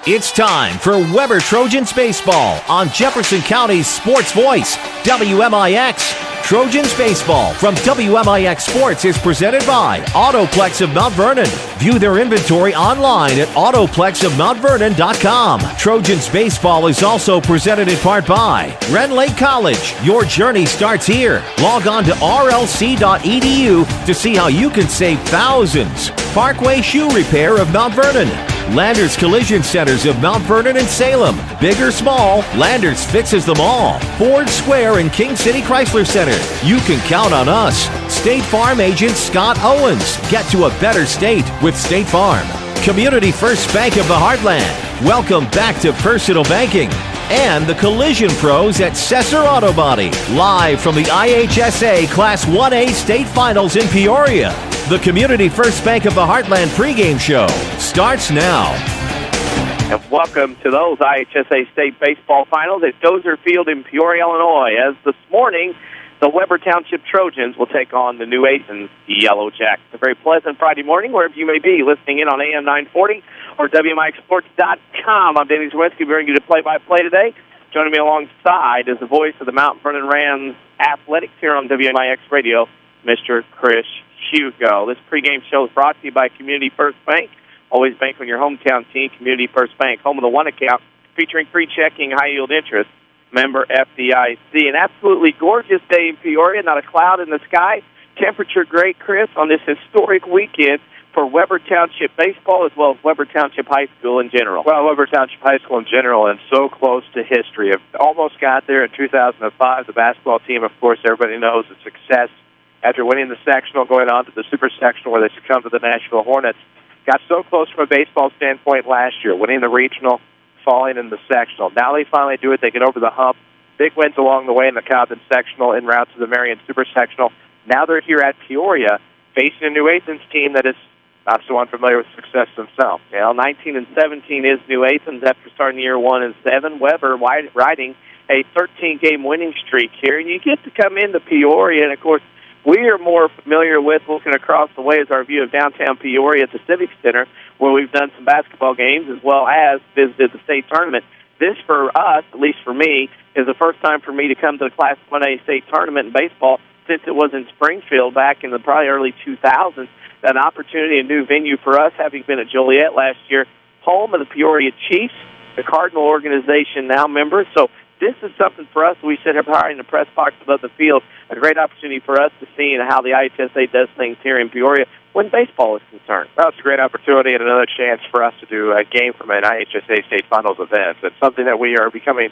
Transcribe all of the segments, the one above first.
It's time for Webber Trojans Baseball on Jefferson County's Sports Voice, WMIX. Trojans Baseball from WMIX Sports is presented by Autoplex of Mount Vernon. View their inventory online at autoplexofmountvernon.com. Trojans Baseball is also presented in part by Ren Lake College. Your journey starts here. Log on to rlc.edu to see how you can save thousands. Parkway Shoe Repair of Mount Vernon. Landers Collision Centers of Mount Vernon and Salem. Big or small, Landers fixes them all. Ford Square and King City Chrysler Center. You can count on us. State Farm agent Scott Owens. Get to a better state with State Farm. Community First Bank of the Heartland. Welcome back to personal banking. And the collision pros at Cesar Auto Body. Live from the IHSA Class 1A State Finals in Peoria. The Community First Bank of the Heartland pregame show starts now. And welcome to those IHSA State Baseball Finals at Dozier Field in Peoria, Illinois. As this morning, the Webber Township Trojans will take on the New Athens Yellow Jackets. A very pleasant Friday morning, wherever you may be, listening in on AM 940 or WMIXsports.com. I'm Danny Czerwinski, bringing you the play-by-play today. Joining me alongside is the voice of the Mount Vernon Rams Athletics here on WMIX Radio, Mr. Chris Hugo. This pregame show is brought to you by Community First Bank. Always bank on your hometown team, Community First Bank, home of the one account, featuring free checking, high-yield interest, member FDIC. An absolutely gorgeous day in Peoria, not a cloud in the sky. Temperature great, Chris, on this historic weekend for Webber Township Baseball as well as Webber Township High School in general. Well, Webber Township High School in general, and so close to history. It almost got there in 2005. The basketball team, of course, everybody knows a success after winning the sectional, going on to the super sectional where they succumbed to the Nashville Hornets. Got so close from a baseball standpoint last year, winning the regional, falling in the sectional. Now they finally do it. They get over the hump. Big wins along the way in the Cobden sectional, en route to the Marion super sectional. Now they're here at Peoria, facing a New Athens team that is not so unfamiliar with success themselves. Well, 19-17 is New Athens after starting year 1-7. Webber riding a 13-game winning streak here. And you get to come into Peoria, and, of course, we are more familiar with looking across the way as our view of downtown Peoria at the Civic Center, where we've done some basketball games as well as visited the state tournament. This, for us, at least for me, is the first time for me to come to the Class 1A state tournament in baseball since it was in Springfield back in the probably early 2000s. An opportunity, a new venue for us, having been at Joliet last year, home of the Peoria Chiefs, the Cardinal organization now members. So this is something for us. We sit here behind the press box above the field. A great opportunity for us to see how the IHSA does things here in Peoria when baseball is concerned. Well, it's a great opportunity and another chance for us to do a game from an IHSA State Finals event. It's something that we are becoming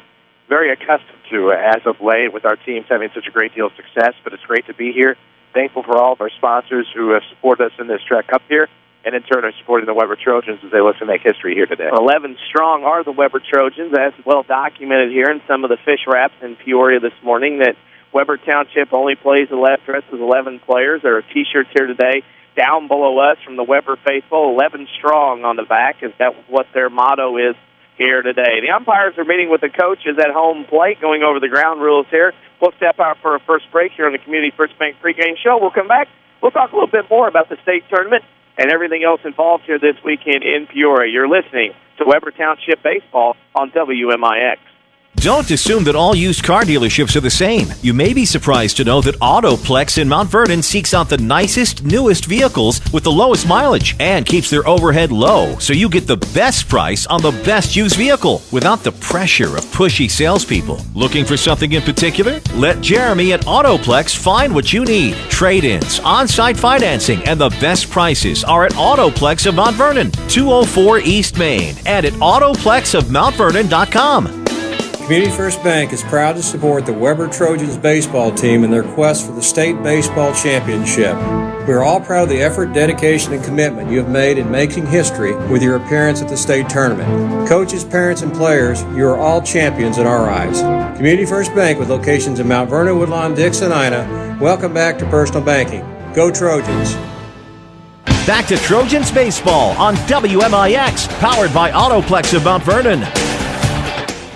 very accustomed to as of late with our teams having such a great deal of success, but it's great to be here. Thankful for all of our sponsors who have supported us in this trek up here, and in turn are supporting the Webber Trojans as they look to make history here today. 11 strong are the Webber Trojans, as well documented here in some of the fish wraps in Peoria this morning, that Webber Township only plays 11, dresses 11 players. There are T-shirts here today down below us from the Webber faithful, 11 strong on the back, is that what their motto is here today. The umpires are meeting with the coaches at home plate, going over the ground rules here. We'll step out for a first break here on the Community First Bank pregame show. We'll come back. We'll talk a little bit more about the state tournament and everything else involved here this weekend in Peoria. You're listening to Webber Township Baseball on WMIX. Don't assume that all used car dealerships are the same. You may be surprised to know that Autoplex in Mount Vernon seeks out the nicest, newest vehicles with the lowest mileage and keeps their overhead low, so you get the best price on the best used vehicle without the pressure of pushy salespeople. Looking for something in particular? Let Jeremy at Autoplex find what you need. Trade-ins, on-site financing, and the best prices are at Autoplex of Mount Vernon, 204 East Main, and at autoplexofmountvernon.com. Community First Bank is proud to support the Webber Trojans baseball team in their quest for the state baseball championship. We are all proud of the effort, dedication, and commitment you have made in making history with your appearance at the state tournament. Coaches, parents, and players, you are all champions in our eyes. Community First Bank, with locations in Mount Vernon, Woodlawn, Dixon, Ina, welcome back to personal banking. Go Trojans! Back to Trojans Baseball on WMIX, powered by Autoplex of Mount Vernon.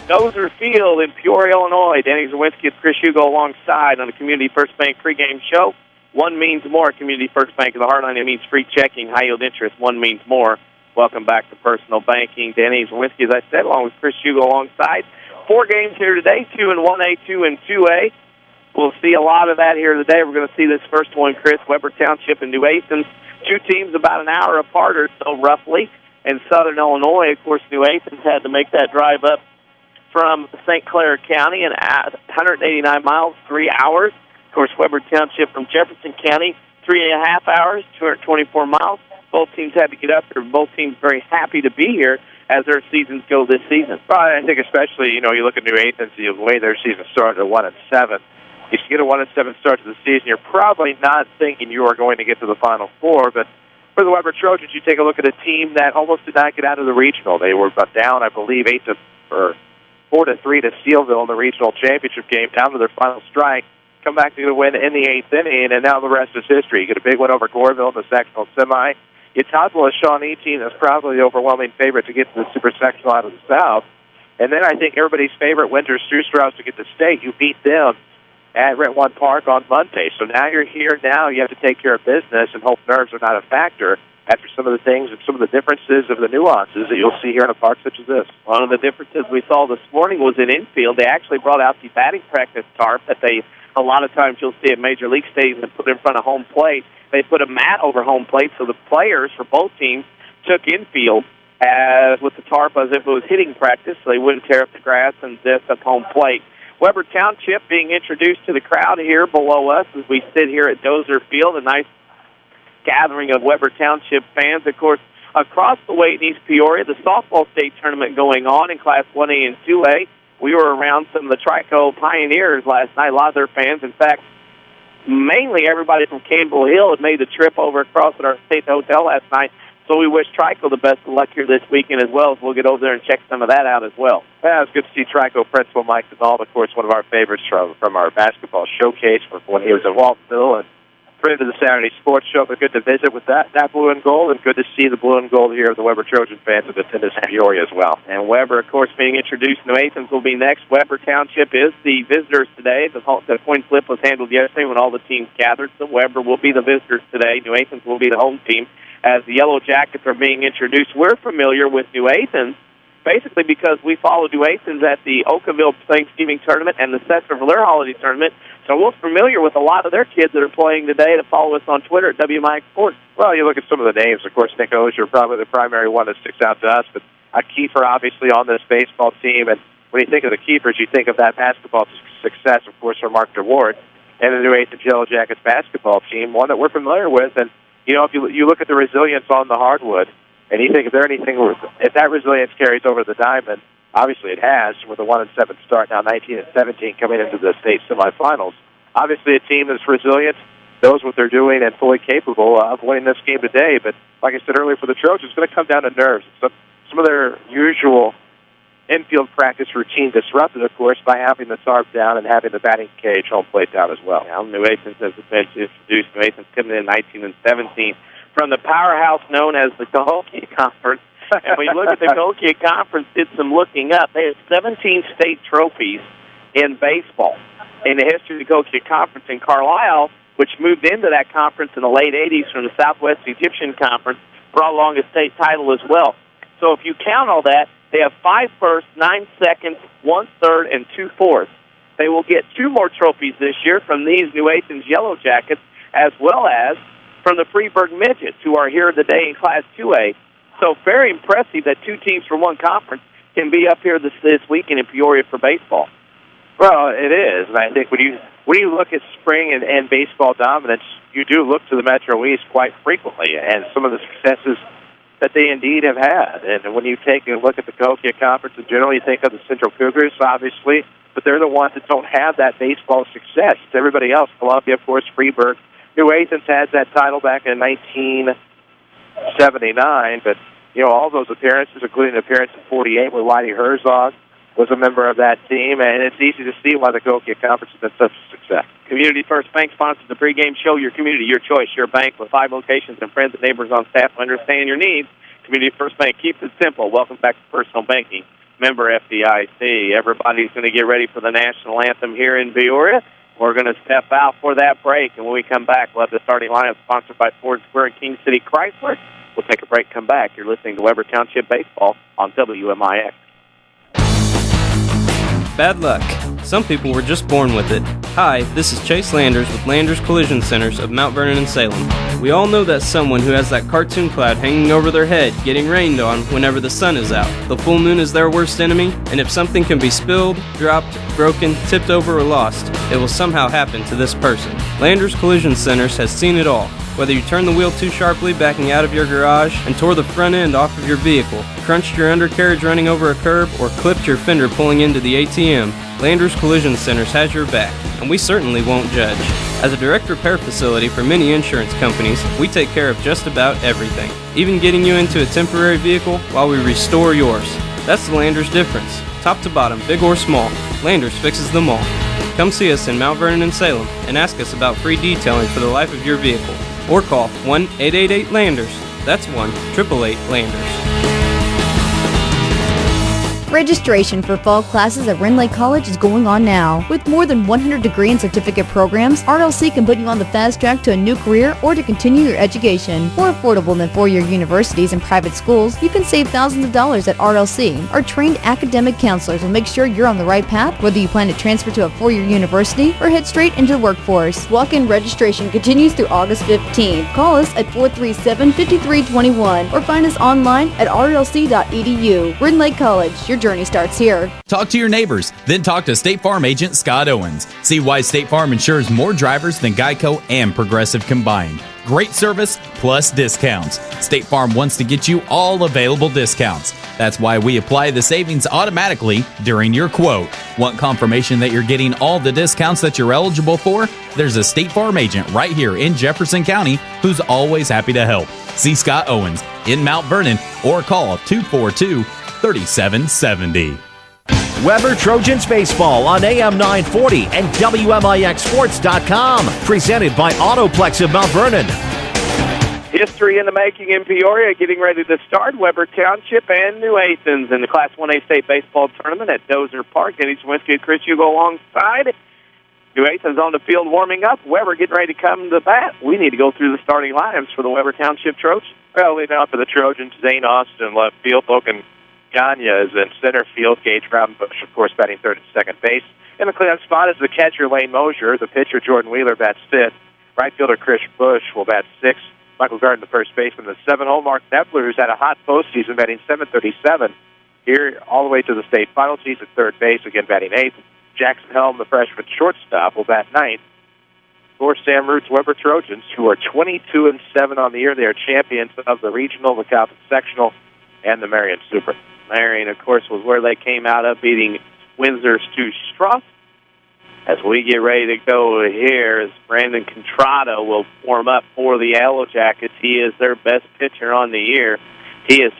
Dozier Field in Peoria, Illinois. Danny Czerwinski and Chris Hugo alongside on the Community First Bank pregame show. One means more. Community First Bank of the Heartland. It means free checking, high yield interest. One means more. Welcome back to Personal Banking. Danny Czerwinski, as I said, along with Chris Hugo alongside. 4 games here today, 2 in 1A, 2 in 2A. We'll see a lot of that here today. We're going to see this first one, Chris, Webber Township and New Athens. 2 teams about an hour apart or so, roughly. In Southern Illinois, of course, New Athens had to make that drive up from St. Clair County and 189 miles, 3 hours. Of course, Webber Township from Jefferson County, 3.5 hours, 224 miles. Both teams had to get up there. Both teams very happy to be here as their seasons go this season. Well, I think especially, you look at New Athens, the way their season started at 1-7. If you get a 1-7 start to the season, you're probably not thinking you are going to get to the Final Four. But for the Webber Trojans, you take a look at a team that almost did not get out of the regional. They were down, I believe, 4-3 to Steelville in the regional championship game, down to their final strike. Come back to win in the 8th inning, and now the rest is history. You get a big win over Goreville in the sectional semi. You topple a Shawnee team that's probably the overwhelming favorite to get to the super sectional out of the South. And then I think everybody's favorite, Winter Sioux-Strauss, to get to state. You beat them at Rent-One Park on Monday. So now you're here. Now you have to take care of business and hope nerves are not a factor after some of the things and some of the differences of the nuances that you'll see here in a park such as this. One of the differences we saw this morning was in infield. They actually brought out the batting practice tarp that a lot of times you'll see at Major League stadiums and put in front of home plate. They put a mat over home plate, so the players for both teams took infield with the tarp as if it was hitting practice, so they wouldn't tear up the grass and zip up home plate. Webber Township being introduced to the crowd here below us as we sit here at Dozer Field, a nice gathering of Webber Township fans. Of course, across the way in East Peoria, the softball state tournament going on in Class 1A and 2A. We were around some of the Trico Pioneers last night, a lot of their fans. In fact, mainly everybody from Campbell Hill had made the trip over across at our state hotel last night. So we wish Trico the best of luck here this weekend as well, as we'll get over there and check some of that out as well. Yeah, it's good to see Trico Principal Mike Donald, of course, one of our favorites from our basketball showcase when he was in Waltonville, and friend of the Saturday Sports Show. But good to visit with that blue and gold, and good to see the blue and gold here of the Webber Trojan fans in attendance in Peoria as well. And Webber, of course, being introduced. New Athens will be next. Webber Township is the visitors today. The coin flip was handled yesterday when all the teams gathered. So Webber will be the visitors today. New Athens will be the home team as the Yellow Jackets are being introduced. We're familiar with New Athens basically because we followed New Athens at the Oakville Thanksgiving Tournament and the Cesar Valera Holiday Tournament. So we're familiar with a lot of their kids that are playing today to follow us on Twitter at WMIX Sports. Well, you look at some of the names. Of course, Nick Ozier, probably the primary one that sticks out to us, but a Kiefer obviously on this baseball team. And when you think of the Kiefers, you think of that basketball success, of course, for Mark DeWard and the New Athens Yellow Jackets basketball team, one that we're familiar with. And, if you look at the resilience on the hardwood, and you think if that resilience carries over the diamond, obviously it has with a 1-7 start, now 19-17 coming into the state semifinals. Obviously a team that's resilient, knows what they're doing, and fully capable of winning this game today. But like I said earlier, for the Trojans, it's going to come down to nerves. Some of their usual infield practice routine disrupted, of course, by having the tarp down and having the batting cage home plate down as well. Yeah, New Athens has been introduced. New Athens coming in 19-17 from the powerhouse known as the Cahokia Conference. And when you look at the Cahokia Conference, did some looking up. They have 17 state trophies in baseball in the history of the Cahokia Conference. In Carlisle, which moved into that conference in the late 80s from the Southwest Egyptian Conference, brought along a state title as well. So if you count all that, they have 5 firsts, 9 seconds, 1 third, and 2 fourths. They will get 2 more trophies this year from these New Athens Yellow Jackets, as well as from the Freeburg Midgets, who are here today in Class 2A. So very impressive that 2 teams from one conference can be up here this weekend in Peoria for baseball. Well, it is, and I think when you look at spring and baseball dominance, you do look to the Metro East quite frequently, and some of the successes that they indeed have had. And when you take a look at the Cahokia Conference, and generally you think of the Central Cougars, obviously, but they're the ones that don't have that baseball success. It's everybody else. Columbia, of course, Freeburg. New Athens has that title back in 1979, but all those appearances, including an appearance in 48 where Whitey Herzog was a member of that team, and it's easy to see why the Cahokia Conference has been such a success. Community First Bank sponsors the pregame show. Your community, your choice, your bank with 5 locations and friends and neighbors on staff who understand your needs. Community First Bank keeps it simple. Welcome back to Personal Banking. Member FDIC. Everybody's going to get ready for the national anthem here in Peoria. We're going to step out for that break, and when we come back, we'll have the starting lineup sponsored by Ford Square and King City Chrysler. We'll take a break, come back. You're listening to Webber Township Baseball on WMIX. Bad luck. Some people were just born with it. Hi, this is Chase Landers with Landers Collision Centers of Mount Vernon and Salem. We all know that someone who has that cartoon cloud hanging over their head, getting rained on whenever the sun is out. The full moon is their worst enemy, and if something can be spilled, dropped, broken, tipped over, or lost, it will somehow happen to this person. Landers Collision Centers has seen it all. Whether you turned the wheel too sharply backing out of your garage and tore the front end off of your vehicle, crunched your undercarriage running over a curb, or clipped your fender pulling into the ATM, Landers Collision Centers has your back, and we certainly won't judge. As a direct repair facility for many insurance companies, we take care of just about everything, even getting you into a temporary vehicle while we restore yours. That's the Landers difference. Top to bottom, big or small, Landers fixes them all. Come see us in Mount Vernon and Salem and ask us about free detailing for the life of your vehicle. Or call 1-888-LANDERS. That's 1-888-LANDERS. Registration for fall classes at Ren Lake College is going on now. With more than 100 degree and certificate programs, RLC can put you on the fast track to a new career or to continue your education. More affordable than four-year universities and private schools, you can save thousands of dollars at RLC. Our trained academic counselors will make sure you're on the right path, whether you plan to transfer to a four-year university or head straight into the workforce. Walk-in registration continues through August 15th. Call us at 437-5321 or find us online at rlc.edu. Ren Lake College, your journey starts here. Talk to your neighbors, then talk to State Farm agent Scott Owens. See why State Farm insures more drivers than Geico and Progressive combined. Great service plus discounts. State Farm wants to get you all available discounts. That's why we apply the savings automatically during your quote. Want confirmation that you're getting all the discounts that you're eligible for? There's a State Farm agent right here in Jefferson County who's always happy to help. See Scott Owens in Mount Vernon or call 242-3770. Webber Trojans Baseball on AM 940 and WMIXsports.com. Presented by Autoplex of Mount Vernon. History in the making in Peoria, getting ready to start. Webber Township and New Athens in the Class 1A State Baseball Tournament at Dozer Park. Denny Czerwinski and Chris Hugo alongside. New Athens on the field warming up. Webber getting ready to come to the bat. We need to go through the starting lineups for the Webber Township Trojans. Well, leading off for the Trojans, Zane Austin, left field. Logan Gagne is in center field. Gage Rautenbush, of course, batting third and second base. In the cleanup spot is the catcher, Lane Mosier. The pitcher, Jordan Wheeler, bats fifth. Right fielder, Chris Bush, will bat sixth. Michael Gardner, the first baseman, the 7-hole. Mark Nepler, who's had a hot postseason, batting .737. Here, all the way to the state finals. He's at third base, again batting eighth. Jackson Helm, the freshman shortstop, will bat ninth. For Sam Root's Webber Trojans, who are 22-7 on the year. They are champions of the regional, the Calvin sectional, and the Marion Super. Marion, of course, was where they came out of, beating Windsor Stu Struff. As we get ready to go here, as Brandon Contrado will warm up for the Yellowjackets. He is their best pitcher on the year. He is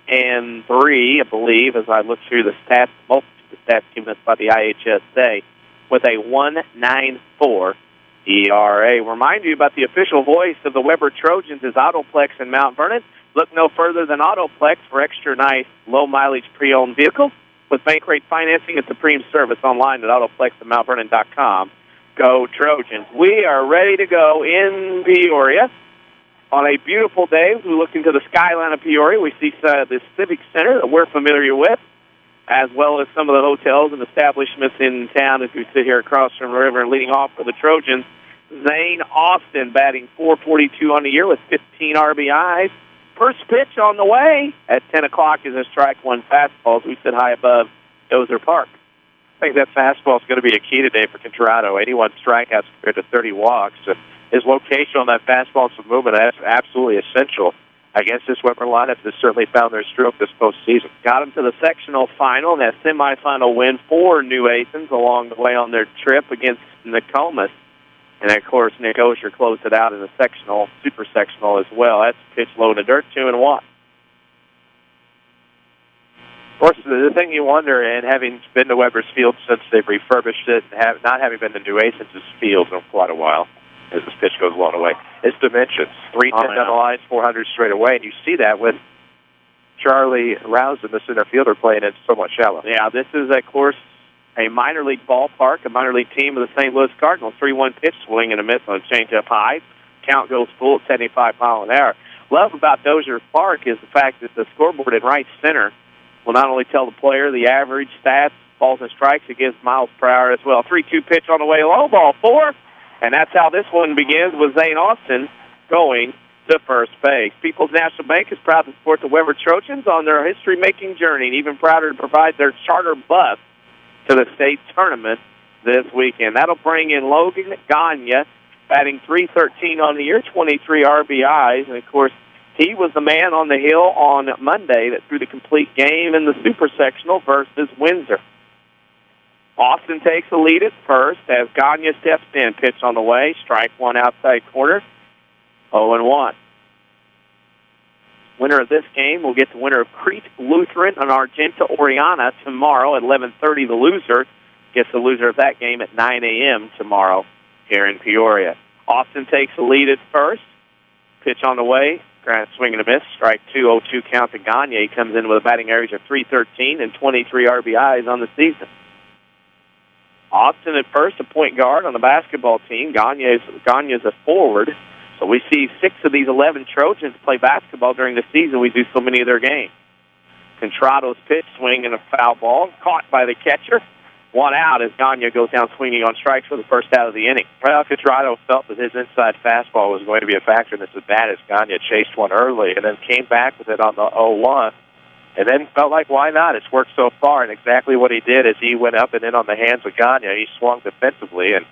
6-3, I believe, as I look through the stats, most of the stats given us by the IHSA, with a 1.94 ERA. Remind you about the official voice of the Webber Trojans is Autoplex in Mount Vernon. Look no further than Autoplex for extra nice, low-mileage pre-owned vehicles. With bank rate financing and supreme service online at autoplexofmountvernon.com. Go Trojans. We are ready to go in Peoria on a beautiful day. We look into the skyline of Peoria. We see the Civic Center that we're familiar with, as well as some of the hotels and establishments in town as we sit here across from the river. And leading off for the Trojans, Zane Austin batting .442 on the year with 15 RBIs. First pitch on the way at 10 o'clock is a strike one fastball as we sit high above Dozer Park. I think that fastball is going to be a key today for Contrado. 81 strikeouts compared to 30 walks. His location on that fastball and some movement, that's absolutely essential against this Webber lineup that's certainly found their stroke this postseason. Got them to the sectional final and that semifinal win for New Athens along the way on their trip against Nokomis. And, of course, Nick Osher closed it out in the sectional, super sectional as well. That's pitch low to dirt, 2-1. Of course, the thing you wonder, and having been to Webber's field since they've refurbished it, and not having been to New Athens' field in quite a while, as this pitch goes along the way, is dimensions. 310 down the line, 400 straight away, and you see that with Charlie Rousden, the center fielder, playing it somewhat shallow. Yeah, this is, of course, a minor league ballpark, a minor league team of the St. Louis Cardinals. 3-1 pitch, swing and a miss on a changeup high. Count goes full at 75 mile an hour. love about Dozier Park is the fact that the scoreboard in right center will not only tell the player the average stats, balls and strikes, it gives miles per hour as well. 3-2 pitch on the way low, ball 4. And that's how this one begins with Zane Austin going to first base. People's National Bank is proud to support the Webber Trojans on their history-making journey, and even prouder to provide their charter bus to the state tournament this weekend. That'll bring in Logan Gagne, batting .313 on the year, 23 RBIs. And, of course, he was the man on the hill on Monday that threw the complete game in the Super Sectional versus Windsor. Austin takes the lead at first as Gagne steps in. Pitch on the way. Strike one outside corner. 0-1. Winner of this game will get the winner of Crete Lutheran and Argenta Oriana tomorrow at 11:30. The loser gets the loser of that game at 9 a.m. tomorrow here in Peoria. Austin takes the lead at first. Pitch on the way. Grand swing and a miss. Strike 2, 0-2 count to Gagne. He comes in with a batting average of .313 and 23 RBIs on the season. Austin at first, a point guard on the basketball team. Gagne is a forward. So we see 6 of these 11 Trojans play basketball during the season. We do so many of their games. Contrado's pitch swing and a foul ball. Caught by the catcher. 1 out as Gagne goes down swinging on strikes for the first out of the inning. Well, Contrado felt that his inside fastball was going to be a factor in this at bat as Gagne chased one early and then came back with it on the 0-1. And then felt like, why not? It's worked so far, and exactly what he did is he went up and in on the hands of Gagne. He swung defensively and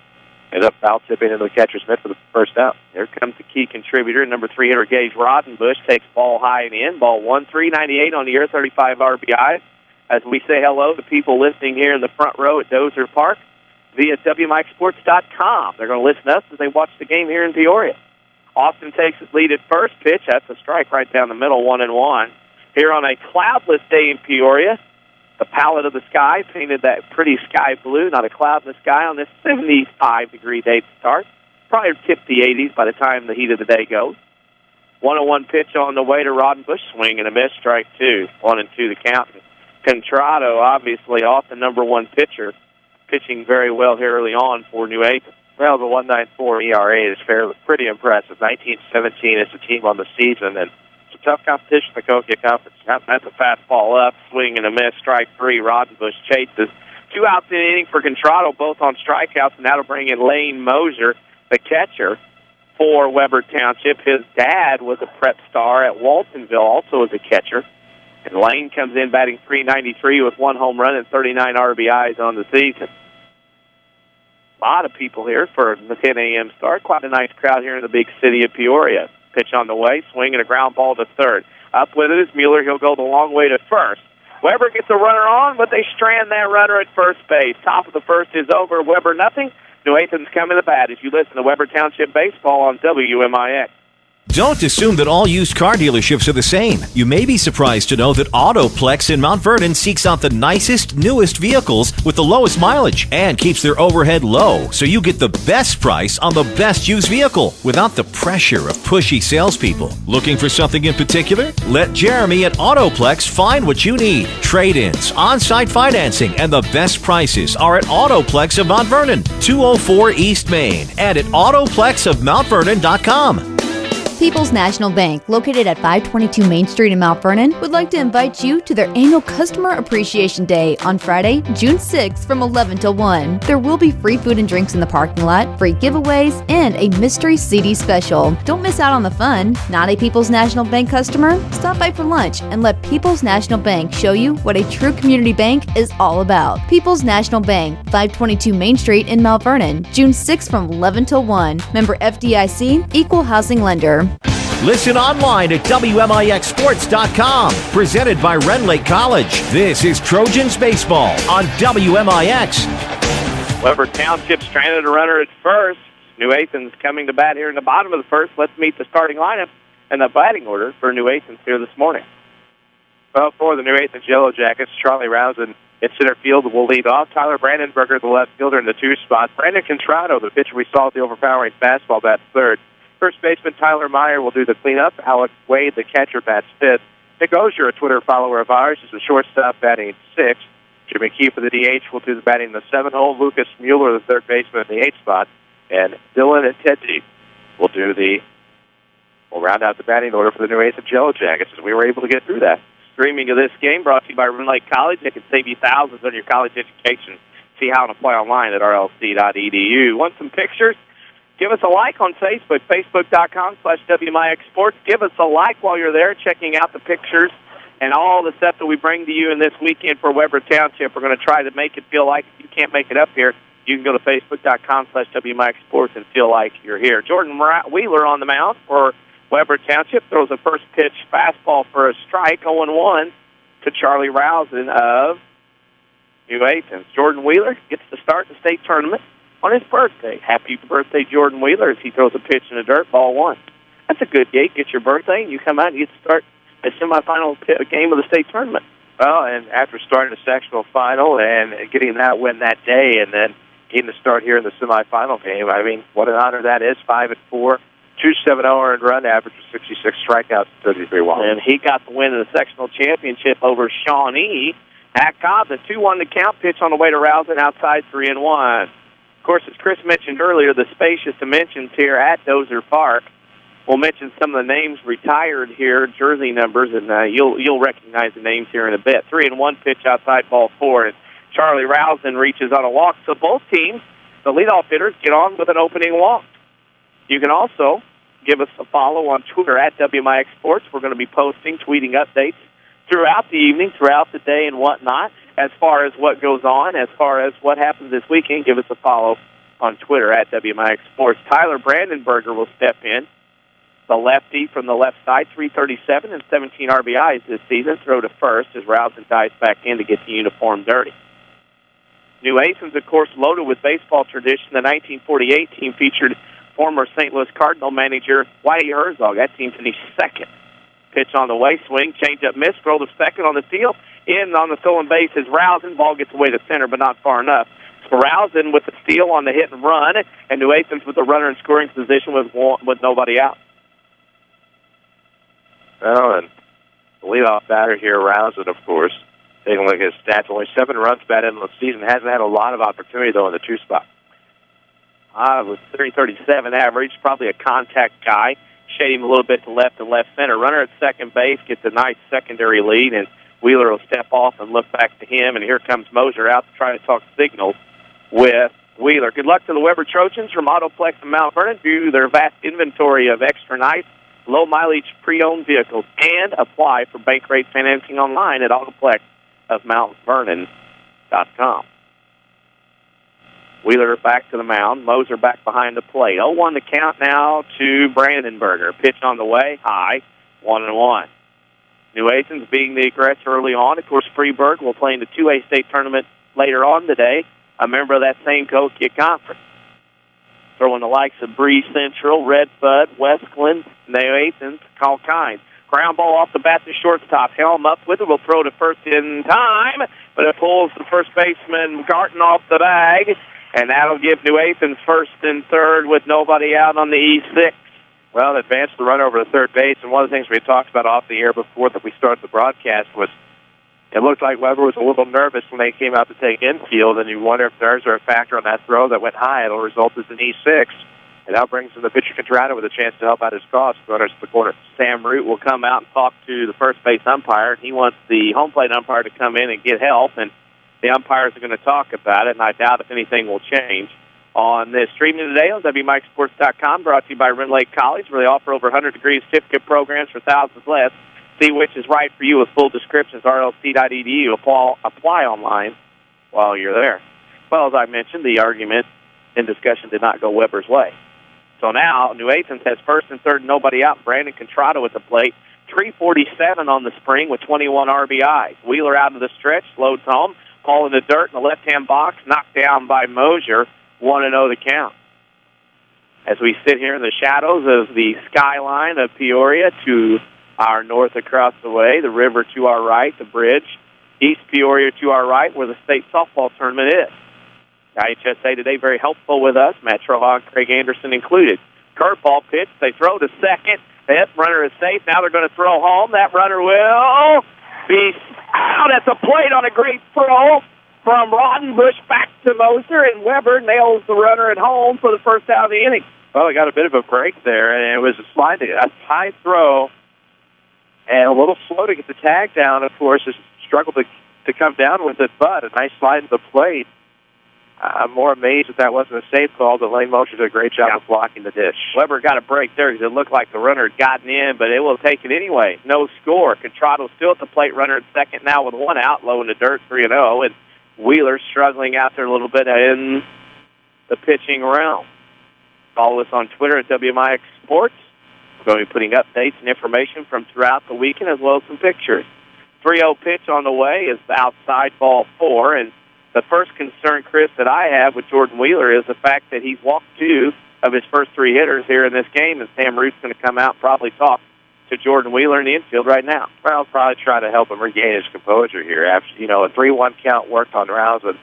ended up foul tipping into the catcher's mitt for the first out. Here comes the key contributor, number 3 hitter Gage Rodenbush, takes ball high and in. Ball 1, 398 on the year, 35 RBI. As we say hello to people listening here in the front row at Dozier Park via WMIXsports.com. They're going to listen to us as they watch the game here in Peoria. Austin takes his lead at first pitch. That's a strike right down the middle, 1-1. Here on a cloudless day in Peoria, the palette of the sky painted that pretty sky blue, not a cloud in the sky on this 75-degree day to start. Probably tip the 80s by the time the heat of the day goes. 1-1 pitch on the way to Rodenbush. Swing and a miss, strike 2. 1-2 the count. Contrado, obviously, off the number 1 pitcher, pitching very well here early on for New Athens. Well, the 1.94 ERA is pretty impressive. 19-17 is the team on the season, and tough competition in the Cokia Conference. That's a fastball up, swing and a miss, strike 3. Rodenbush chases. 2 outs in the inning for Contrado, both on strikeouts, and that'll bring in Lane Mosier, the catcher for Webber Township. His dad was a prep star at Waltonville, also as a catcher. And Lane comes in batting .393 with 1 home run and 39 RBIs on the season. A lot of people here for the 10 a.m. start. Quite a nice crowd here in the big city of Peoria. Pitch on the way, swing and a ground ball to third. Up with it is Mueller. He'll go the long way to first. Webber gets a runner on, but they strand that runner at first base. Top of the first is over. Webber nothing. New Athens coming to bat as you listen to Webber Township Baseball on WMIX. Don't assume that all used car dealerships are the same. You may be surprised to know that Autoplex in Mount Vernon seeks out the nicest, newest vehicles with the lowest mileage and keeps their overhead low so you get the best price on the best used vehicle without the pressure of pushy salespeople. Looking for something in particular? Let Jeremy at Autoplex find what you need. Trade-ins, on-site financing, and the best prices are at Autoplex of Mount Vernon, 204 East Main, and at autoplexofmountvernon.com. People's National Bank, located at 522 Main Street in Mount Vernon, would like to invite you to their annual Customer Appreciation Day on Friday, June 6th from 11 till 1. There will be free food and drinks in the parking lot, free giveaways, and a mystery CD special. Don't miss out on the fun. Not a People's National Bank customer? Stop by for lunch and let People's National Bank show you what a true community bank is all about. People's National Bank, 522 Main Street in Mount Vernon, June 6th from 11 till 1. Member FDIC, Equal Housing Lender. Listen online at WMIXsports.com. Presented by Ren Lake College. This is Trojans Baseball on WMIX. Webber Township stranded a runner at first. New Athens coming to bat here in the bottom of the first. Let's meet the starting lineup and the batting order for New Athens here this morning. Well, for the New Athens Yellow Jackets, Charlie Rousden in center field will lead off. Tyler Brandenberger, the left fielder, in the 2 spot. Brandon Contrado, the pitcher we saw with the overpowering fastball, bats third. First baseman Tyler Meyer will do the cleanup. Alex Wade, the catcher, bats fifth. Nick Osier, a Twitter follower of ours, is the shortstop, batting sixth. Jimmy McKee for the DH will do the batting in the 7th hole. Lucas Mueller, the third baseman, in the 8th spot. And Dylan and Teddy will do the will round out the batting order for the new Athens Yellow Jackets as we were able to get through that. Streaming of this game brought to you by Rend Lake College. It can save you thousands on your college education. See how to apply online at rlc.edu. Want some pictures? Give us a like on Facebook, facebook.com/WMIX Sports. Give us a like while you're there, checking out the pictures and all the stuff that we bring to you in this weekend for Webber Township. We're going to try to make it feel like you can't make it up here. You can go to facebook.com/WMIX Sports and feel like you're here. Jordan Wheeler on the mound for Webber Township throws a first pitch fastball for a strike, 0-1 to Charlie Rousen of New Athens. Jordan Wheeler gets to start the state tournament on his birthday. Happy birthday, Jordan Wheeler, as he throws a pitch in the dirt, ball 1. That's a good gate. Get your birthday, and you come out and you get to start a semifinal game of the state tournament. Well, and after starting the sectional final and getting that win that day and then getting to start here in the semifinal game, I mean, what an honor that is. 5-4. 2.70 earned run average with 66 strikeouts, 33 walks. And he got the win in the sectional championship over Shawnee. At Cobb, the 2-1 to count, pitch on the way to Rousen, outside 3-1. Of course, as Chris mentioned earlier, the spacious dimensions here at Dozer Park. We'll mention some of the names retired here, jersey numbers, and you'll recognize the names here in a bit. 3-1 pitch outside, ball 4, and Charlie Rousen reaches on a walk. So both teams, the leadoff hitters, get on with an opening walk. You can also give us a follow on Twitter at WMIX Sports. We're going to be posting, tweeting updates throughout the evening, throughout the day, and whatnot, as far as what goes on, as far as what happens this weekend. Give us a follow on Twitter at WMIX Sports. Tyler Brandenberger will step in, the lefty from the left side, 337 and 17 RBIs this season. Throw to first as Rousen dives back in to get the uniform dirty. New Athens, of course, loaded with baseball tradition. The 1948 team featured former St. Louis Cardinal manager Whitey Herzog. That team finished second. Pitch on the way, swing, change-up, miss, throw to second on the field. In on the stolen base is Rousen. Ball gets away to center, but not far enough. So Rousen with the steal on the hit and run, and New Athens with the runner in scoring position with nobody out. Well, and the leadoff batter here, Rousen, of course, taking a look at his stats, only 7 runs batted in the season. Hasn't had a lot of opportunity, though, in the 2 spot. With 337 average, probably a contact guy. Shade him a little bit to left and left center. Runner at second base gets a nice secondary lead, and Wheeler will step off and look back to him, and here comes Mosier out to try to talk signals with Wheeler. Good luck to the Webber Trojans from Autoplex in Mount Vernon. View their vast inventory of extra nice, low-mileage pre-owned vehicles, and apply for bank rate financing online at autoplexofmountvernon.com. Wheeler back to the mound. Moser back behind the plate. 0-1 to count now to Brandenberger. Pitch on the way. High. 1-1. New Athens being the aggressor early on. Of course, Freeburg will play in the 2A state tournament later on today. A member of that same Cahokia Conference. Throwing the likes of Bree Central, Redbud, Westland, New Athens, all kinds. Ground ball off the bat to shortstop. Helm up with it. Will throw to first in time, but it pulls the first baseman Garton off the bag. And that'll give New Athens first and third with nobody out on the E6. Well, advanced the run over to third base, and one of the things we talked about off the air before that we started the broadcast was it looked like Webber was a little nervous when they came out to take infield, and you wonder if nerves are a factor on that throw that went high. It'll result as an E6, and that brings in the pitcher Contrada with a chance to help out his cause. Runners to the corner. Sam Root will come out and talk to the first base umpire. He wants the home plate umpire to come in and get help, and the umpires are going to talk about it, and I doubt if anything will change on this. Streaming today on WMIXsports.com, brought to you by Rend Lake College, where they offer over 100-degree certificate programs for thousands less. See which is right for you with full descriptions, rlc.edu. Apply online while you're there. Well, as I mentioned, the argument and discussion did not go Webber's way. So now New Athens has first and third, nobody out. Brandon Contrada with the plate. 347 on the spring with 21 RBIs. Wheeler out of the stretch, loads home. Ball in the dirt in the left-hand box, knocked down by Mosier, 1-0 the count. As we sit here in the shadows of the skyline of Peoria to our north across the way, the river to our right, the bridge, East Peoria to our right, where the state softball tournament is. IHSA today very helpful with us, Matt Trohog, Craig Anderson included. Curveball pitch, they throw to second. That runner is safe. Now they're going to throw home. That runner will be out at the plate on a great throw from Rottenbush back to Moser, and Webber nails the runner at home for the first out of the inning. Well, he got a bit of a break there, and it was a high throw and a little slow to get the tag down, of course. Just struggled to come down with it, but a nice slide to the plate. I'm more amazed that wasn't a safe call, but Lane Mosher did a great job of blocking the dish. Weber got a break there because it looked like the runner had gotten in, but it will take it anyway. No score. Contrado still at the plate, runner at second now with one out, low in the dirt, 3-0, and Wheeler struggling out there a little bit in the pitching realm. Follow us on Twitter at WMIX Sports. We're going to be putting updates and information from throughout the weekend as well as some pictures. 3-0 pitch on the way is the outside ball 4, and the first concern, Chris, that I have with Jordan Wheeler is the fact that he's walked 2 of his first 3 hitters here in this game, and Sam Root's going to come out and probably talk to Jordan Wheeler in the infield right now. Well, I'll probably try to help him regain his composure here. After, a 3-1 count worked on rounds that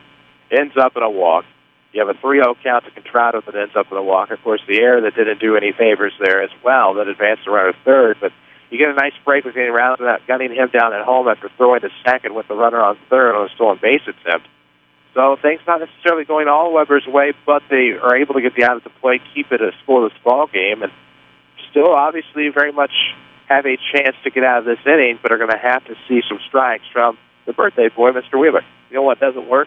ends up in a walk. You have a 3-0 count to Contrado that ends up in a walk. Of course, the error that didn't do any favors there as well, that advanced the runner third, but you get a nice break with getting rounds without gunning him down at home after throwing to second with the runner on third on a stolen base attempt. So things not necessarily going all Webber's way, but they are able to get the out at the plate, keep it a scoreless ball game, and still obviously very much have a chance to get out of this inning, but are going to have to see some strikes from the birthday boy, Mr. Wheeler. You know what doesn't work?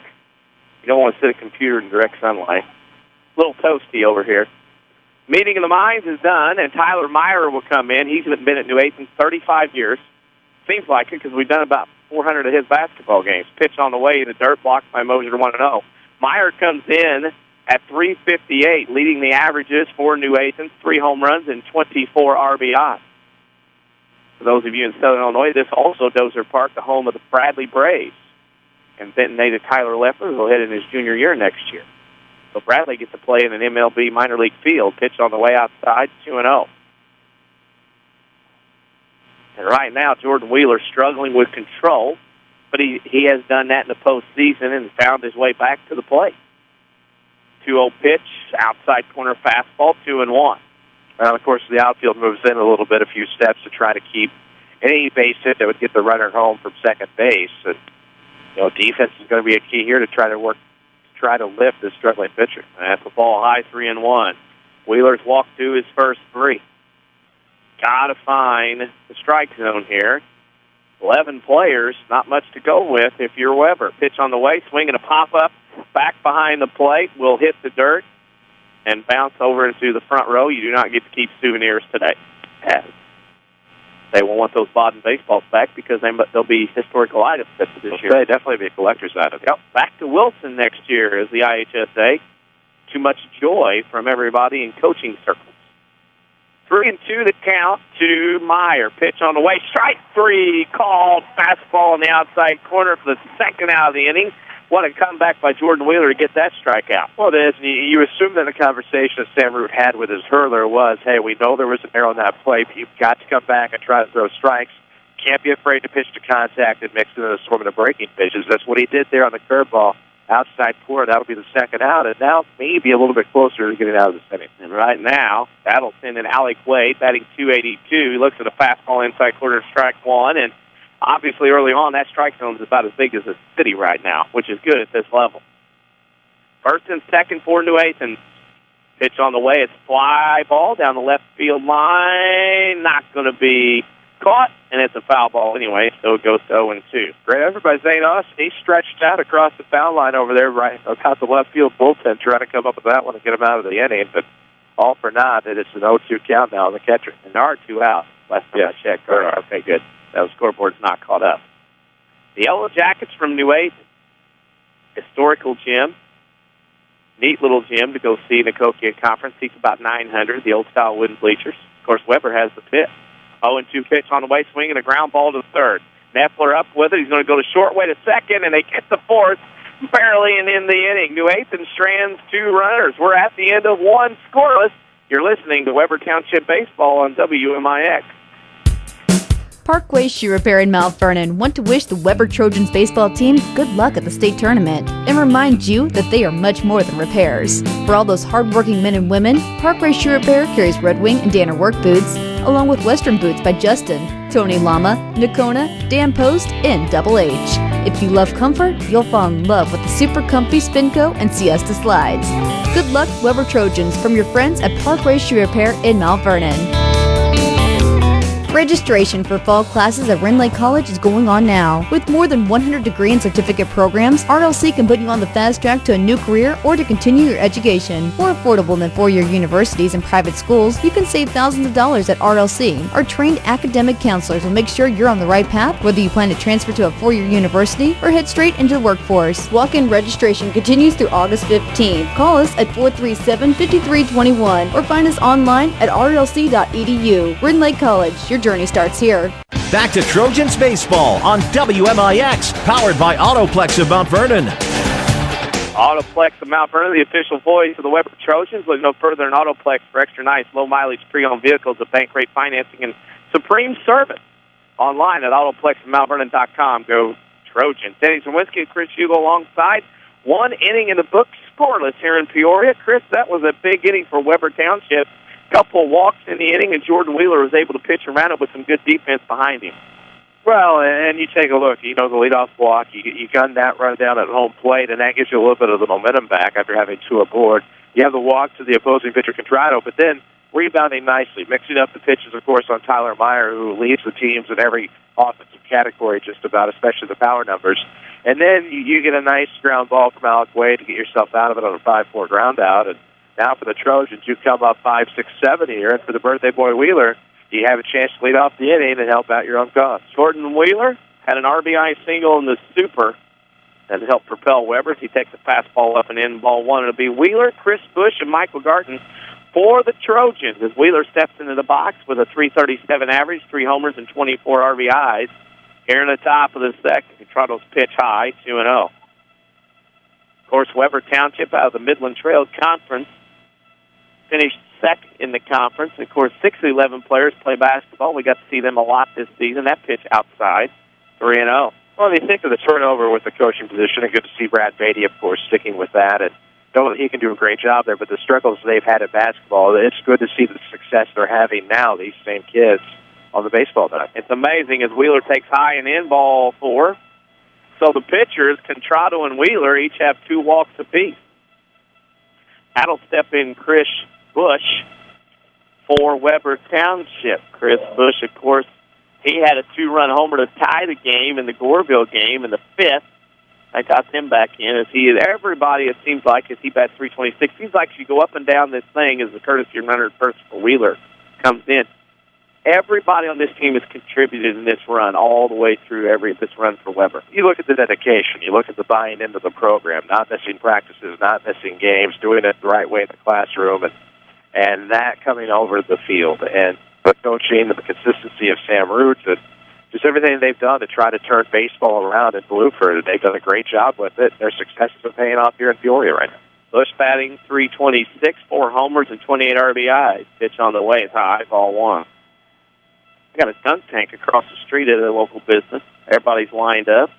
You don't want to sit at a computer in direct sunlight. A little toasty over here. Meeting of the minds is done, and Tyler Meyer will come in. He's been at New Athens 35 years. Seems like it because we've done about 400 of his basketball games. Pitch on the way in the dirt, blocked by Mosier 1-0. Meyer comes in at .358, leading the averages for New Athens, 3 home runs and 24 RBI. For those of you in Southern Illinois, this also Dozer Park, the home of the Bradley Braves. And Benton native Tyler Leffler will hit in his junior year next year. So Bradley gets to play in an MLB minor league field. Pitch on the way outside, 2-0. And right now, Jordan Wheeler struggling with control, but he has done that in the postseason and found his way back to the plate. 2-0 pitch, outside corner fastball, 2-1. Well, of course, the outfield moves in a little bit, a few steps to try to keep any base hit that would get the runner home from second base. And, defense is going to be a key here to try to lift this struggling pitcher. That's a ball high, 3-1. Wheeler's walked 2 his first 3. Got to find the strike zone here. 11 players, not much to go with if you're Weber. Pitch on the way, swinging a pop-up, back behind the plate, will hit the dirt and bounce over into the front row. You do not get to keep souvenirs today. They will want those Baden baseballs back because they'll be historical items this year. They definitely be a collector's item. Yep. Back to Wilson next year as the IHSA. Too much joy from everybody in coaching circles. 3-2 the count to Meyer. Pitch on the way. Strike 3 called. Fastball in the outside corner for the second out of the inning. What a comeback by Jordan Wheeler to get that strikeout. Well, it is. You assume that the conversation that Sam Root had with his hurler was, hey, we know there was an error on that play, but you've got to come back and try to throw strikes. Can't be afraid to pitch to contact and mix in an assortment of breaking pitches. That's what he did there on the curveball. Outside corner, that'll be the second out, and now maybe a little bit closer to getting out of the inning. And right now, that'll send in Alec Wade, batting .282. He looks at a fastball inside corner, strike 1, and obviously early on, that strike zone is about as big as a city right now, which is good at this level. First and second for New Athens. Pitch on the way. It's fly ball down the left field line. Not going to be caught, and it's a foul ball anyway, so it goes to 0-2. Great effort by Zane Austin. He stretched out across the foul line over there right about the left field bullpen, trying to come up with that one and get him out of the inning, but all for naught. It's an 0-2 count now on the catcher. And there are 2 outs. Last time I checked. Okay, good. That scoreboard's not caught up. The Yellowjackets from New Athens. Historical gym. Neat little gym to go see in the Coquia Conference. Seats about 900, the old-style wooden bleachers. Of course, Weber has the pitch. 0-2 pitch on the way, swinging a ground ball to third. Neffler up with it. He's going to go to short, way to second, and they get the fourth, barely and in the inning. New Athens strands 2 runners. We're at the end of 1 scoreless. You're listening to Weber Township Baseball on WMIX. Parkway Shoe Repair in Mount Vernon want to wish the Webber Trojans baseball team good luck at the state tournament and remind you that they are much more than repairs. For all those hardworking men and women, Parkway Shoe Repair carries Red Wing and Danner work boots, along with Western boots by Justin, Tony Lama, Nakona, Dan Post, and Double H. If you love comfort, you'll fall in love with the super comfy Spinco and Siesta slides. Good luck, Webber Trojans, from your friends at Park Shoe Repair in Mount Vernon. Registration for fall classes at Rinley College is going on now. With more than 100 degree and certificate programs, RLC can put you on the fast track to a new career or to continue your education. More affordable than four-year universities and private schools, you can save thousands of dollars at RLC. Our trained academic counselors will make sure you're on the right path, whether you plan to transfer to a four-year university or head straight into the workforce. Walk-in registration continues through August 15th. Call us at 437-5321 or find us online at rlc.edu. Rinley College, your journey starts here. Back to Trojans baseball on WMIX, powered by Autoplex of Mount Vernon. Autoplex of Mount Vernon, the official voice of the Webber Trojans. Look no further than Autoplex for extra nice, low-mileage pre-owned vehicles at bank rate financing and supreme service. Online at autoplexofmountvernon.com. Go Trojans. Czerwinski and Chris Hugo alongside. One inning in the book, scoreless here in Peoria. Chris, that was a big inning for Webber Township. Couple of walks in the inning, and Jordan Wheeler was able to pitch around it with some good defense behind him. Well, and you take a look, the leadoff walk, you gun that run down at home plate, and that gives you a little bit of the momentum back after having two aboard. You have the walk to the opposing pitcher, Contrado, but then rebounding nicely, mixing up the pitches, of course, on Tyler Meyer, who leads the teams in every offensive category just about, especially the power numbers. And then you get a nice ground ball from Alec Wade to get yourself out of it on a 5-4 ground out, and now for the Trojans, you come up 5, 6, 7 here, and for the birthday boy Wheeler, you have a chance to lead off the inning and help out your own cause. Jordan Wheeler had an RBI single in the super that helped propel Webber. He takes a fastball up and in, ball one. It'll be Wheeler, Chris Bush, and Michael Garten for the Trojans as Wheeler steps into the box with a .337 average, 3 homers, and 24 RBIs. Here in the top of the second, Contrado's pitch high, 2-0. Of course, Webber Township out of the Midland Trails Conference finished second in the conference. Of course, 6 of the 11 players play basketball. We got to see them a lot this season. That pitch outside, 3-0. Well, they think of the turnover with the coaching position, and good to see Brad Beatty, of course, sticking with that. And know that he can do a great job there, but the struggles they've had at basketball, it's good to see the success they're having now, these same kids, on the baseball diamond. It's amazing as Wheeler takes high and in, ball 4. So the pitchers, Contrado and Wheeler, each have 2 walks apiece. That'll step in Chris Bush for Webber Township. Chris Bush, of course, he had a 2-run homer to tie the game in the Goreville game in the 5th. I got him back in. Everybody, it seems like, as he bats .326, seems like you go up and down this thing as the courtesy runner at first for Wheeler comes in. Everybody on this team has contributed in this run all the way through this run for Webber. You look at the dedication. You look at the buying into the program, not missing practices, not missing games, doing it the right way in the classroom, and that coming over the field. And the coaching, the consistency of Sam Root, and just everything they've done to try to turn baseball around in Blueford. They've done a great job with it. Their successes are paying off here in Peoria right now. Bush batting .326, 4 homers, and 28 RBIs. Pitch on the way. It's high, ball 1. I got a dunk tank across the street at a local business. Everybody's lined up.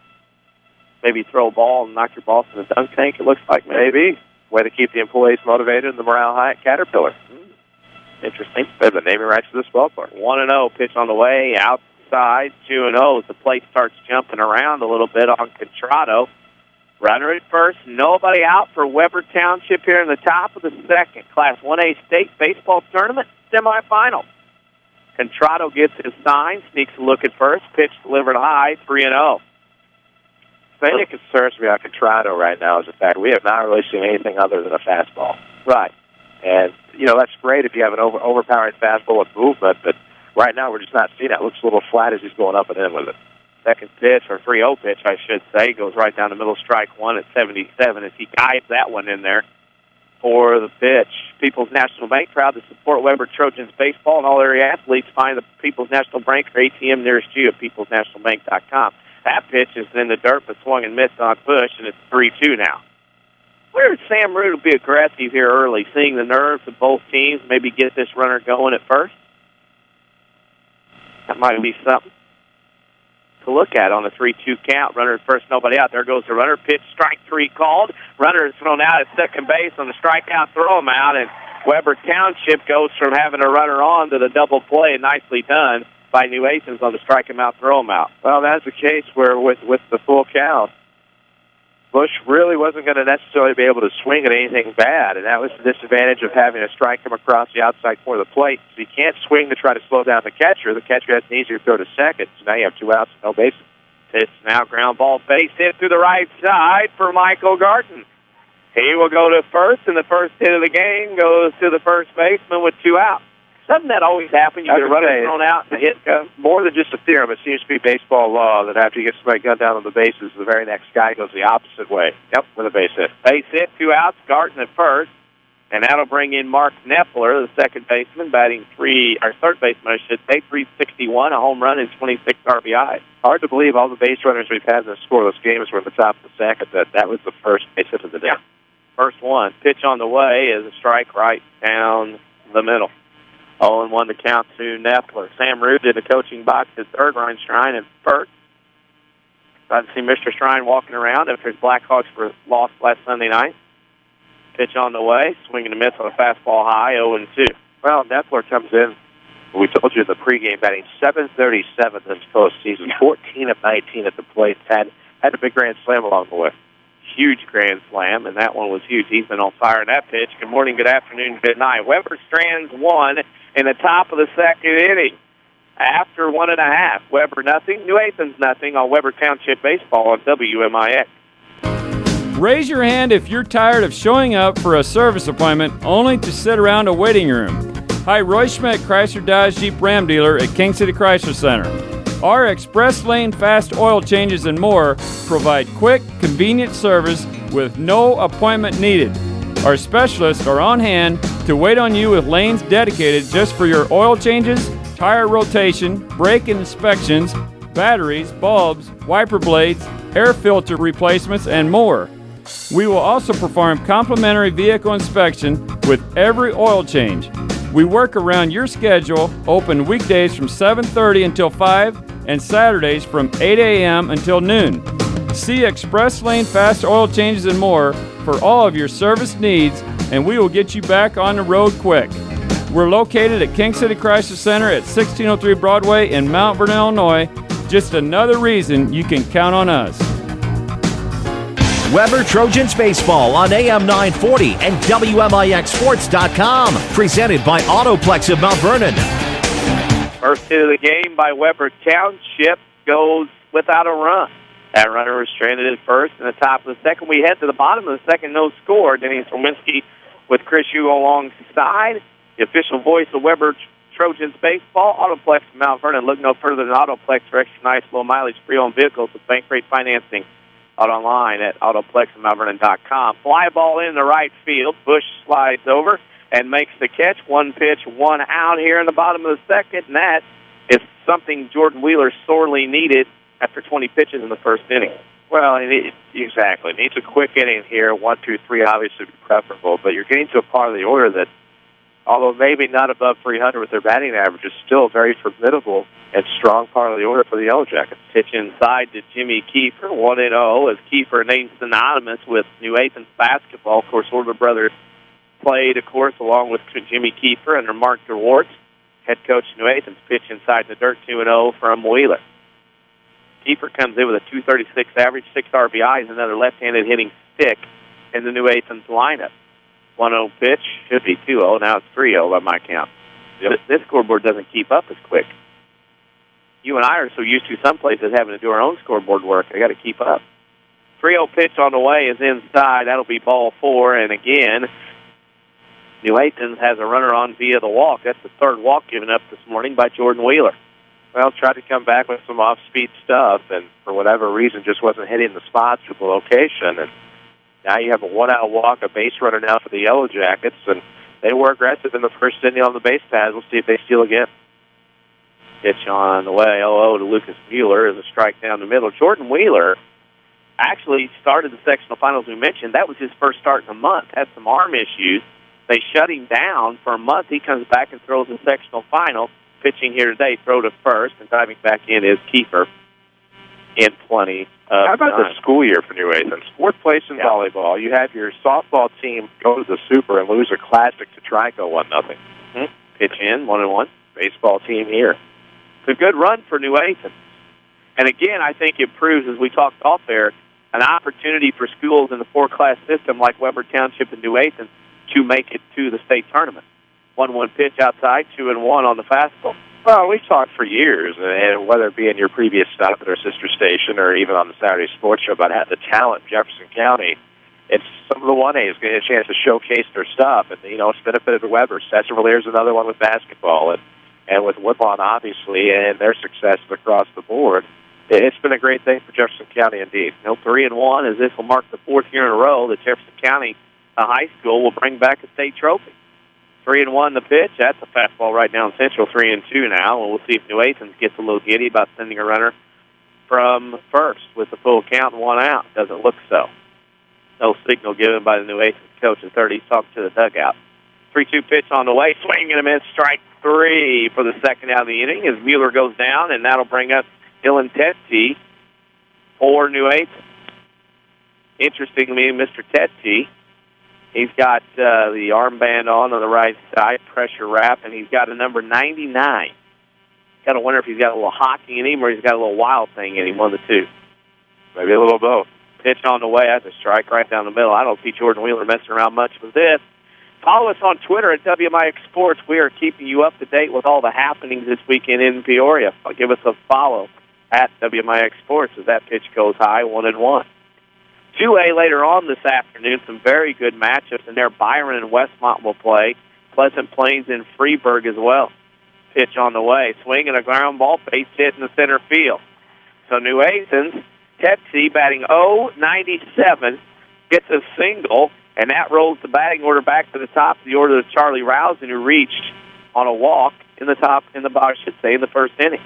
Maybe throw a ball and knock your balls in the dunk tank, it looks like. Maybe. Way to keep the employees motivated and the morale high at Caterpillar. Interesting. They have the naming rights to this ballpark. 1-0, pitch on the way, outside, 2-0 as the plate starts jumping around a little bit on Contrado. Runner at first, nobody out for Webber Township here in the top of the second. Class 1A state baseball tournament semifinal. Contrado gets his sign, sneaks a look at first, pitch delivered high, 3-0. The thing that concerns me on Contrado right now is the fact we have not really seen anything other than a fastball. Right. And, that's great if you have an overpowering fastball with movement, but right now we're just not seeing that. It looks a little flat as he's going up and in with it. Second pitch, or 3-0 pitch, I should say, goes right down the middle, strike 1 at 77 as he guides that one in there for the pitch. People's National Bank, proud to support Webber Trojans baseball and all area athletes. Find the People's National Bank or ATM nearest you at peoplesnationalbank.com. That pitch is in the dirt, but swung and missed on Bush, and it's 3-2 now. Where Sam Root will be aggressive here early, seeing the nerves of both teams, maybe get this runner going at first. That might be something to look at on a 3-2 count. Runner at first, nobody out. There goes the runner. Pitch, strike 3 called. Runner is thrown out at second base on the strikeout, throw him out, and Webber Township goes from having a runner on to the double play. Nicely done by New Athens on the strike him out, throw him out. Well, that's the case where with the full count, Bush really wasn't going to necessarily be able to swing at anything bad, and that was the disadvantage of having to strike him across the outside corner of the plate. So you can't swing to try to slow down the catcher. The catcher has an easier throw to second, so now you have 2 outs, no bases. It's now ground ball base hit through the right side for Michael Garton. He will go to first, and the first hit of the game goes to the first baseman with 2 outs. Doesn't that always happen? You get a runner thrown out and the hit comes? More than just a theorem. It seems to be baseball law that after you get somebody gunned down on the bases, the very next guy goes the opposite way. Yep, with a base hit. Base hit, 2 outs, Garton at first. And that'll bring in Mark Knepler, the second baseman, batting third baseman, I should say, 361, a home run and 26 RBI. Hard to believe all the base runners we've had in the scoreless games were in the top of the second. That was the first base hit of the day. Yeah. First one. Pitch on the way is a strike right down the middle. 0-1 to count to Knepler. Sam Rude in the coaching box at third, Ryan Strine at first. Glad to see Mr. Strine walking around after his Blackhawks were lost last Sunday night. Pitch on the way, swinging a miss on a fastball high, 0-2. Well, Knepler comes in, we told you in the pregame, batting .737 this postseason, 14 of 19 at the plate, had a big grand slam along the way. Huge grand slam, and that one was huge. He's been on fire in that pitch. Good morning, good afternoon, good night. Webber strands 1 in the top of the second inning. After 1.5, Webber nothing, New Athens nothing on Webber Township Baseball on WMIX. Raise your hand if you're tired of showing up for a service appointment only to sit around a waiting room. Hi, Roy Schmidt, Chrysler Dodge Jeep Ram dealer at King City Chrysler Center. Our express lane fast oil changes and more provide quick, convenient service with no appointment needed. Our specialists are on hand to wait on you with lanes dedicated just for your oil changes, tire rotation, brake inspections, batteries, bulbs, wiper blades, air filter replacements, and more. We will also perform complimentary vehicle inspection with every oil change. We work around your schedule, open weekdays from 7:30 until 5 and Saturdays from 8 a.m. until noon. See Express Lane Fast Oil Changes and more for all of your service needs, and we will get you back on the road quick. We're located at King City Chrysler Center at 1603 Broadway in Mount Vernon, Illinois. Just another reason you can count on us. Webber Trojans Baseball on AM 940 and WMIXSports.com. Presented by Autoplex of Mount Vernon. First hit of the game by Webber Township goes without a run. That runner was stranded at first in the top of the second. We head to the bottom of the second, no score. Denny Czerwinski with Chris Hugo alongside. The official voice of Webber Trojans Baseball, Autoplex of Mount Vernon. Look no further than Autoplex for extra nice low mileage pre-owned vehicles with bank rate financing. Out online at autoplexofmountvernon.com. Fly ball in the right field. Bush slides over and makes the catch. 1 pitch, 1 out here in the bottom of the second, and that is something Jordan Wheeler sorely needed after 20 pitches in the first inning. Well, exactly. It needs a quick inning here. 1, 2, 3 obviously would be preferable, but you're getting to a part of the order that, although maybe not above 300 with their batting average, is still very formidable and strong part of the order for the Yellowjackets. Pitch inside to Jimmy Kiefer, 1-0, as Kiefer named synonymous with New Athens basketball. Of course, older brother played, of course, along with Jimmy Kiefer under Mark DeWart, head coach of New Athens. Pitch inside the dirt, 2-0 from Wheeler. Kiefer comes in with a .236 average, 6 RBIs, another left-handed hitting stick in the New Athens lineup. 1-0 pitch, should be 2-0, now it's 3-0 by my count. Yep. This scoreboard doesn't keep up as quick. You and I are so used to some places having to do our own scoreboard work. I got to keep up. 3-0 pitch on the way is inside. That'll be ball 4, and again, New Athens has a runner on via the walk. That's the third walk given up this morning by Jordan Wheeler. Well, tried to come back with some off-speed stuff, and for whatever reason just wasn't hitting the spots with the location, and now you have a 1-out walk, a base runner now for the Yellowjackets, and they were aggressive in the first inning on the base paths. We'll see if they steal again. Pitch on the way, 0-0 to Lucas Mueller is a strike down the middle. Jordan Wheeler actually started the sectional finals we mentioned. That was his first start in a month. Had some arm issues. They shut him down for a month. He comes back and throws the sectional final. Pitching here today, throw to first, and diving back in is Kiefer in plenty of How about time. the school year for New Athens? 4th place in volleyball. You have your softball team go to the Super and lose a classic to Trico 1-0. Pitch in, 1-1. Baseball team here. It's a good run for New Athens. And again, I think it proves, as we talked off there, an opportunity for schools in the four-class system like Webber Township and New Athens to make it to the state tournament. 1-1 pitch outside, 2-1 on the fastball. Well, we've talked for years, and whether it be in your previous stop at our sister station or even on the Saturday Sports Show, about the talent in Jefferson County. It's some of the 1As getting a chance to showcase their stuff, and it's benefited Webber. Cesar-Valier's another one with basketball, and with Woodlawn, obviously, and their successes across the board. It's been a great thing for Jefferson County indeed. 3-1, as this will mark the fourth year in a row that Jefferson County High School will bring back a state trophy. 3-1 the pitch. That's a fastball right down central. 3-2 now, and we'll see if New Athens gets a little giddy about sending a runner from first with the full count and 1 out. Doesn't look so. No signal given by the New Athens coach at third. He's talking to the dugout. 3-2 pitch on the way. Swing and a miss. Strike 3 for the second out of the inning as Mueller goes down, and that'll bring up Dylan Tetzi for New Athens. Interestingly, Mr. Tetzi, he's got the armband on the right side, pressure wrap, and he's got a number 99. Got to wonder if he's got a little hockey in him or he's got a little wild thing in him, one of the two. Maybe a little both. Pitch on the way. That's a strike right down the middle. I don't see Jordan Wheeler messing around much with this. Follow us on Twitter at WMIX Sports. We are keeping you up to date with all the happenings this weekend in Peoria. Give us a follow at WMIX Sports as that pitch goes high, 1-1. 2A later on this afternoon, some very good matchups in there. Byron and Westmont will play. Pleasant Plains and Freeburg as well. Pitch on the way. Swing and a ground ball, base hit in the center field. So New Athens, Tetzi batting 0-97, gets a single, and that rolls the batting order back to the top of the order of Charlie Rousing, who reached on a walk in the first inning.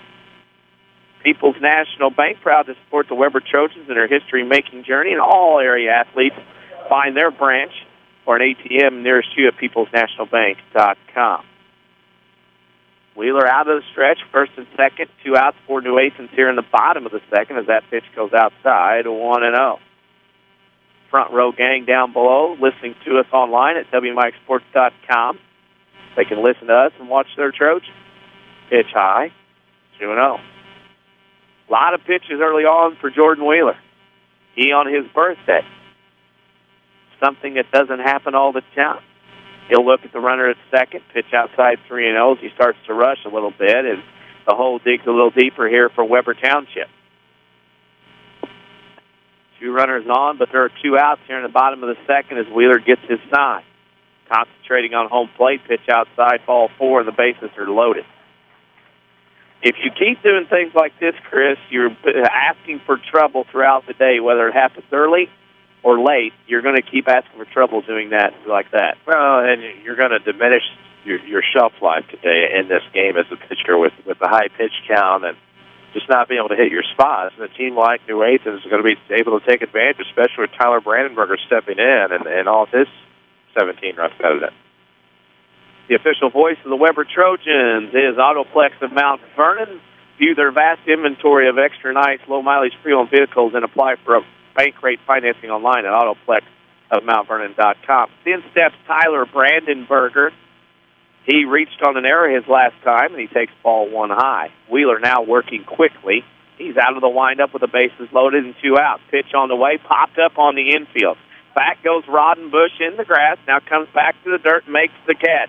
People's National Bank, proud to support the Webber Trojans in their history-making journey, and all area athletes find their branch or an ATM nearest you at peoplesnationalbank.com. Wheeler out of the stretch, first and second, 2 outs for New Athens here in the bottom of the second as that pitch goes outside, 1-0. Front row gang down below listening to us online at WMIXsports.com. They can listen to us and watch their Trojans. Pitch high, 2-0. A lot of pitches early on for Jordan Wheeler. He on his birthday. Something that doesn't happen all the time. He'll look at the runner at second, pitch outside 3-0 as he starts to rush a little bit, and the hole digs a little deeper here for Webber Township. 2 runners on, but there are 2 outs here in the bottom of the second as Wheeler gets his sign. Concentrating on home plate, pitch outside, ball 4, and the bases are loaded. If you keep doing things like this, Chris, you're asking for trouble throughout the day, whether it happens early or late. You're going to keep asking for trouble doing that like that. Well, and you're going to diminish your shelf life today in this game as a pitcher with the high pitch count and just not being able to hit your spots. And a team like New Athens is going to be able to take advantage, especially with Tyler Brandenberger stepping in and all of his 17 runs out of it. The official voice of the Webber Trojans is Autoplex of Mount Vernon. View their vast inventory of extra nice, low-mileage pre-owned vehicles and apply for a bank rate financing online at autoplexofmountvernon.com. Then steps Tyler Brandenberger. He reached on an error his last time, and he takes ball 1 high. Wheeler now working quickly. He's out of the windup with the bases loaded and 2 outs. Pitch on the way, popped up on the infield. Back goes Roddenbush in the grass, now comes back to the dirt and makes the catch.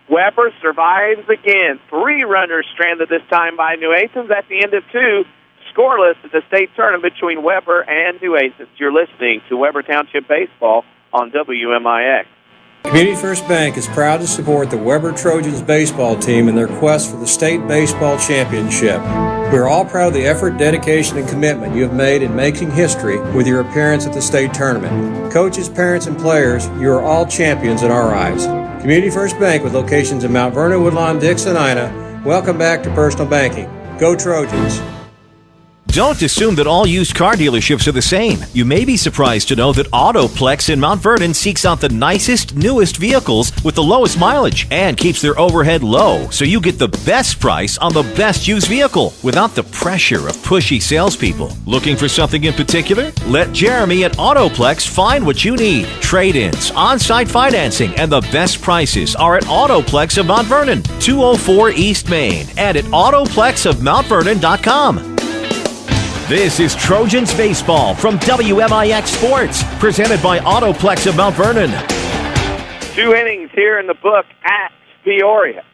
Webber survives again. 3 runners stranded this time by New Athens at the end of 2. Scoreless at the state tournament between Webber and New Athens. You're listening to Webber Township Baseball on WMIX. Community First Bank is proud to support the Webber Trojans baseball team in their quest for the state baseball championship. We are all proud of the effort, dedication, and commitment you have made in making history with your appearance at the state tournament. Coaches, parents, and players, you are all champions in our eyes. Community First Bank, with locations in Mount Vernon, Woodlawn, Dix, and Ina, welcome back to personal banking. Go Trojans! Don't assume that all used car dealerships are the same. You may be surprised to know that Autoplex in Mount Vernon seeks out the nicest, newest vehicles with the lowest mileage and keeps their overhead low, so you get the best price on the best used vehicle without the pressure of pushy salespeople. Looking for something in particular? Let Jeremy at Autoplex find what you need. Trade-ins, on-site financing, and the best prices are at Autoplex of Mount Vernon, 204 East Main, and at autoplexofmountvernon.com. This is Trojans Baseball from WMIX Sports, presented by Autoplex of Mount Vernon. 2 innings here in the book at Peoria.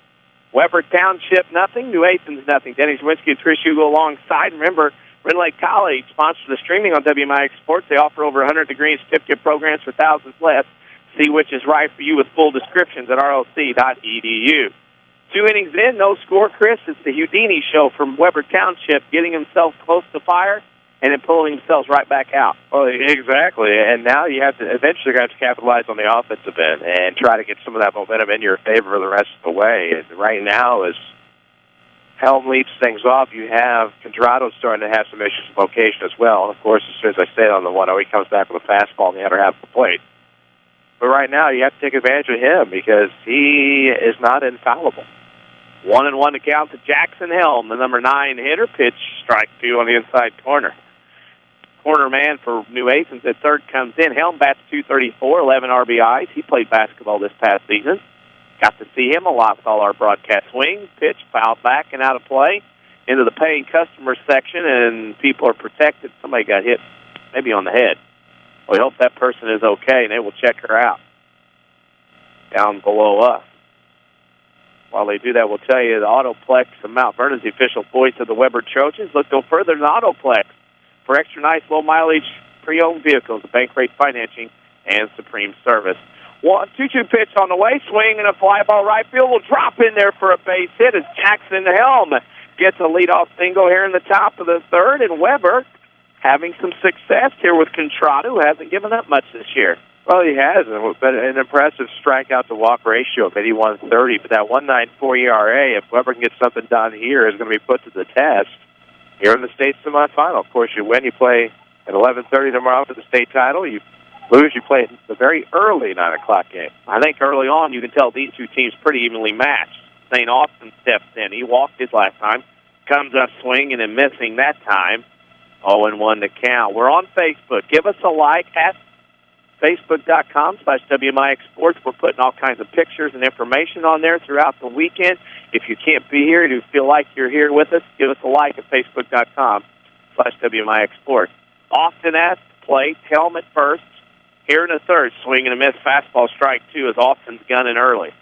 Webber Township, nothing. New Athens, nothing. Denny Czerwinski and Trish Hugo alongside. Remember, Red Lake College sponsors the streaming on WMIX Sports. They offer over 100 degree and certificate programs for thousands less. See which is right for you with full descriptions at roc.edu. 2 innings in, no score, Chris. It's the Houdini show from Webber Township, getting himself close to fire and then pulling themselves right back out. Well, exactly. And now you have to eventually have to capitalize on the offensive end and try to get some of that momentum in your favor the rest of the way. And right now, as Helm leads things off, you have Condrado starting to have some issues with location as well. And, of course, as soon as I say it on the 1-0, he comes back with a fastball in the other half of the plate. But right now, you have to take advantage of him because he is not infallible. 1-1 to count to Jackson Helm, the number 9 hitter. Pitch, strike 2 on the inside corner. Corner man for New Athens at third comes in. Helm bats .234, 11 RBIs. He played basketball this past season. Got to see him a lot with all our broadcast swings. Pitch, fouled back and out of play into the paying customer section, and people are protected. Somebody got hit maybe on the head. We hope that person is okay, and they will check her out down below us. While they do that, we'll tell you the Autoplex of Mount Vernon is the official voice of the Webber Trojans. Look no further than Autoplex for extra nice, low-mileage, pre-owned vehicles, bank rate financing, and supreme service. 1-2 pitch on the way, swing and a fly ball right field will drop in there for a base hit as Jackson Helm gets a leadoff single here in the top of the third, and Webber having some success here with Condrado, who hasn't given up much this year. Well, he has, but an impressive strikeout-to-walk ratio of 81-30. But that 1.94 ERA, if Webber can get something done here, is going to be put to the test here in the state semifinal. Of course, you win, you play at 11:30 tomorrow for the state title. You lose, you play the very early 9 o'clock game. I think early on you can tell these two teams pretty evenly matched. St. Austin steps in. He walked his last time, comes up swinging and missing that time. 0-1 to count. We're on Facebook. Give us a like at Facebook.com/WMIX Sports. We're putting all kinds of pictures and information on there throughout the weekend. If you can't be here, you feel like you're here with us, give us a like at Facebook.com/WMIX Sports. Austin at the plate, Helm at first. Here in the third, swing and a miss, fastball strike 2 as Austin's gunning early.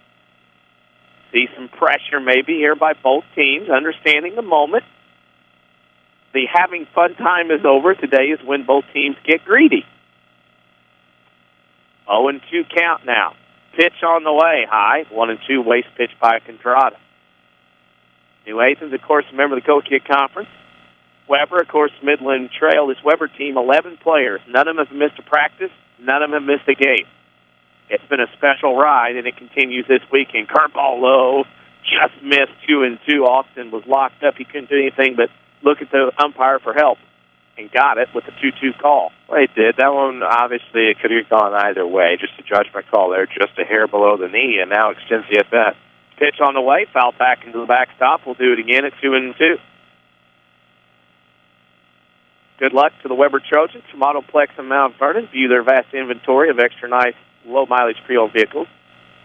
See some pressure maybe here by both teams, understanding the moment. The having fun time is over. Today is when both teams get greedy. 0-2 count now. Pitch on the way, high. 1-2 waste pitch by Condrado. New Athens, of course, remember the Go-Kick Conference. Webber, of course, Midland Trail. This Webber team, 11 players. None of them have missed a practice. None of them have missed a game. It's been a special ride, and it continues this weekend. Curveball low, just missed 2-2. Austin was locked up. He couldn't do anything but look at the umpire for help and got it with the 2-2 call. Well, he did. That one, obviously, it could have gone either way. Just a judgment call there, just a hair below the knee, and now extends the at-bat. Pitch on the way, foul back into the backstop. We'll do it again at 2-2. Good luck to the Webber Trojans from Autoplex in Mount Vernon. View their vast inventory of extra nice, low-mileage pre-owned vehicles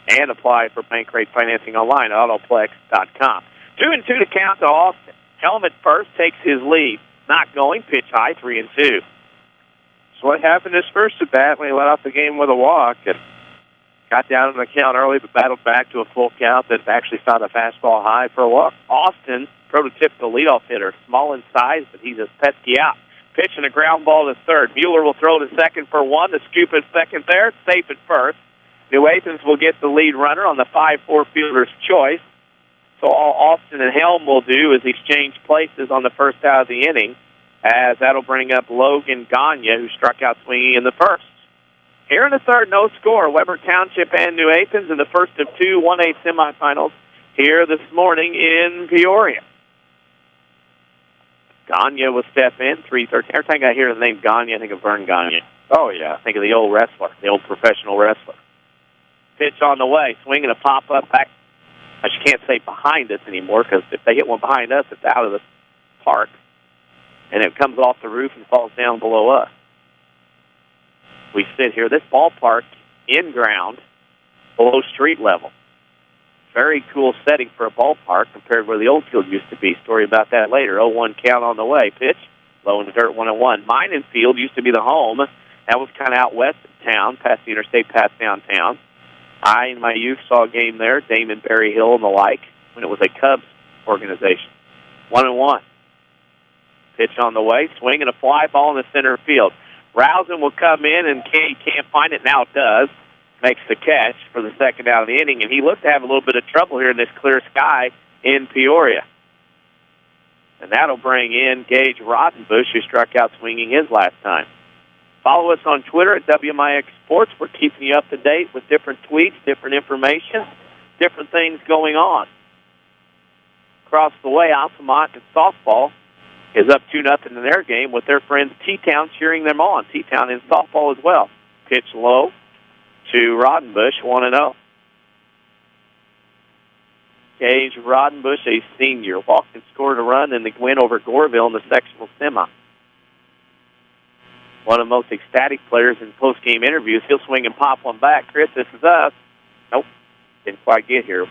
and apply for bank rate financing online at autoplex.com. 2-2 to count to Austin. Helm at first takes his lead. Not going, pitch high, 3-2. So what happened his first at-bat when he let off the game with a walk and got down in the count early but battled back to a full count that actually found a fastball high for a walk? Austin, prototypical leadoff hitter, small in size, but he's a pesky out. Pitch and a ground ball to third. Mueller will throw to second for 1. The scoop at second there. Safe at first. New Athens will get the lead runner on the 5-4 fielder's choice. So all Austin and Helm will do is exchange places on the first out of the inning, as that'll bring up Logan Gagne, who struck out swinging in the first. Here in the third, no score. Webber Township and New Athens in the first of 2 1A semifinals here this morning in Peoria. Gagne will step in, 3-13. Every time I hear the name Gagne, I think of Vern Gagne. Oh, yeah. I think of the old wrestler, the old professional wrestler. Pitch on the way, swinging a pop-up back. I can't say behind us anymore because if they hit one behind us, it's out of the park. And it comes off the roof and falls down below us. We sit here. This ballpark, in-ground, below street level. Very cool setting for a ballpark compared to where the old field used to be. Story about that later. 0-1 count on the way. Pitch, low in the dirt, 1-1. Mining Field used to be the home. That was kind of out west of town, past the interstate, past downtown. I, in my youth, saw a game there, Damon, Berry Hill, and the like, when it was a Cubs organization. 1-1. Pitch on the way, swing and a fly ball in the center field. Rousing will come in, and can't find it. Now it does. Makes the catch for the second out of the inning, and he looked to have a little bit of trouble here in this clear sky in Peoria. And that'll bring in Gage Roddenbush, who struck out swinging his last time. Follow us on Twitter at WMIX Sports. We're keeping you up to date with different tweets, different information, different things going on. Across the way, Altamont in softball is up 2-0 in their game with their friends T-Town cheering them on. T-Town in softball as well. Pitch low to Roddenbush, 1-0. Gage Roddenbush, a senior, walked and scored a run in the win over Goreville in the sectional semi. One of the most ecstatic players in post-game interviews. He'll swing and pop one back. Chris, this is us. Nope, didn't quite get here.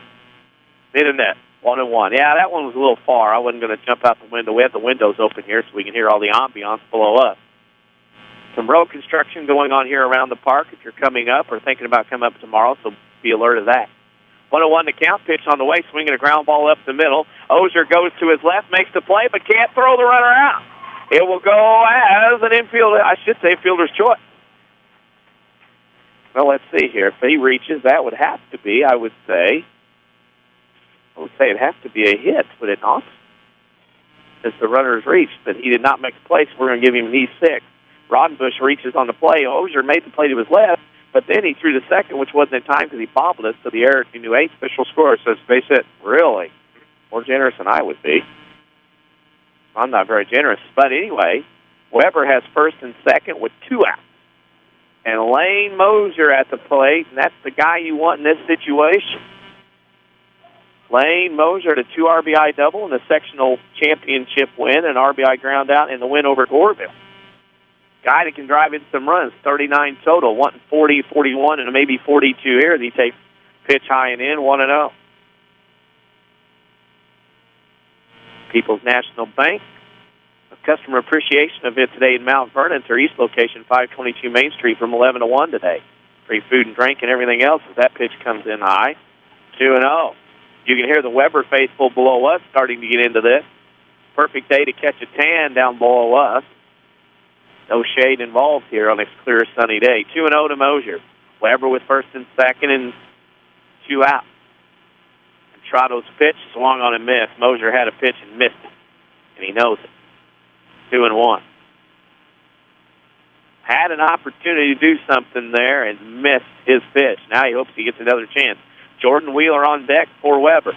Mid and net, 1-1. Yeah, that one was a little far. I wasn't going to jump out the window. We have the windows open here so we can hear all the ambiance below us. Some road construction going on here around the park if you're coming up or thinking about coming up tomorrow, so be alert of that. 1-1 to count, pitch on the way, swinging a ground ball up the middle. Ozier goes to his left, makes the play, but can't throw the runner out. It will go as an infield, I should say fielder's choice. Well, let's see here. If he reaches, that would have to be, I would say it'd have to be a hit, would it not? As the runner is reached, but he did not make the play, so we're going to give him an E6. Roddenbush reaches on the play. Ozier made the play to his left, but then he threw the second, which wasn't in time because he bobbled it, so the error to new 8. Official score says base hit. Really? More generous than I would be. I'm not very generous. But anyway, Webber has first and second with 2 outs. And Lane Mosier at the plate, and that's the guy you want in this situation. Lane Mosier at a 2 RBI double in the sectional championship win, an RBI ground out in the win over Goreville. Guy that can drive in some runs, 39 total, wanting 40, 41, and maybe 42 here. He takes pitch high and in, 1-0. People's National Bank, a customer appreciation event today in Mount Vernon. It's their east location, 522 Main Street, from 11 to 1 today. Free food and drink and everything else as that pitch comes in high, 2-0. You can hear the Webber faithful below us starting to get into this. Perfect day to catch a tan down below us. No shade involved here on this clear, sunny day. 2-0 to Mosier. Webber with first and second and 2 outs. Trotto's pitch swung on and missed. Mosier had a pitch and missed it, and he knows it. 2-1. Had an opportunity to do something there and missed his pitch. Now he hopes he gets another chance. Jordan Wheeler on deck for Webber.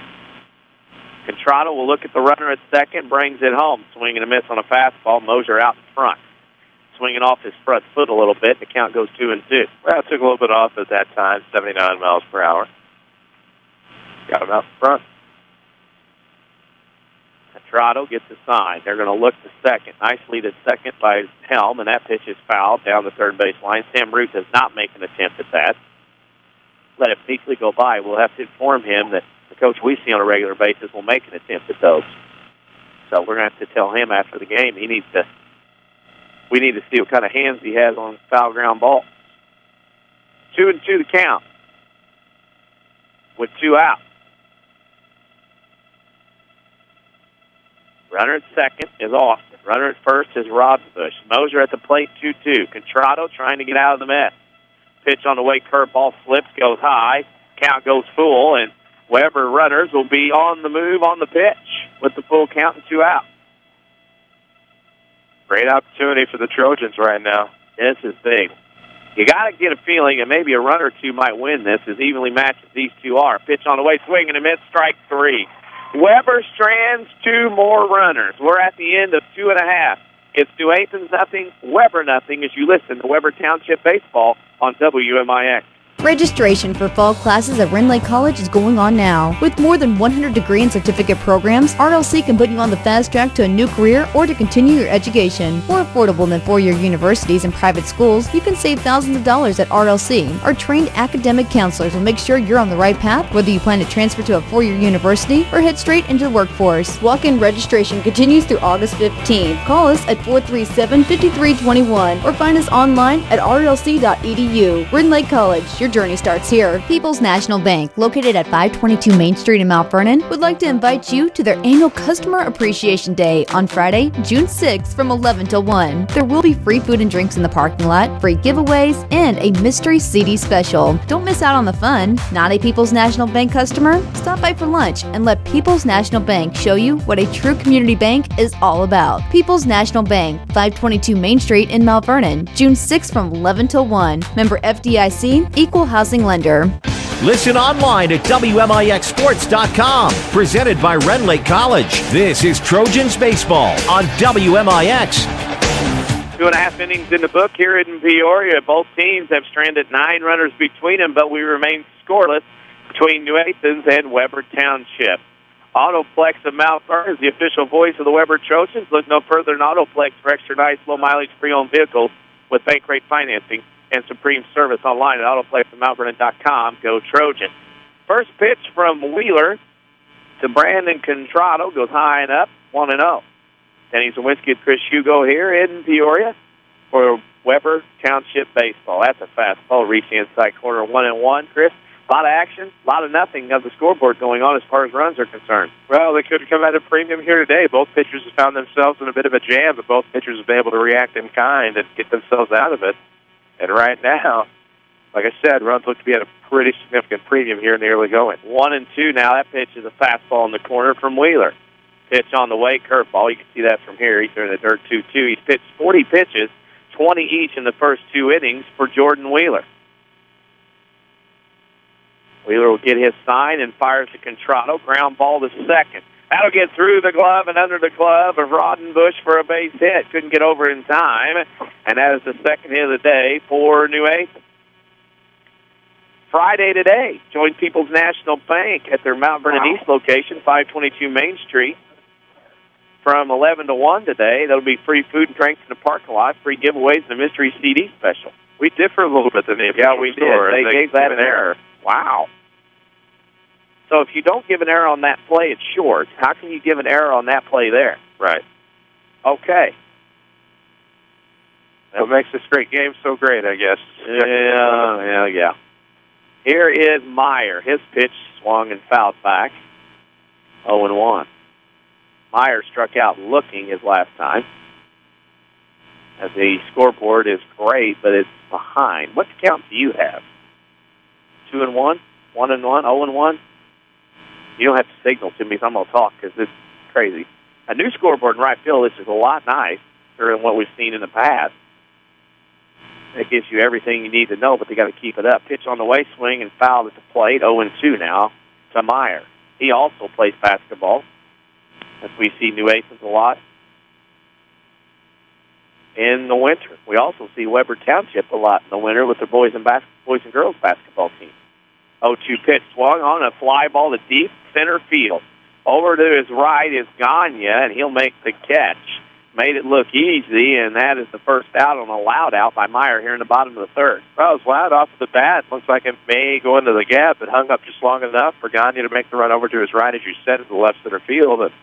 Contrato will look at the runner at second, brings it home. Swing and a miss on a fastball. Mosier out in front. Swinging off his front foot a little bit. The count goes 2-2. Well, it took a little bit off at that time, 79 miles per hour. Got him out in front. Contrato gets a sign. They're going to look to second. Nice lead at second by Helm, and that pitch is fouled down the third base line. Sam Root does not make an attempt at that. Let it peacefully go by. We'll have to inform him that the coach we see on a regular basis will make an attempt at those. So we're going to have to tell him after the game we need to see what kind of hands he has on foul ground ball. 2-2 to count with 2 outs. Runner at second is Austin. Runner at first is Roddenbush. Mosier at the plate, 2-2. Contrato trying to get out of the mess. Pitch on the way, curveball slips, goes high. Count goes full, and Webber runners will be on the move on the pitch with the full count and 2 outs. Great opportunity for the Trojans right now. This is big. You got to get a feeling that maybe a run or two might win this as evenly matched as these two are. Pitch on the way, swing and a miss, strike 3. Webber strands 2 more runners. We're at the end of 2.5. It's New Athens nothing, Webber nothing as you listen to Webber Township Baseball on WMIX. Registration for fall classes at Ren Lake College is going on now. With more than 100 degree and certificate programs, RLC can put you on the fast track to a new career or to continue your education. More affordable than four-year universities and private schools, you can save thousands of dollars at RLC. Our trained academic counselors will make sure you're on the right path, whether you plan to transfer to a four-year university or head straight into the workforce. Walk-in registration continues through August 15th. Call us at 437-5321 or find us online at rlc.edu. Ren Lake College, your journey starts here. People's National Bank, located at 522 Main Street in Mount Vernon, would like to invite you to their annual Customer Appreciation Day on Friday, June 6th from 11 till 1. There will be free food and drinks in the parking lot, free giveaways, and a mystery CD special. Don't miss out on the fun. Not a People's National Bank customer? Stop by for lunch and let People's National Bank show you what a true community bank is all about. People's National Bank, 522 Main Street in Mount Vernon, June 6th from 11 till 1. Member FDIC, Equal Housing Lender. Listen online at WMIXsports.com. Presented by Ren Lake College. This is Trojans Baseball on WMIX. 2.5 innings in the book here in Peoria. Both teams have stranded 9 runners between them, but we remain scoreless between New Athens and Webber Township. Autoplex of Mount Vernon is the official voice of the Webber Trojans. Look no further than Autoplex for extra nice, low-mileage, pre-owned vehicles with bank rate financing and supreme service online at autoplexofmountvernon.com. Go Trojans. First pitch from Wheeler to Brandon Contrado goes high and up, 1-0. Denny Czerwinski and Chris Hugo here in Peoria for Webber Township Baseball. That's a fastball, reach the inside corner, 1-1. Chris, a lot of action, a lot of nothing of the scoreboard going on as far as runs are concerned. Well, they could have come out of premium here today. Both pitchers have found themselves in a bit of a jam, but both pitchers have been able to react in kind and get themselves out of it. And right now, like I said, runs look to be at a pretty significant premium here in the early going. 1-2 now. That pitch is a fastball in the corner from Wheeler. Pitch on the way, curveball. You can see that from here. He's in the dirt 2-2. He's pitched 40 pitches, 20 each in the first 2 innings for Jordan Wheeler. Wheeler will get his sign and fires to Contrado. Ground ball to second. That'll get through the glove and under the glove of Roddenbush for a base hit. Couldn't get over in time. And that is the second hit of the day for New Athens. Friday today, join People's National Bank at their Mount Vernon East location, 522 Main Street, from 11 to 1 today. That'll be free food and drinks in the parking lot, free giveaways, and a mystery CD special. We differ a little bit than the Yeah, we did. They gave that an error. Wow. So if you don't give an error on that play, it's short. How can you give an error on that play there? Right. Okay. What makes this great game so great, I guess. Yeah. Here is Meyer. His pitch swung and fouled back. 0-1. Meyer struck out looking his last time. As the scoreboard is great, but it's behind. What count do you have? 2-1? 1-1? 0-1? You don't have to signal to me, so I'm going to talk because it's crazy. A new scoreboard in right field, this is a lot nicer than what we've seen in the past. It gives you everything you need to know, but they got to keep it up. Pitch on the way, swing and foul at the plate. 0-2 now to Meyer. He also plays basketball, as we see New Athens a lot in the winter. We also see Webber Township a lot in the winter with their boys and girls basketball team. 0-2 pitch swung on a fly ball to deep center field. Over to his right is Gagne, and he'll make the catch. Made it look easy, and that is the first out on a loud out by Meyer here in the bottom of the third. Well, it was loud off of the bat. Looks like it may go into the gap, but hung up just long enough for Gagne to make the run over to his right, as you said, to the left center field, and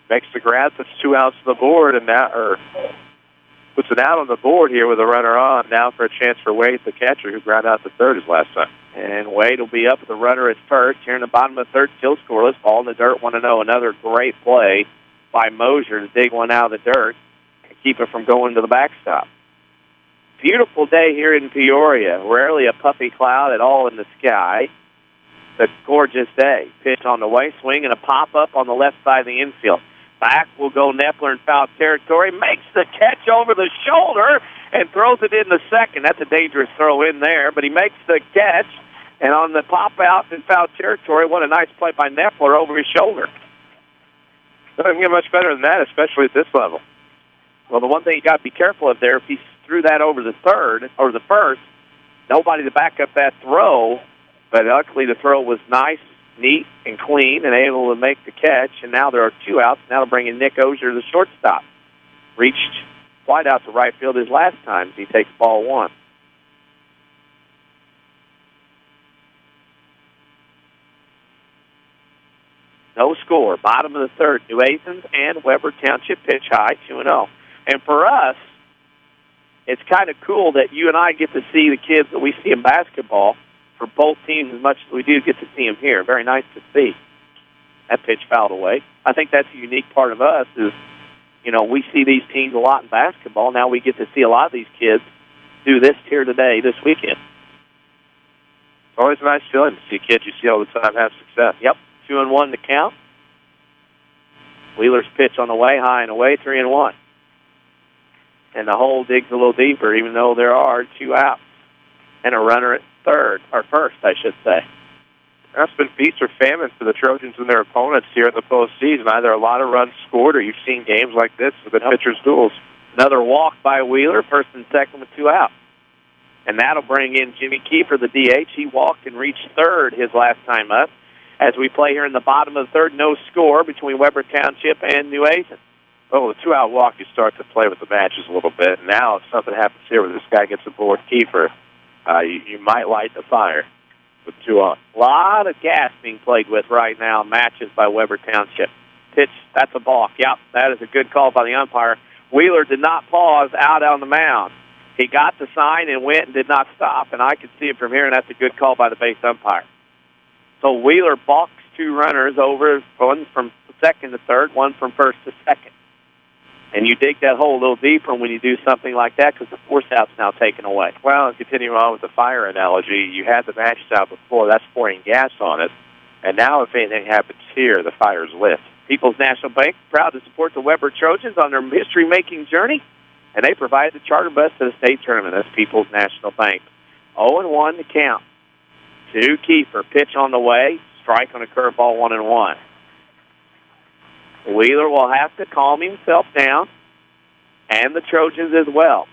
makes the grab. Puts 2 outs on the board, and now, puts an out on the board here with a runner on. Now for a chance for Wade, the catcher, who grounded out to third his last time. And Wade will be up with the runner at first. Here in the bottom of the third, still scoreless. Ball in the dirt, 1-0. Another great play by Mosier to dig one out of the dirt and keep it from going to the backstop. Beautiful day here in Peoria. Rarely a puffy cloud at all in the sky. It's a gorgeous day. Pitch on the way, swing, and a pop-up on the left side of the infield. Back will go Nepler in foul territory. Makes the catch over the shoulder and throws it in the second. That's a dangerous throw in there, but he makes the catch. And on the pop-out in foul territory, what a nice play by Nepler over his shoulder. Doesn't get much better than that, especially at this level. Well, the one thing you got to be careful of there, if he threw that over the third or the first, nobody to back up that throw. But luckily, the throw was nice, neat, and clean, and able to make the catch. And now there are 2 outs. Now they'll bring in Nick Ozier, the shortstop. Reached quite out to right field his last time. He takes ball 1. No score. Bottom of the third. New Athens and Webber Township pitch high, 2-0. And for us, it's kind of cool that you and I get to see the kids that we see in basketball for both teams as much as we do get to see them here. Very nice to see. That pitch fouled away. I think that's a unique part of us is, you know, we see these teams a lot in basketball. Now we get to see a lot of these kids do this here today, this weekend. It's always a nice feeling to see kids you see all the time have success. Yep, 2-1 to count. Wheeler's pitch on the way, high and away, 3-1. And the hole digs a little deeper, even though there are 2 outs and a runner at third, or first, I should say. That's been feast or famine for the Trojans and their opponents here in the postseason. Either a lot of runs scored or you've seen games like this with the pitcher's duels. Another walk by Wheeler, first and second with 2 outs. And that'll bring in Jimmy Kiefer, the DH. He walked and reached third his last time up. As we play here in the bottom of the third, no score between Webber Township and New Athens. Oh, the 2-out walk, you start to play with the matches a little bit. Now, if something happens here where this guy gets aboard Kiefer, you might light the fire with 2 on. A lot of gas being played with right now, matches by Webber Township. Pitch, that's a balk. Yep, that is a good call by the umpire. Wheeler did not pause out on the mound. He got the sign and went and did not stop, and I could see it from here, and that's a good call by the base umpire. So Wheeler balks 2 runners over, one from second to third, one from first to second. And you dig that hole a little deeper when you do something like that because the force out's now taken away. Well, and continuing on with the fire analogy, you had the matches out before. That's pouring gas on it. And now if anything happens here, the fire's lit. People's National Bank, proud to support the Webber Trojans on their history-making journey. And they provide the charter bus to the state tournament. That's People's National Bank. 0-1 to count. To Kiefer. Pitch on the way. Strike on a curveball, 1-1. Wheeler will have to calm himself down, and the Trojans as well.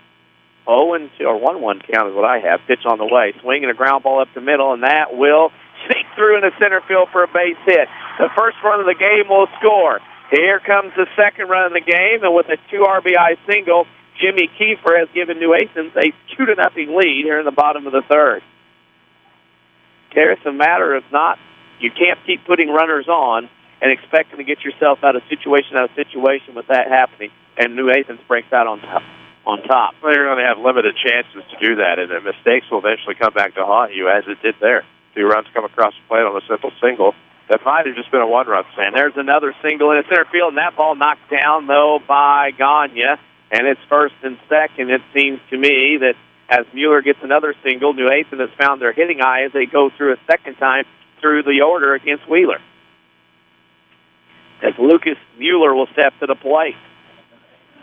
0-2, or 1-1 count is what I have. Pitch on the way. Swinging a ground ball up the middle, and that will sneak through into center field for a base hit. The first run of the game will score. Here comes the second run of the game, and with a 2 RBI single, Jimmy Kiefer has given New Athens a 2-0 lead here in the bottom of the third. Okay, it's a matter of not, you can't keep putting runners on and expecting to get yourself out of situation with that happening, and New Athens breaks out on top. Well, you're going to have limited chances to do that, and the mistakes will eventually come back to haunt you, as it did there. 2 runs come across the plate on a simple single. That might have just been a 1-run single. And there's another single in the center field, and that ball knocked down, though, by Gagne, and it's first and second. It seems to me that as Mueller gets another single, New Athens has found their hitting eye as they go through a second time through the order against Wheeler. As Lucas Mueller will step to the plate.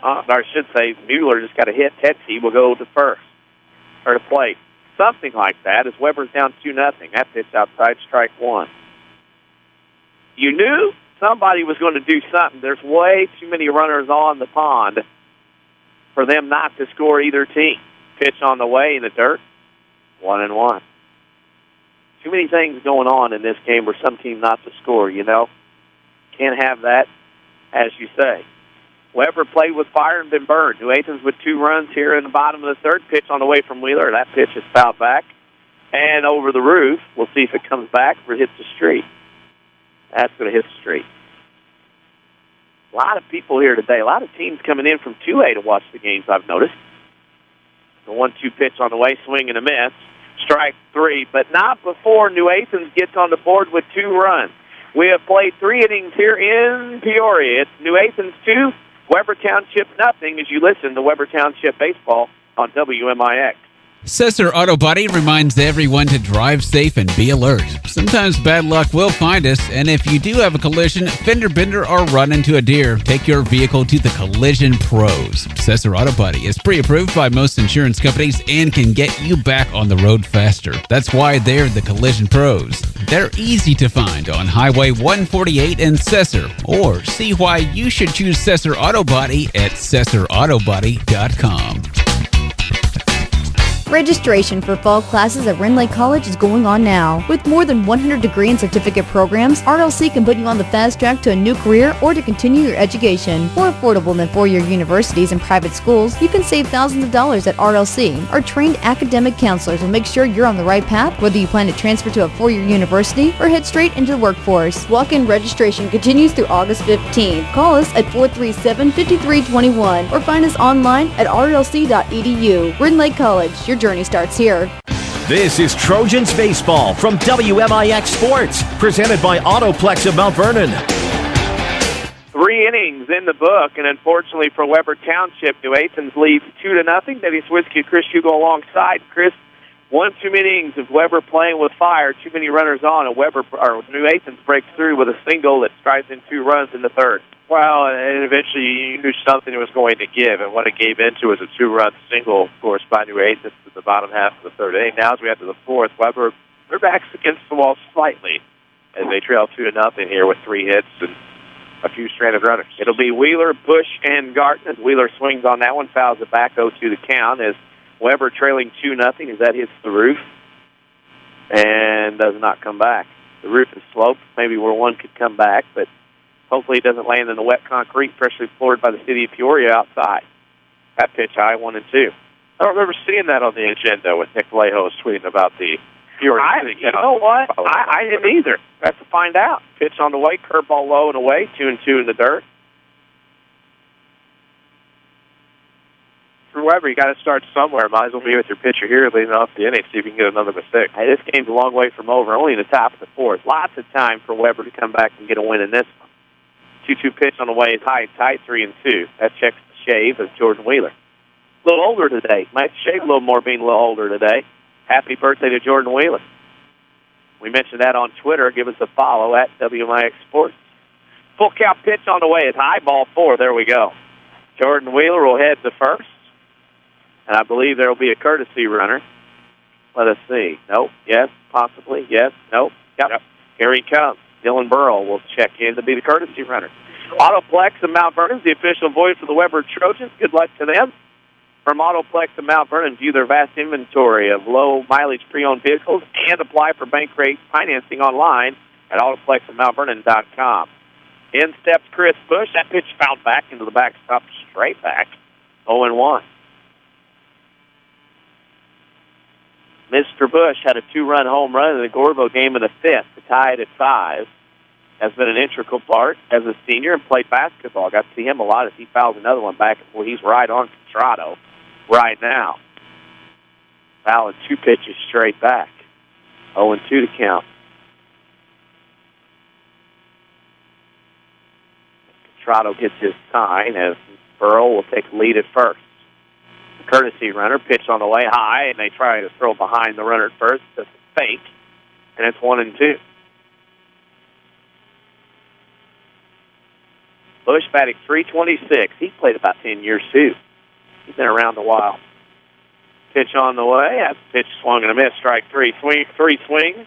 Or I should say, Mueller just got a hit. Tetzi will go to first, or to plate. Something like that, as Webber's down 2-0. That pitch outside, strike 1. You knew somebody was going to do something. There's way too many runners on the pond for them not to score either team. Pitch on the way in the dirt, 1-1. Too many things going on in this game for some team not to score, you know. Can't have that, as you say. Webber played with fire and been burned. New Athens with 2 runs here in the bottom of the third. Pitch on the way from Wheeler. That pitch is fouled back and over the roof. We'll see if it comes back or hits the street. That's going to hit the street. A lot of people here today. A lot of teams coming in from 2A to watch the games, I've noticed. The 1-2 pitch on the way, swing and a miss. Strike 3, but not before New Athens gets on the board with 2 runs. We have played 3 innings here in Peoria. It's New Athens 2, Webber Township nothing, as you listen to Webber Township Baseball on WMIX. Sesser Auto Body reminds everyone to drive safe and be alert. Sometimes bad luck will find us, and if you do have a collision, fender bender, or run into a deer, take your vehicle to the Collision Pros. Sesser Auto Body is pre-approved by most insurance companies and can get you back on the road faster. That's why they're the Collision Pros. They're easy to find on Highway 148 in Cesar, or see why you should choose Cesar Auto Body at CesarAutoBody.com. Registration for fall classes at Rindley College is going on now. With more than 100 degree and certificate programs, RLC can put you on the fast track to a new career or to continue your education. More affordable than four-year universities and private schools, you can save thousands of dollars at RLC. Our trained academic counselors will make sure you're on the right path, whether you plan to transfer to a four-year university or head straight into the workforce. Walk-in registration continues through August 15th. Call us at 437-5321 or find us online at rlc.edu. Rindley College, your journey starts here. This is Trojans Baseball from WMIX Sports, presented by Autoplex of Mount Vernon. 3 innings in the book, and unfortunately for Webber Township, New Athens leads 2-0. Denny Czerwinski, Chris Hugo alongside. Chris, 1 too many innings of Webber playing with fire, too many runners on, and New Athens breaks through with a single that drives in 2 runs in the third. Well, and eventually you knew something was going to give, and what it gave into was a 2-run single, of course, by New Athens in the bottom half of the third inning. Now as we head to the fourth, Webber, their backs against the wall slightly as they trail 2-0 here with 3 hits and a few stranded runners. It'll be Wheeler, Bush, and Garten as Wheeler swings on that one, fouls it back, 0-2 the count as Webber trailing 2-0 as that hits the roof and does not come back. The roof is sloped, maybe where one could come back, but hopefully it doesn't land in the wet concrete, freshly floored by the city of Peoria outside. That pitch high, 1-2. I don't remember seeing that on the agenda with Nick Vallejo tweeting about the Peoria. You know what? I didn't either. Have to find out. Pitch on the way, curveball low and away, 2-2 in the dirt. For Webber, you got to start somewhere. Might as well be with your pitcher here leading off the inning, see if you can get another mistake. Hey, this game's a long way from over, only in the top of the fourth. Lots of time for Webber to come back and get a win in this one. 2-2 pitch on the way is high and tight, 3-2. That checks the shave of Jordan Wheeler. A little older today. Might shave a little more being a little older today. Happy birthday to Jordan Wheeler. We mentioned that on Twitter. Give us a follow at WMIX Sports. Full count pitch on the way is high, ball 4. There we go. Jordan Wheeler will head to first. And I believe there will be a courtesy runner. Let us see. Nope. Yes. Possibly. Yes. Nope. Yep. Here he comes. Dylan Burrell will check in to be the courtesy runner. Autoplex of Mount Vernon is the official voice of the Webber Trojans. Good luck to them. From Autoplex of Mount Vernon, view their vast inventory of low-mileage pre-owned vehicles and apply for bank rate financing online at autoplexofmountvernon.com. In steps Chris Bush. That pitch fouled back into the backstop, straight back. 0-1. Mr. Bush had a 2-run home run in the Gorbo game in the 5th, tied at 5. Has been an integral part as a senior and played basketball. Got to see him a lot as he fouls another one back. Well, he's right on Contrado right now. Fouling 2 pitches straight back. 0-2 to count. Contrado gets his sign as Burrell will take lead at first. The courtesy runner, pitch on the way high, and they try to throw behind the runner at first. It's a fake, and it's 1-2. Bush batting .326. He played about 10 years, too. He's been around a while. Pitch on the way. That pitch swung and a miss. Strike 3. Three swings,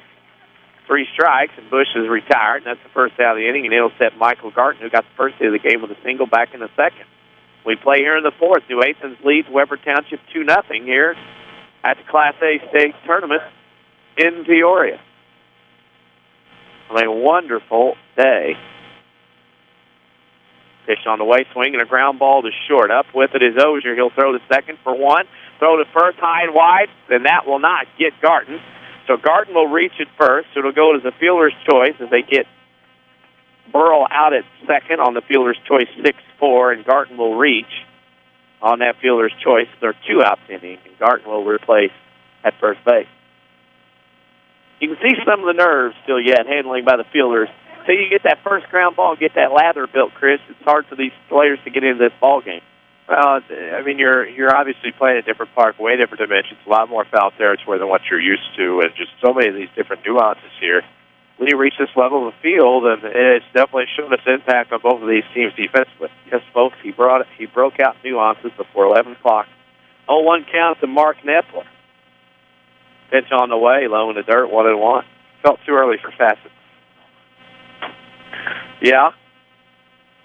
3 strikes, and Bush is retired. And that's the first out of the inning, and it'll set Michael Garten, who got the first hit of the game with a single, back in the second. We play here in the fourth. New Athens leads Webber Township 2-0 here at the Class A state tournament in Peoria. On a wonderful day. Pitch on the way, swinging a ground ball to short. Up with it is Ozier. He'll throw to second for 1. Throw to first, high and wide. Then that will not get Garten. So Garten will reach at first. So it'll go as a fielder's choice as they get Burrell out at second on the fielder's choice 6-4, and Garten will reach on that fielder's choice. There are 2 outs inning, and Garten will replace at first base. You can see some of the nerves still yet handling by the fielders. So you get that first ground ball and get that lather built, Chris. It's hard for these players to get into this ball game. Well, I mean, you're obviously playing a different park, way different dimensions, a lot more foul territory than what you're used to, and just so many of these different nuances here. When you reach this level of the field, and it's definitely shown its impact on both of these teams defensively. Yes, folks, he broke out nuances before 11 o'clock. 0-1 count to Mark Knepler. Pitch on the way, low in the dirt, 1-1. Felt too early for facets. Yeah,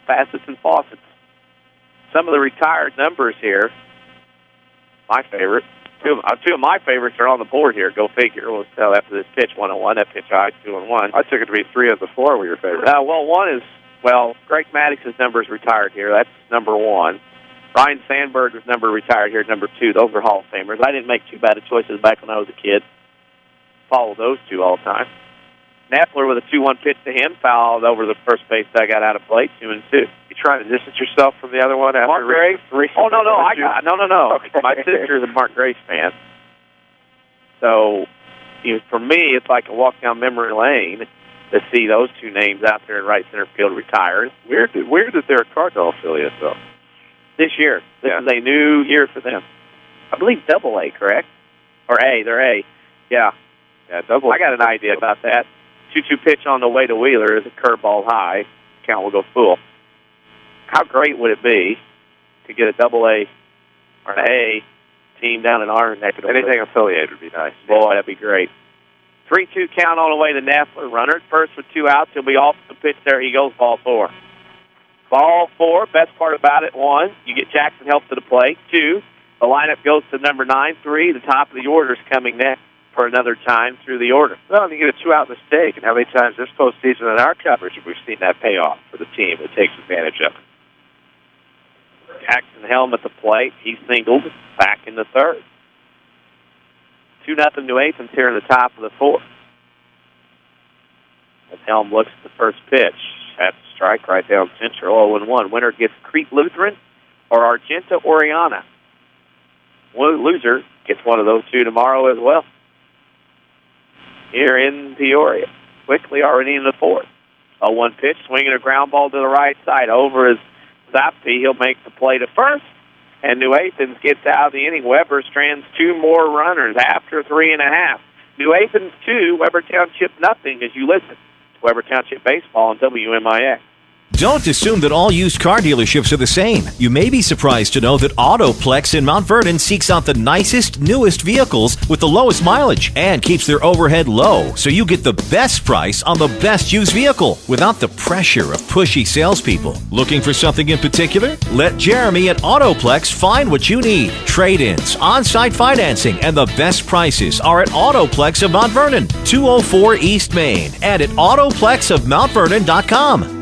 facets and faucets. Some of the retired numbers here, my favorite. Two of my favorites are on the board here. Go figure. We'll tell after this pitch, 1-1. That pitch high, 2-1. I took it to be 3 of the 4 were your favorites. Greg Maddox's number is retired here. That's number 1. Ryan Sandberg's number retired here, number 2. Those are Hall of Famers. I didn't make too bad of choices back when I was a kid. Follow those two all the time. Knepler with a 2-1 pitch to him, fouled over the first base dugout out of play, 2-2. You trying to distance yourself from the other one? Mark Grace? No. Okay. My sister is a Mark Grace fan. So, for me, it's like a walk down memory lane to see those two names out there in right center field retired. Weird that they're a Cardinal affiliate, though. This year. This is a new year for them. I believe AA, correct? Or A. They're A. Yeah. Yeah, double. I got an idea about that. 2-2 pitch on the way to Wheeler is a curveball high. Count will go full. How great would it be to get a AA or an A team down in our neck of the woods? Anything affiliated would be nice. Boy, that'd be great. 3-2 count on the way to Knepler. Runner at first with 2 outs. He'll be off the pitch there. He goes ball 4. Ball 4. Best part about it, 1, you get Jackson help to the plate. 2, the lineup goes to number 9. 3, the top of the order is coming next for another time through the order. Well, you get a 2-out mistake, and how many times this postseason in our coverage have we seen that pay off for the team that takes advantage of it? Jackson Helm at the plate. He singled back in the 3rd. 2-0 New Athens here in the top of the 4th. As Helm looks at the first pitch. That's a strike right down central, 0-1. Winner gets Crete Lutheran or Argenta Oriana. Loser gets one of those two tomorrow as well. Here in Peoria. Quickly already in the 4th. 0-1 pitch, swinging a ground ball to the right side. Over his Zappi, he'll make the play to first. And New Athens gets out of the inning. Webber strands 2 more runners after 3.5. New Athens 2, Webber Township nothing as you listen to Webber Township Baseball on WMIX. Don't assume that all used car dealerships are the same. You may be surprised to know that Autoplex in Mount Vernon seeks out the nicest, newest vehicles with the lowest mileage and keeps their overhead low so you get the best price on the best used vehicle without the pressure of pushy salespeople. Looking for something in particular? Let Jeremy at Autoplex find what you need. Trade-ins, on-site financing, and the best prices are at Autoplex of Mount Vernon, 204 East Main, and at autoplexofmountvernon.com.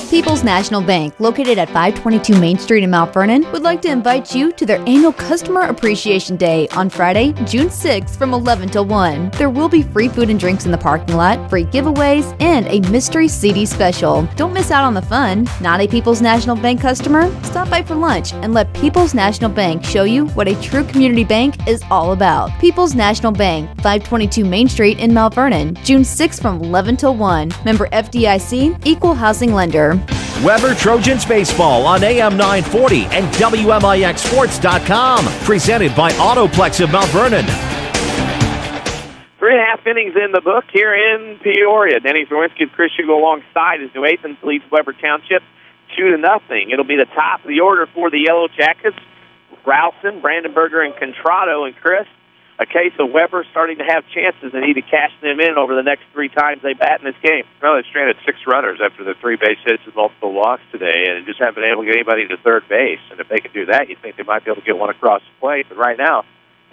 People's National Bank, located at 522 Main Street in Mount Vernon, would like to invite you to their annual Customer Appreciation Day on Friday, June 6th from 11 till 1. There will be free food and drinks in the parking lot, free giveaways, and a mystery CD special. Don't miss out on the fun. Not a People's National Bank customer? Stop by for lunch and let People's National Bank show you what a true community bank is all about. People's National Bank, 522 Main Street in Mount Vernon, June 6th from 11 till 1. Member FDIC, Equal Housing Lender. Webber Trojans Baseball on AM 940 and WMIXSports.com. Presented by Autoplex of Mount Vernon. 3.5 innings in the book here in Peoria. Denny Czerwinski and Chris Hugo alongside as New Athens leads Webber Township 2-0. It'll be the top of the order for the Yellowjackets. Ralston, Brandenburger, and Contrado. And Chris, a case of Webber starting to have chances and need to cash them in over the next 3 times they bat in this game. Well, they stranded 6 runners after the 3 base hits and multiple walks today, and just haven't been able to get anybody to third base. And if they can do that, you'd think they might be able to get one across the plate. But right now,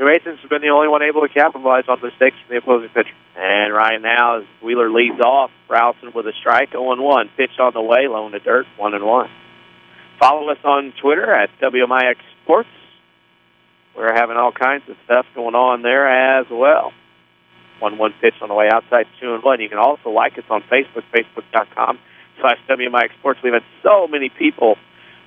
New Athens has been the only one able to capitalize on mistakes from the opposing pitcher. And right now, as Wheeler leads off, Ralston with a strike, 0-1. Pitch on the way, low in the dirt, 1-1. Follow us on Twitter at WMIX Sports. We're having all kinds of stuff going on there as well. 1-1 pitch on the way outside, 2-1. You can also like us on Facebook, facebook.com/WMIX Sports. We've had so many people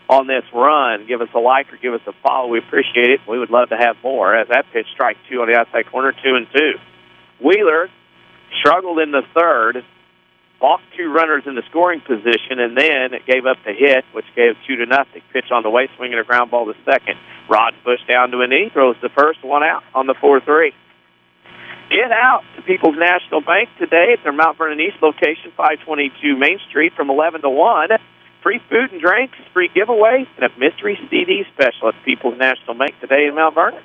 on this run. Give us a like or give us a follow. We appreciate it. We would love to have more. As that pitch, strike 2 on the outside corner, 2-2. Wheeler struggled in the 3rd, walked 2 runners in the scoring position, and then it gave up the hit, which gave 2-0. Pitch on the way, swinging a ground ball to second. Rod Bush down to a knee, throws the first, 1 out on the 4-3. Get out to People's National Bank today at their Mount Vernon East location, 522 Main Street, from 11 to 1. Free food and drinks, free giveaways, and a mystery CD special at People's National Bank today in Mount Vernon.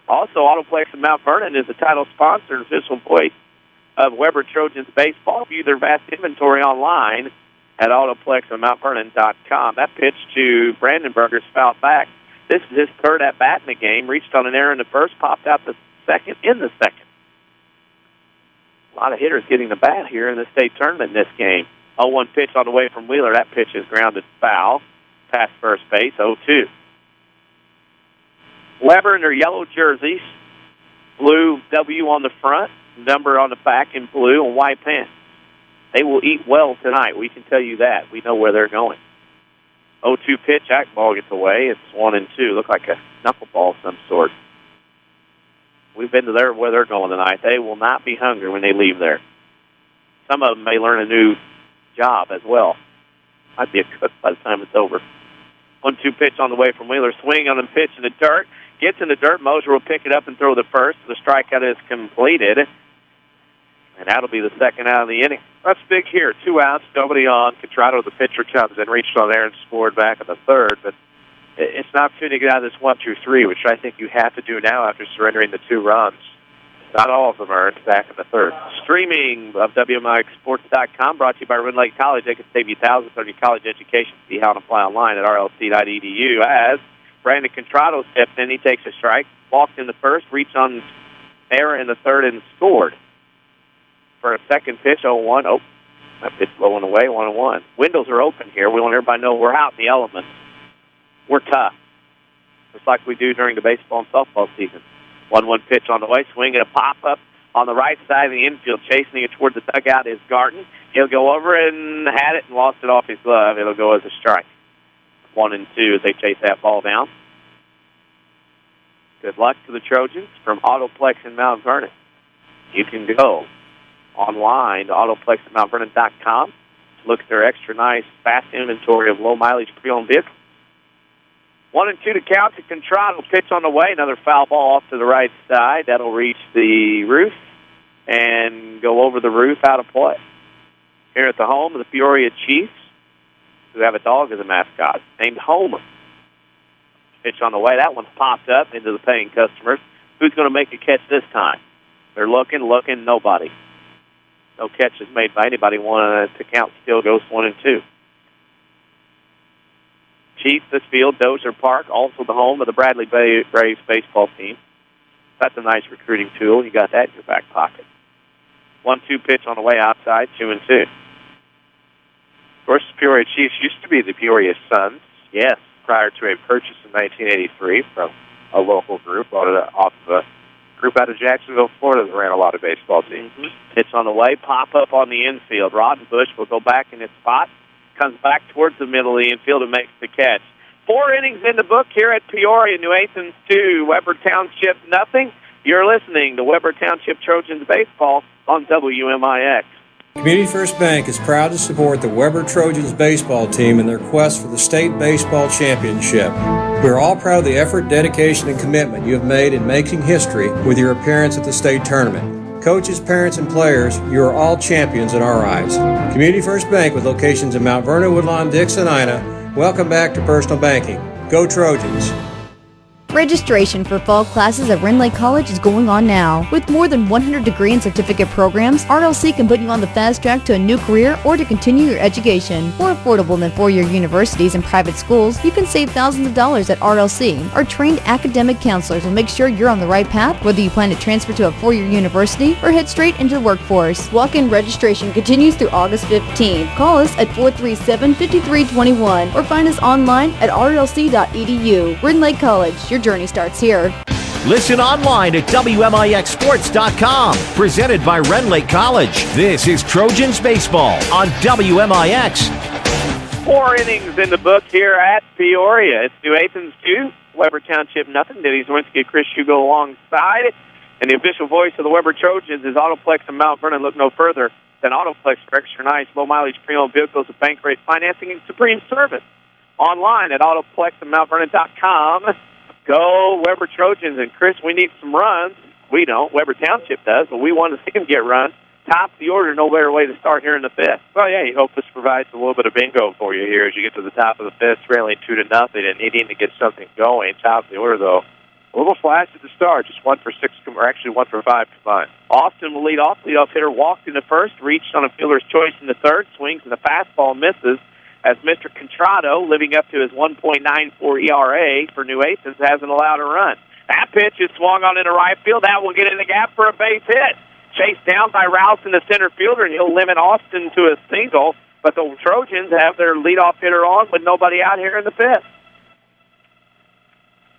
Also, Autoplex in Mount Vernon is the title sponsor and official voice of Webber Trojans baseball. View their vast inventory online at Autoplex and MountVernon.com. That pitch to Brandenburger's fouled back. This is his third at-bat in the game. Reached on an error in the first, popped out the second in the second. A lot of hitters getting the bat here in the state tournament in this game. 0-1 pitch on the way from Wheeler. That pitch is grounded foul. Past first base, 0-2. Webber in their yellow jerseys. Blue W on the front, number on the back in blue, and white pants. They will eat well tonight. We can tell you that. We know where they're going. 0-2 pitch. That ball gets away. It's 1-2. Look like a knuckleball of some sort. We've been to where they're going tonight. They will not be hungry when they leave there. Some of them may learn a new job as well. Might be a cook by the time it's over. 1-2 pitch on the way from Wheeler. Swing on the pitch in the dirt. Gets in the dirt. Moser will pick it up and throw the first. The strikeout is completed. And that'll be the second out of the inning. That's big here. 2 outs, nobody on. Contrado, the pitcher, comes in, reached on there and scored back in the third. But it's an opportunity to get out of this 1-2-3, which I think you have to do now after surrendering the 2 runs. Not all of them earned back in the third. Streaming of WMIXsports.com, brought to you by Rend Lake College. They can save you thousands on your college education. See how to apply online at rlc.edu. As Brandon Contrado steps in, he takes a strike, walked in the first, reached on error in the third, and scored. For a second pitch, 0-1. Oh, that pitch low and away, 1-1. Windows are open here. We want everybody to know we're out in the elements. We're tough, just like we do during the baseball and softball season. 1-1 pitch on the way, swing and a pop-up on the right side of the infield. Chasing it toward the dugout is Garten. He'll go over and had it and lost it off his glove. It'll go as a strike. 1-2 as they chase that ball down. Good luck to the Trojans from Autoplex in Mount Vernon. You can go online to autoplexandmountvernon.com to look at their extra nice, fast inventory of low-mileage pre-owned vehicles. 1-2 to count to Contrado. Pitch on the way. Another foul ball off to the right side. That'll reach the roof and go over the roof out of play. Here at the home of the Peoria Chiefs, who have a dog as a mascot named Homer. Pitch on the way. That one's popped up into the paying customers. Who's going to make a catch this time? They're looking, nobody. No catches made by anybody. 1 to count still goes 1-2. Chiefs, this field, Dozier Park, also the home of the Bradley Braves baseball team. That's a nice recruiting tool. You got that in your back pocket. 1-2 pitch on the way outside, 2-2. Of course, the Peoria Chiefs used to be the Peoria Suns. Yes. Prior to a purchase in 1983 from a local group, off of a group out of Jacksonville, Florida that ran a lot of baseball teams. Pitch on the way, pop up on the infield. Roddenbush will go back in his spot, comes back towards the middle of the infield and makes the catch. 4 innings in the book here at Peoria. New Athens 2, Webber Township nothing. You're listening to Webber Township Trojans baseball on WMIX. Community First Bank is proud to support the Webber Trojans baseball team in their quest for the state baseball championship. We are all proud of the effort, dedication, and commitment you have made in making history with your appearance at the state tournament. Coaches, parents, and players, you are all champions in our eyes. Community First Bank, with locations in Mount Vernon, Woodlawn, Dix, and Ina, welcome back to personal banking. Go Trojans! Registration for fall classes at Rend Lake College is going on now. With more than 100 degree and certificate programs, RLC can put you on the fast track to a new career or to continue your education. More affordable than four-year universities and private schools, you can save thousands of dollars at RLC. Our trained academic counselors will make sure you're on the right path, whether you plan to transfer to a four-year university or head straight into the workforce. Walk-in registration continues through August 15th. Call us at 437-5321 or find us online at rlc.edu. Rend Lake College, your journey starts here. Listen online at WMIXsports.com. Presented by Rend Lake College. This is Trojans Baseball on WMIX. 4 innings in the book here at Peoria. It's New Athens 2, Webber Township nothing. Denny Czerwinski, Chris Hugo alongside. And the official voice of the Webber Trojans is Autoplex and Mount Vernon. Look no further than Autoplex for extra nice, low-mileage pre-owned vehicles with bank rate financing and supreme service. Online at autoplexandmountvernon.com. Go Webber Trojans. And, Chris, we need some runs. We don't. Webber Township does, but we want to see them get runs. Top of the order, no better way to start here in the fifth. Well, yeah, you hope this provides a little bit of bingo for you here as you get to the top of the fifth, trailing 2-0 and needing to get something going. Top of the order, though, A little flash at the start, just 1 for 6, or actually 1 for 5 combined. Austin will lead off. Leadoff hitter walked in the first, reached on a fielder's choice in the third, swings and the fastball misses as Mr. Contrado, living up to his 1.94 ERA for New Athens, hasn't allowed a run. That pitch is swung on into right field. That will get in the gap for a base hit. Chased down by Rouse in the center fielder, and he'll limit Austin to a single. But the Trojans have their leadoff hitter on with nobody out here in the fifth.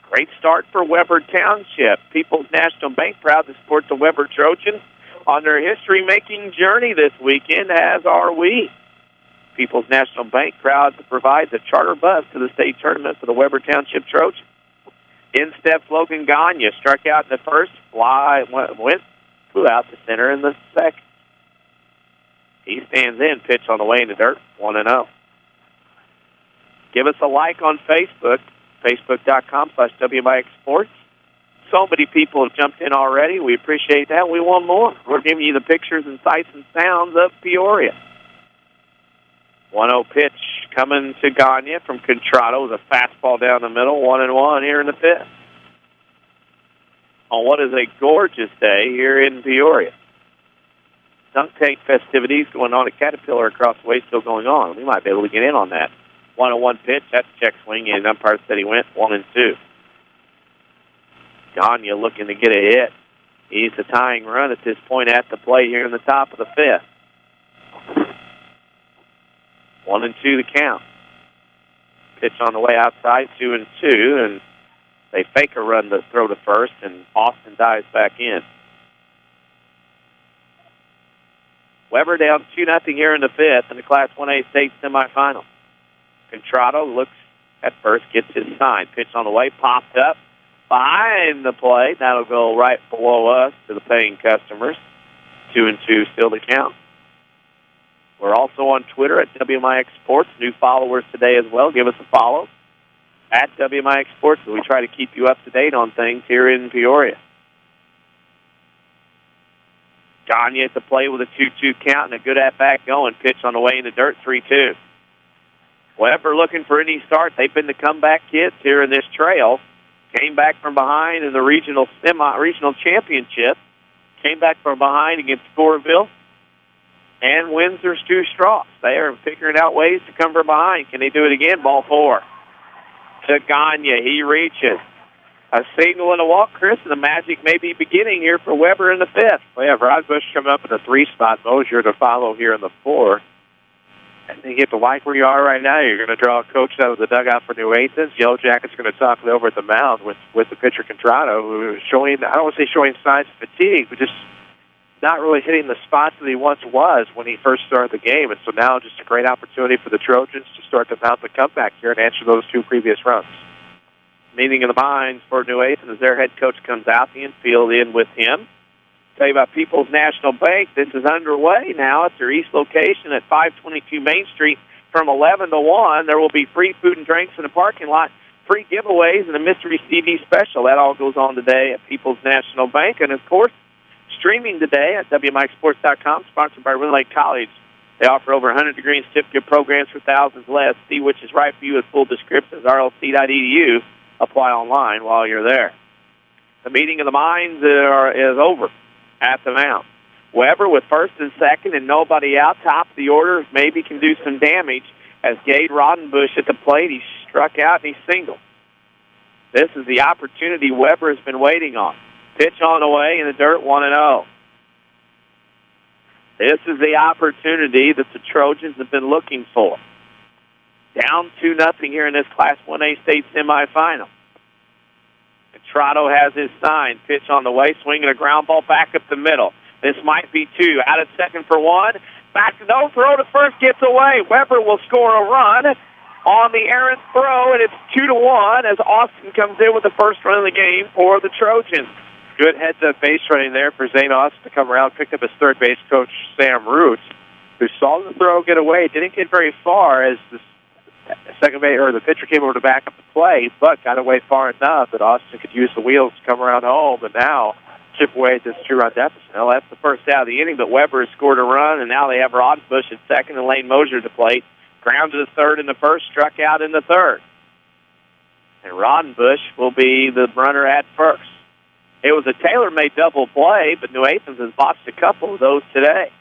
Great start for Webber Township. People's National Bank proud to support the Webber Trojans on their history-making journey this weekend, as are we. People's National Bank proud to provide the charter bus to the state tournament for the Webber Township Trojans. In steps Logan Gagne, struck out in the first, flew out to center in the second. He stands in, pitch on the way in the dirt, 1-0. Give us a like on Facebook, facebook.com/WMIX Sports. So many people have jumped in already. We appreciate that. We want more. We're giving you the pictures and sights and sounds of Peoria. 1-0 pitch coming to Gagne from Contrado with a fastball down the middle, 1-1 here in the fifth. On what is a gorgeous day here in Peoria. Dunk tank festivities going on at Caterpillar across the way still going on. We might be able to get in on that. 1-1 pitch, that's a check swing, and umpire said he went 1-2. Gagne looking to get a hit. He's the tying run at this point at the plate here in the top of the fifth. 1-2 the count. Pitch on the way outside, 2-2, and they fake a run to throw to first, and Austin dives back in. Webber down 2-0 here in the fifth in the Class 1A state semifinal. Contrado looks at first, gets his sign. Pitch on the way, popped up behind the plate. That'll go right below us to the paying customers. 2-2 still to count. We're also on Twitter at WMIX Sports. New followers today as well. Give us a follow at WMIX Sports. We try to keep you up to date on things here in Peoria. Gagne at the plate with a 2-2 count and a good at-bat going. Pitch on the way in the dirt, 3-2. Webber looking for any start. They've been the comeback kids here in this trail. Came back from behind in the regional championship. Came back from behind against Scoreville and Windsor Stu Strauss. They are figuring out ways to come from behind. Can they do it again? Ball 4. To Gagne. He reaches. A single and a walk, Chris, and the magic may be beginning here for Webber in the fifth. Well, yeah, Rodbush coming up in the 3 spot. Mosier to follow here in the 4. And you get to like where you are right now. You're going to draw a coach out of the dugout for New Athens. Yellowjackets going to talk it over at the mound with the pitcher Contrado, who is showing, I don't want to say showing signs of fatigue, but just not really hitting the spots that he once was when he first started the game. And so now just a great opportunity for the Trojans to start to mount the comeback here and answer those 2 previous runs. Meeting of the minds for New Athens as their head coach comes out, the infield in with him. Tell you about People's National Bank. This is underway now at their east location at 522 Main Street from 11 to 1. There will be free food and drinks in the parking lot, free giveaways, and a mystery CD special. That all goes on today at People's National Bank. And, of course, streaming today at WMIXsports.com, sponsored by River Lake College. They offer over 100 degree and certificate programs for thousands less. See which is right for you with full descriptions, rlc.edu. Apply online while you're there. The meeting of the minds is over at the mound. Webber with first and second and nobody out. Top of the order maybe can do some damage as Gade Rodenbush at the plate. He struck out and he singled. This is the opportunity Webber has been waiting on. Pitch on the way in the dirt, 1-0. This is the opportunity that the Trojans have been looking for. Down 2-0 here in this Class 1A state semifinal. Contrado has his sign. Pitch on the way, swinging a ground ball back up the middle. This might be 2. Out at second for 1. Back to no throw to first, gets away. Webber will score a run on the errant throw, and it's 2-1 as Austin comes in with the first run of the game for the Trojans. Good heads-up base running there for Zane Austin to come around, picked up his third base coach, Sam Root, who saw the throw get away. Didn't get very far as the second base or the pitcher came over to back up the play, but got away far enough that Austin could use the wheels to come around home and now chip away at this 2-run deficit. Well, that's the first out of the inning, but Webber has scored a run, and now they have Rodenbush at second and Lane Mosier to plate. Ground to the third in the first, struck out in the third. and Rodenbush will be the runner at first. It was a tailor-made double play, but New Athens has botched a couple of those today.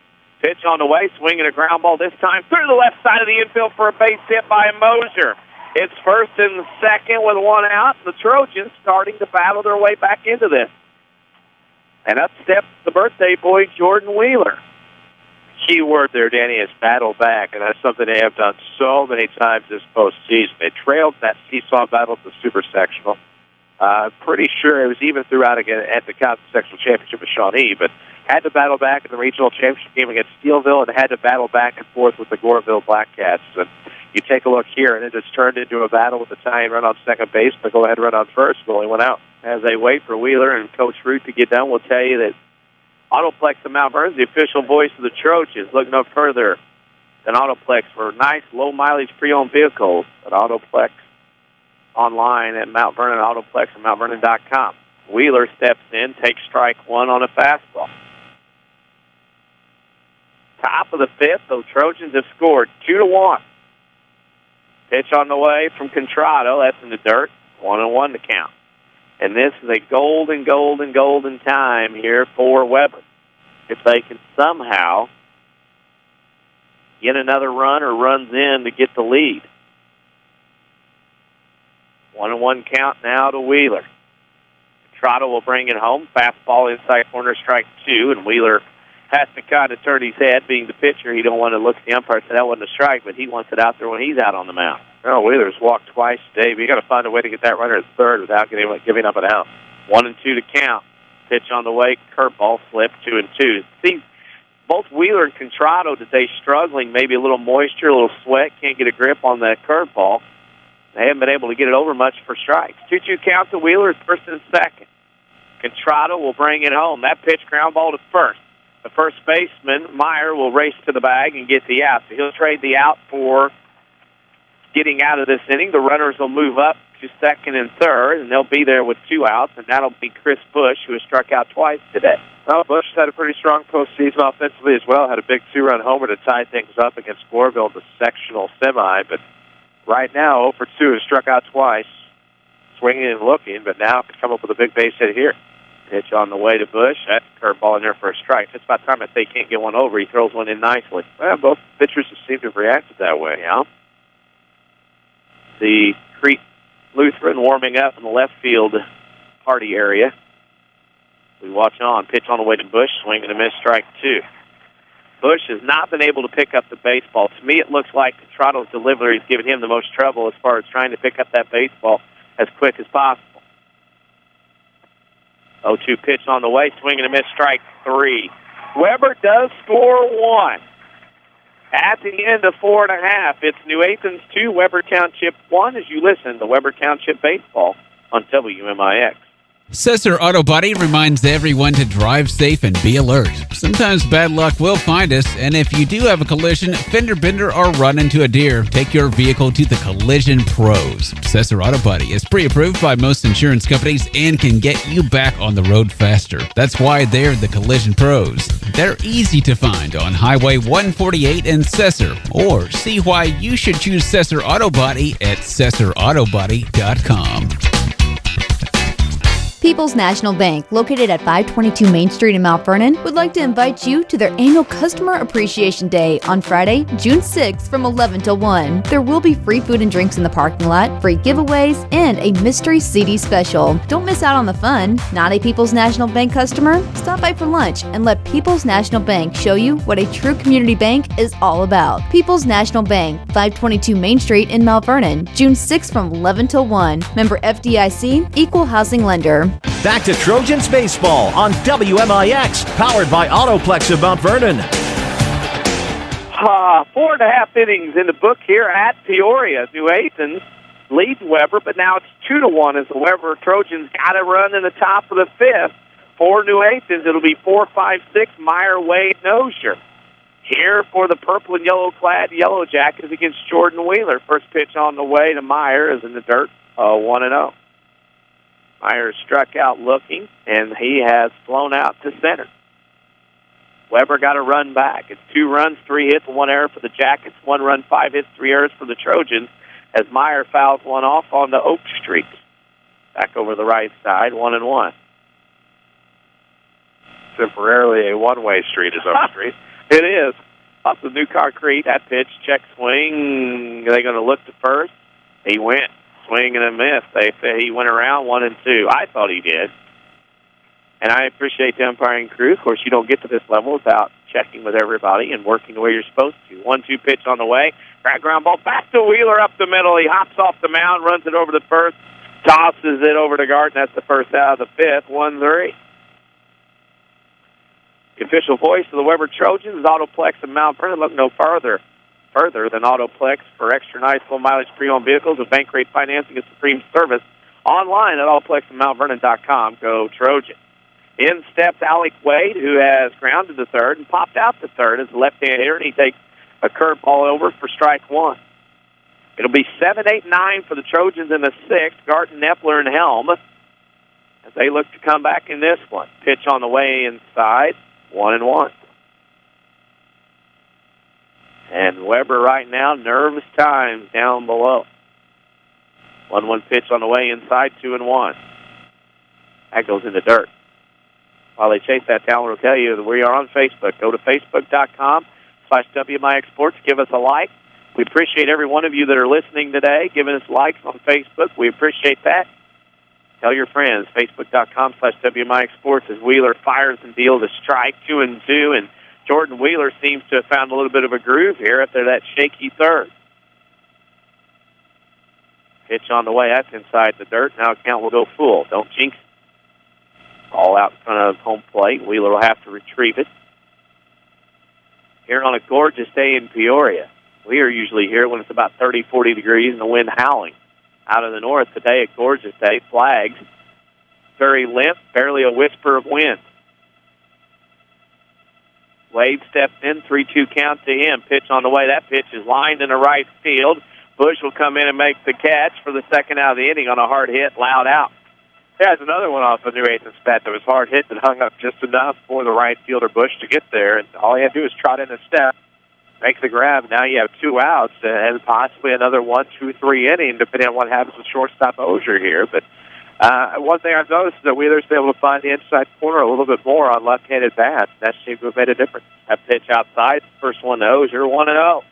Pitch on the way, swinging a ground ball this time through the left side of the infield for a base hit by Mosier. It's first and second with one out. The Trojans starting to battle their way back into this. And up steps the birthday boy, Jordan Wheeler. Key word there, Danny, is battle back, and that's something they have done so many times this postseason. They trailed that seesaw battle to the Super Sectional. Pretty sure it was even throughout again at the Conference Sectional Championship with Shawnee, but had to battle back in the regional championship game against Steelville and had to battle back and forth with the Goreville Blackcats. And you take a look here, and it just turned into a battle with the tying run on second base. The go-ahead run on first, but only went out. As they wait for Wheeler and Coach Root to get done, we'll tell you that Autoplex of Mount Vernon is the official voice of the Trojans. Look no further than Autoplex for nice, low-mileage pre-owned vehicles at Autoplex online at Mount Vernon, Autoplex at MountVernon.com. Wheeler steps in, takes strike one on a fastball. Top of the fifth, the Trojans have scored 2-1. Pitch on the way from Contrado. That's in the dirt. 1-1 to count. And this is a golden time here for Webber. If they can somehow get another run or runs in to get the lead. 1-1 count now to Wheeler. Contrado will bring it home. Fastball inside corner, strike two, and Wheeler has to kind of turn his head. Being the pitcher, he don't want to look at the umpire and say that wasn't a strike, but he wants it out there when he's out on the mound. Oh, Wheeler's walked twice today, but you got to find a way to get that runner at third without giving up an out. 1-2 to count. Pitch on the way, curveball, flip, 2-2. See, both Wheeler and Contrado today struggling, maybe a little moisture, a little sweat, can't get a grip on that curveball. They haven't been able to get it over much for strikes. 2-2 count to Wheeler is first and second. Contrado will bring it home. That pitch ground ball to first. The first baseman, Meyer, will race to the bag and get the out. So he'll trade the out for getting out of this inning. The runners will move up to second and third, and they'll be there with two outs, and that'll be Chris Bush, who has struck out twice today. Well, Bush had a pretty strong postseason offensively as well. Had a big two-run homer to tie things up against Goreville in the sectional semi, but right now 0-for-2 has struck out twice, swinging and looking, but now can come up with a big base hit here. Pitch on the way to Bush. That's a curveball in there for a strike. It's about time I say he can't get one over. He throws one in nicely. Well, both pitchers seem to have reacted that way, yeah. The Crete Lutheran warming up in the left field party area. We watch on. Pitch on the way to Bush. Swing and a miss, strike two. Bush has not been able to pick up the baseball. To me, it looks like Contrado's delivery is giving him the most trouble as far as trying to pick up that baseball as quick as possible. 0-2 pitch on the way. Swing and a miss, strike three. Webber does score one. At the end of 4.5, it's New Athens 2, Webber Township 1, as you listen to Webber Township Baseball on WMIX. Cesar Auto Body reminds everyone to drive safe and be alert. Sometimes bad luck will find us, and if you do have a collision, fender bender, or run into a deer, take your vehicle to the Collision Pros. Cesar Auto Body is pre-approved by most insurance companies and can get you back on the road faster. That's why they're the Collision Pros. They're easy to find on Highway 148 in Cesar, or see why you should choose Cesar Auto Body at CesarAutoBody.com. People's National Bank, located at 522 Main Street in Mount Vernon, would like to invite you to their annual Customer Appreciation Day on Friday, June 6th from 11 till 1. There will be free food and drinks in the parking lot, free giveaways, and a mystery CD special. Don't miss out on the fun. Not a People's National Bank customer? Stop by for lunch and let People's National Bank show you what a true community bank is all about. People's National Bank, 522 Main Street in Mount Vernon, June 6th from 11 till 1. Member FDIC, Equal Housing Lender. Back to Trojans Baseball on WMIX, powered by Autoplex of Mount Vernon. 4.5 innings in the book here at Peoria. New Athens leads Webber, but now it's 2-1 as the Webber Trojans got a run in the top of the fifth. For New Athens, it'll be 4-5-6, Meyer, Wade, Nozier. Here for the purple and yellow-clad Yellowjackets against Jordan Wheeler. First pitch on the way to Meyer is in the dirt, 1-0. Meyer struck out looking, and he has flown out to center. Webber got a run back. It's 2 runs, 3 hits, 1 error for the Jackets. 1 run, 5 hits, 3 errors for the Trojans. as Meyer fouls one off on the Oak Street. Back over the right side, 1-1. Temporarily a one-way street is Oak Street. It is. Off the new concrete, that pitch, check swing. Are they going to look to first? He went. Swing and a miss. They say he went around 1-2. I thought he did. And I appreciate the umpiring crew. Of course, you don't get to this level without checking with everybody and working the way you're supposed to. 1-2 pitch on the way. Ground ball back to Wheeler up the middle. He hops off the mound, runs it over to first, tosses it over to Garden. That's the first out of the fifth. 1-3. The official voice of the Webber Trojans is Autoplex and Mount Vernon. Look no further than Autoplex for extra nice full mileage pre-owned vehicles with bank rate financing and supreme service. Online at autoplexandmountvernon.com. Go Trojans. In steps Alec Wade, who has grounded to third and popped out to third as a left-hand hitter, and he takes a curveball over for strike one. It'll be 7, 8, 9 for the Trojans in the sixth. Garten, Nepler, and Helm as they look to come back in this one. Pitch on the way inside, 1-1. And Webber right now, nervous times down below. 1-1 pitch on the way inside, 2-1. That goes in the dirt. While they chase that down, we'll tell you that we are on Facebook. Go to facebook.com/WMIX Sports. Give us a like. We appreciate every one of you that are listening today, giving us likes on Facebook. We appreciate that. Tell your friends, facebook.com/WMIX Sports, as Wheeler fires and deals a strike, 2-2, and Jordan Wheeler seems to have found a little bit of a groove here after that shaky third. Pitch on the way. That's inside the dirt. Now count will go full. Don't jinx it. All out in front of home plate. Wheeler will have to retrieve it. Here on a gorgeous day in Peoria. We are usually here when it's about 30, 40 degrees and the wind howling. Out of the north today, a gorgeous day. Flags. Very limp, barely a whisper of wind. Wade steps in, 3-2 count to him. Pitch on the way. That pitch is lined in the right field. Bush will come in and make the catch for the second out of the inning on a hard hit, loud out. There's another one off the New Athens bat that was hard hit and hung up just enough for the right fielder Bush to get there. And all he had to do is trot in a step, make the grab. Now you have 2 outs and possibly another 1, 2, 3 inning, depending on what happens with shortstop Osier here. But one thing I've noticed is that Wheeler's been able to find the inside corner a little bit more on left-handed bats. That seems to have made a difference. That pitch outside, first one to Osier, 1-0.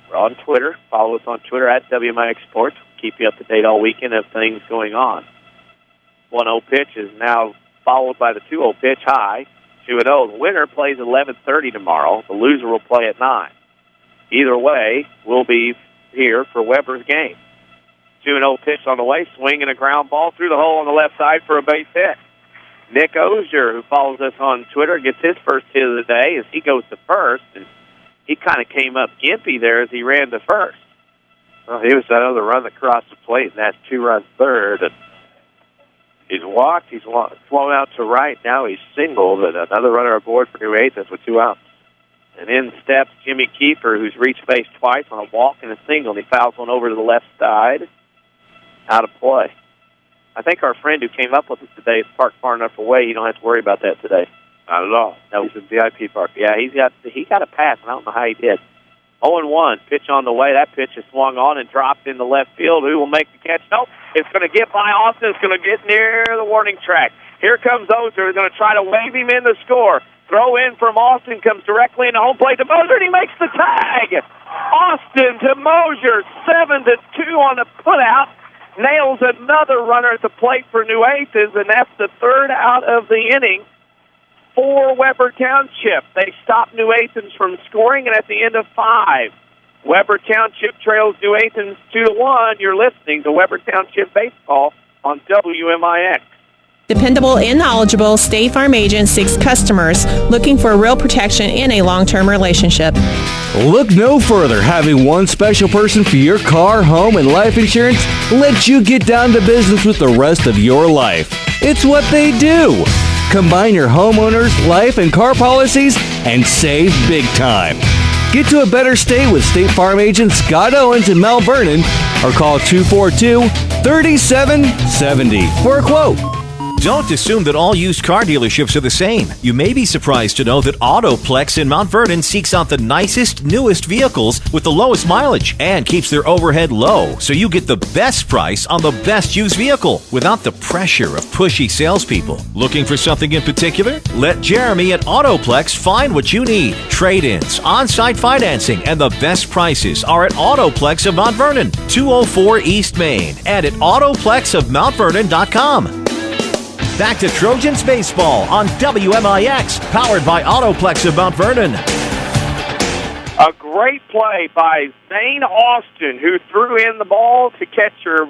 We're on Twitter. Follow us on Twitter at WMIX Sports. Keep you up to date all weekend of things going on. 1-0 pitch is now followed by the 2-0 pitch high. 2-0. The winner plays at 11:30 tomorrow. The loser will play at 9. Either way, we'll be here for Webber's game. 2-0 pitch on the way. Swing and a ground ball through the hole on the left side for a base hit. Nick Osier, who follows us on Twitter, gets his first hit of the day as he goes to first. And he kind of came up gimpy there as he ran to first. Well, he was that other run that crossed the plate, and that's 2-run third. And he's walked. He's flown out to right. Now he's singled, and another runner aboard for New Athens with 2 outs. And in steps Jimmy Kiefer, who's reached base twice on a walk and a single, and he fouls one over to the left side. Out of play. I think our friend who came up with us today is parked far enough away. You don't have to worry about that today. Not at all. No, he's in VIP park. Yeah, he got a pass, and I don't know how he did. 0-1, pitch on the way. That pitch is swung on and dropped in the left field. Who will make the catch? Nope. It's going to get by Austin. It's going to get near the warning track. Here comes Osier. He's going to try to wave him in the score. Throw in from Austin, comes directly into home plate to Mosier, and he makes the tag. Austin to Mosier, 7-2 on the putout. Nails another runner at the plate for New Athens, and that's the third out of the inning for Webber Township. They stopped New Athens from scoring, and at the end of 5, Webber Township trails New Athens 2-1. You're listening to Webber Township Baseball on WMIX. Dependable and knowledgeable State Farm agent seeks customers looking for real protection in a long-term relationship. Look no further. Having one special person for your car, home, and life insurance lets you get down to business with the rest of your life. It's what they do. Combine your homeowners, life, and car policies and save big time. Get to a better state with State Farm agent Scott Owens in Mount Vernon or call 242-3770 for a quote. Don't assume that all used car dealerships are the same. You may be surprised to know that Autoplex in Mount Vernon seeks out the nicest, newest vehicles with the lowest mileage and keeps their overhead low, so you get the best price on the best used vehicle without the pressure of pushy salespeople. Looking for something in particular? Let Jeremy at Autoplex find what you need. Trade-ins, on-site financing, and the best prices are at Autoplex of Mount Vernon, 204 East Main, and at autoplexofmountvernon.com. Back to Trojans baseball on WMIX, powered by Autoplex of Mount Vernon. A great play by Zane Austin, who threw in the ball to catcher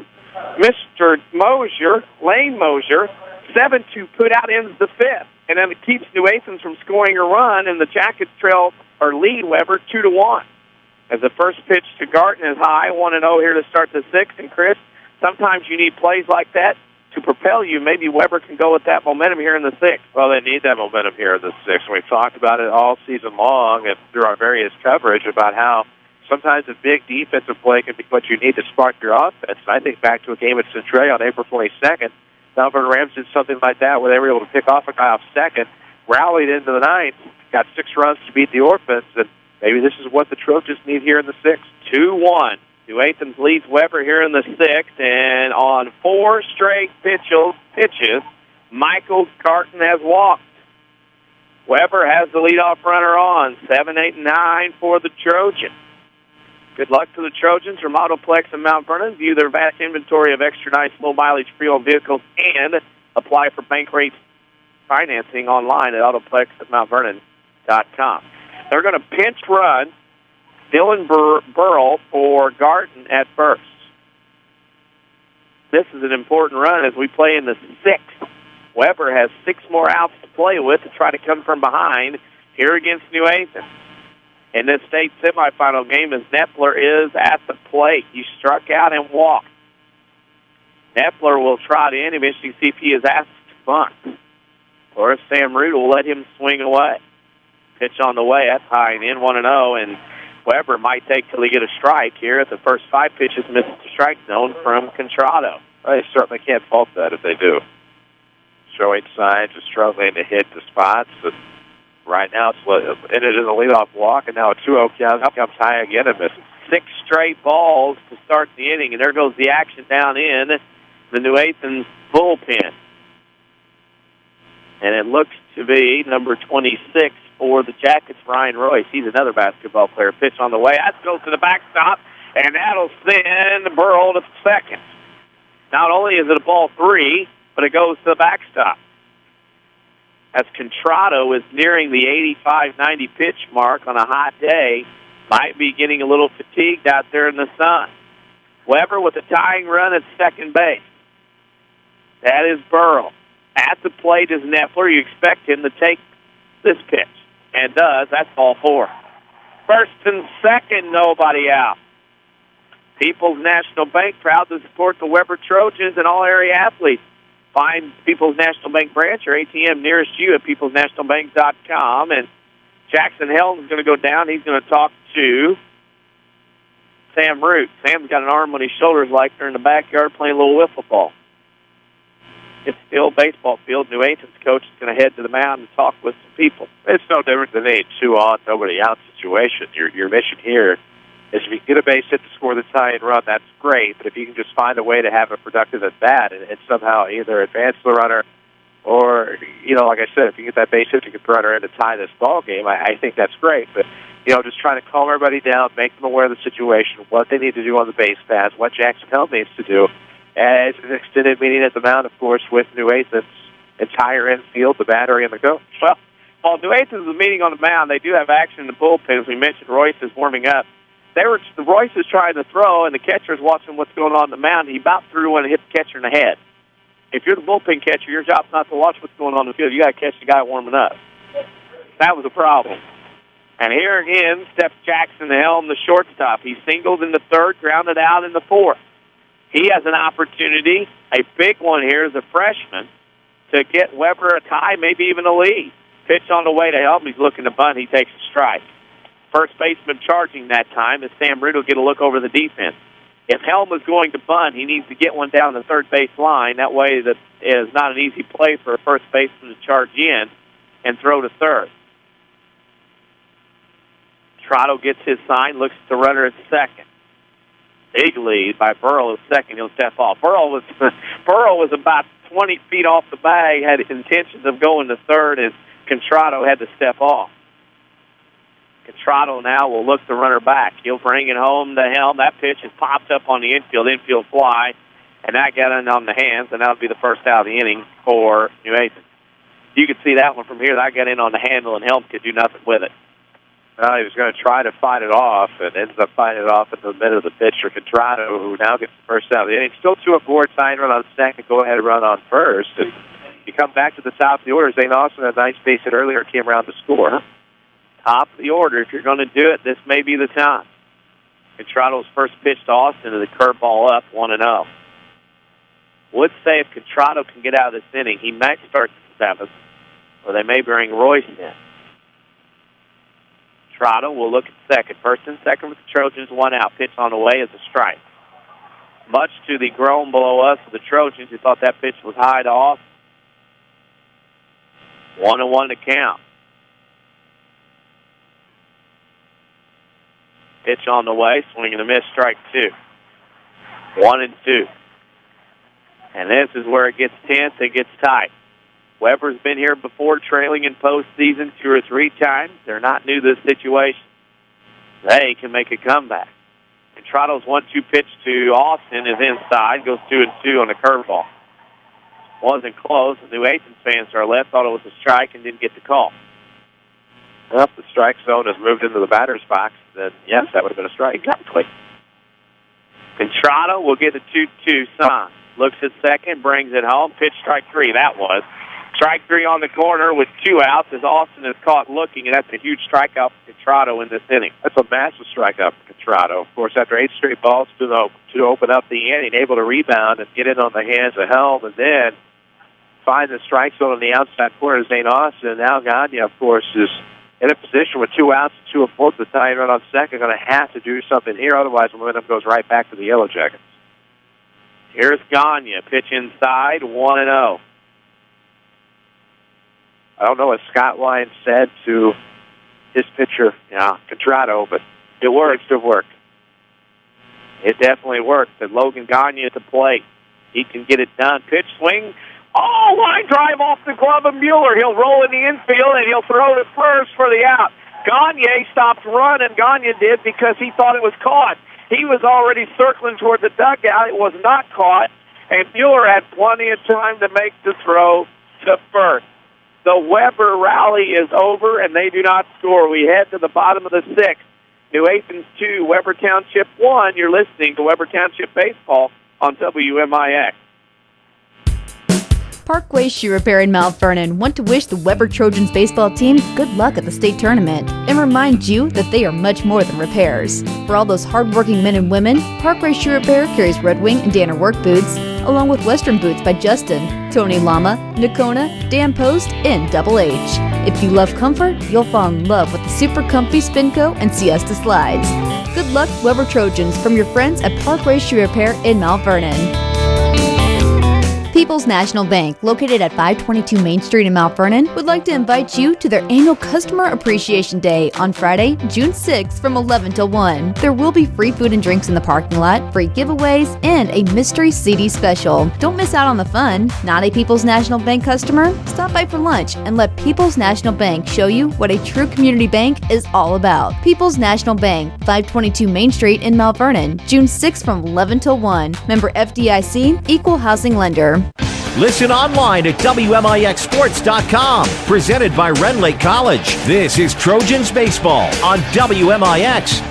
Mr. Mosier, Lane Mosier. 7-2 put out ends the fifth, and then it keeps New Athens from scoring a run, and the Jackets trail or lead Webber 2-1. As the first pitch to Garton is high, 1-0 here to start the sixth. And Chris, sometimes you need plays like that to propel you. Maybe Webber can go with that momentum here in the sixth. Well, they need that momentum here in the sixth. We've talked about it all season long and through our various coverage about how sometimes a big defensive play can be what you need to spark your offense. And I think back to a game at Centralia on April 22nd, Mount Vernon Rams did something like that where they were able to pick off a guy off second, rallied into the ninth, got 6 runs to beat the Orphans, and maybe this is what the Trojans need here in the sixth. 2-1. New Athens leads Webber here in the sixth, and on 4 straight pitches, Michael Garton has walked. Webber has the leadoff runner on. 7, 8, and 9 for the Trojans. Good luck to the Trojans from Autoplex in Mount Vernon. View their vast inventory of extra nice low-mileage pre-owned vehicles and apply for bank rate financing online at autoplexofmountvernon.com. They're going to pinch run Dylan Burrell for Garton at first. This is an important run as we play in the sixth. Webber has 6 more outs to play with to try to come from behind here against New Athens. In this state semifinal game, as Knepler is at the plate. He struck out and walked. Knepler will trot in, eventually see if he is asked to bunt. Or Sam Root will let him swing away. Pitch on the way, that's high and in, 1-0, and Webber might take till he get a strike here. At the first 5 pitches, misses the strike zone from Contrado. Well, they certainly can't fault that if they do. Showing signs of struggling to hit the spots. But right now, it is a leadoff walk, and now a 2-0 count. Comes high again and misses. 6 straight balls to start the inning, and there goes the action down in the New Athens bullpen. And it looks to be number 26 for the Jackets, Ryan Royce. He's another basketball player. Pitch on the way. That goes to the backstop, and that'll send Burrell to second. Not only is it a ball 3, but it goes to the backstop. As Contrado is nearing the 85-90 pitch mark on a hot day, might be getting a little fatigued out there in the sun. Webber with a tying run at second base. That is Burrell. At the plate is Knepler. You expect him to take this pitch, and does. That's ball 4. First and second, nobody out. People's National Bank proud to support the Webber Trojans and all area athletes. Find People's National Bank branch or ATM nearest you at peoplesnationalbank.com. And Jackson Helton's going to go down. He's going to talk to Sam Root. Sam's got an arm on his shoulders like they're in the backyard playing a little wiffle ball. It's still a baseball field. New Athens coach is going to head to the mound and talk with some people. It's no different than a 2-on, nobody out situation. Your mission here is if you get a base hit to score the tying run, that's great. But if you can just find a way to have a productive at bat and somehow either advance the runner or, like I said, if you get that base hit, you get the runner in to tie this ball game, I think that's great. But, just trying to calm everybody down, make them aware of the situation, what they need to do on the base paths, what Jackson Helton needs to do. As an extended meeting at the mound, of course, with New Athens' entire infield, the battery, and the coach. Well, while New Athens is meeting on the mound, they do have action in the bullpen. As we mentioned, Royce is warming up. Royce is trying to throw, and the catcher is watching what's going on the mound. He about threw one and hit the catcher in the head. If you're the bullpen catcher, your job's not to watch what's going on in the field. You got to catch the guy warming up. That was a problem. And here again steps Jackson Helm, the shortstop. He singled in the third, grounded out in the fourth. He has an opportunity, a big one here as a freshman, to get Webber a tie, maybe even a lead. Pitch on the way to Helm. He's looking to bunt. He takes a strike. First baseman charging that time as Sam Root will get a look over the defense. If Helm is going to bunt, he needs to get one down the third base line. That way that is not an easy play for a first baseman to charge in and throw to third. Trotto gets his sign, looks at the runner at second. Big lead by Burrow at second. He'll step off. Burrow was about 20 feet off the bag, had intentions of going to third, and Contratto had to step off. Contratto now will look the runner back. He'll bring it home to Helm. That pitch has popped up on the infield fly, and that got in on the hands, and that'll be the first out of the inning for New Athens. You can see that one from here. That got in on the handle, and Helm could do nothing with it. He was going to try to fight it off, and ends up fighting it off in the middle of the pitch for Contratto, who now gets the first out of the inning. Still 2 aboard, tying run on second, go ahead and run on first. And you come back to the top of the order. Zane Austin, a nice base hit earlier, came around to score. Top of the order, if you're going to do it, this may be the time. Contratto's first pitch to Austin is a curveball up, 1-0. Would say if Contratto can get out of this inning, he might start the 7th, or they may bring Royce in. Trotto will look at second. First and second with the Trojans, 1 out. Pitch on the way is a strike. Much to the groan below us of the Trojans, who thought that pitch was high to off. 1-1 to count. Pitch on the way, swing and a miss, strike 2. 1-2. And this is where it gets tense, it gets tight. Webber's been here before, trailing in postseason 2 or 3 times. They're not new to this situation. They can make a comeback. And Trotto's 1-2 pitch to Austin is inside, goes 2-2 on the curveball. Wasn't close. The New Athens fans to our left thought it was a strike and didn't get the call. Well, if the strike zone has moved into the batter's box, then yes, that would have been a strike. Exactly. And Trotto will get a 2-2 sign. Looks at second, brings it home. Pitch strike 3, that was. Strike 3 on the corner with 2 outs as Austin is caught looking, and that's a huge strikeout for Contratto in this inning. That's a massive strikeout for Contratto. Of course, after 8 straight balls to open up the inning, able to rebound and get in on the hands of Helm, and then find the strike zone on the outside corner of Zane Austin. And now Gagne, of course, is in a position with 2 outs, 2 aboard, the tying run on second. Going to have to do something here, otherwise momentum goes right back to the Yellow Jackets. Here's Gagne, pitch inside, 1-0. I don't know what Scott Lyons said to his pitcher, Contratto, but it worked. It worked. It definitely worked. And Logan Gagne at the plate. He can get it done. Pitch swing. Oh, line drive off the glove of Mueller. He'll roll in the infield, and he'll throw to first for the out. Gagne stopped running. Gagne did because he thought it was caught. He was already circling toward the dugout. It was not caught, and Mueller had plenty of time to make the throw to first. The Webber rally is over, and they do not score. We head to the bottom of the 6th. New Athens 2, Webber Township 1. You're listening to Webber Township Baseball on WMIX. Parkway Shoe Repair in Mount Vernon want to wish the Webber Trojans baseball team good luck at the state tournament and remind you that they are much more than repairs. For all those hardworking men and women, Parkway Shoe Repair carries Red Wing and Danner work boots, along with Western boots by Justin, Tony Lama, Nakona, Dan Post, and Double H. If you love comfort, you'll fall in love with the super comfy Spinco and Siesta slides. Good luck, Webber Trojans, from your friends at Parkway Shoe Repair in Mount Vernon. People's National Bank, located at 522 Main Street in Mount Vernon, would like to invite you to their annual Customer Appreciation Day on Friday, June 6th from 11 till 1. There will be free food and drinks in the parking lot, free giveaways, and a mystery CD special. Don't miss out on the fun. Not a People's National Bank customer? Stop by for lunch and let People's National Bank show you what a true community bank is all about. People's National Bank, 522 Main Street in Mount Vernon, June 6th from 11 till 1. Member FDIC, Equal Housing Lender. Listen online at WMIXsports.com. Presented by Ren Lake College. This is Trojans Baseball on WMIX.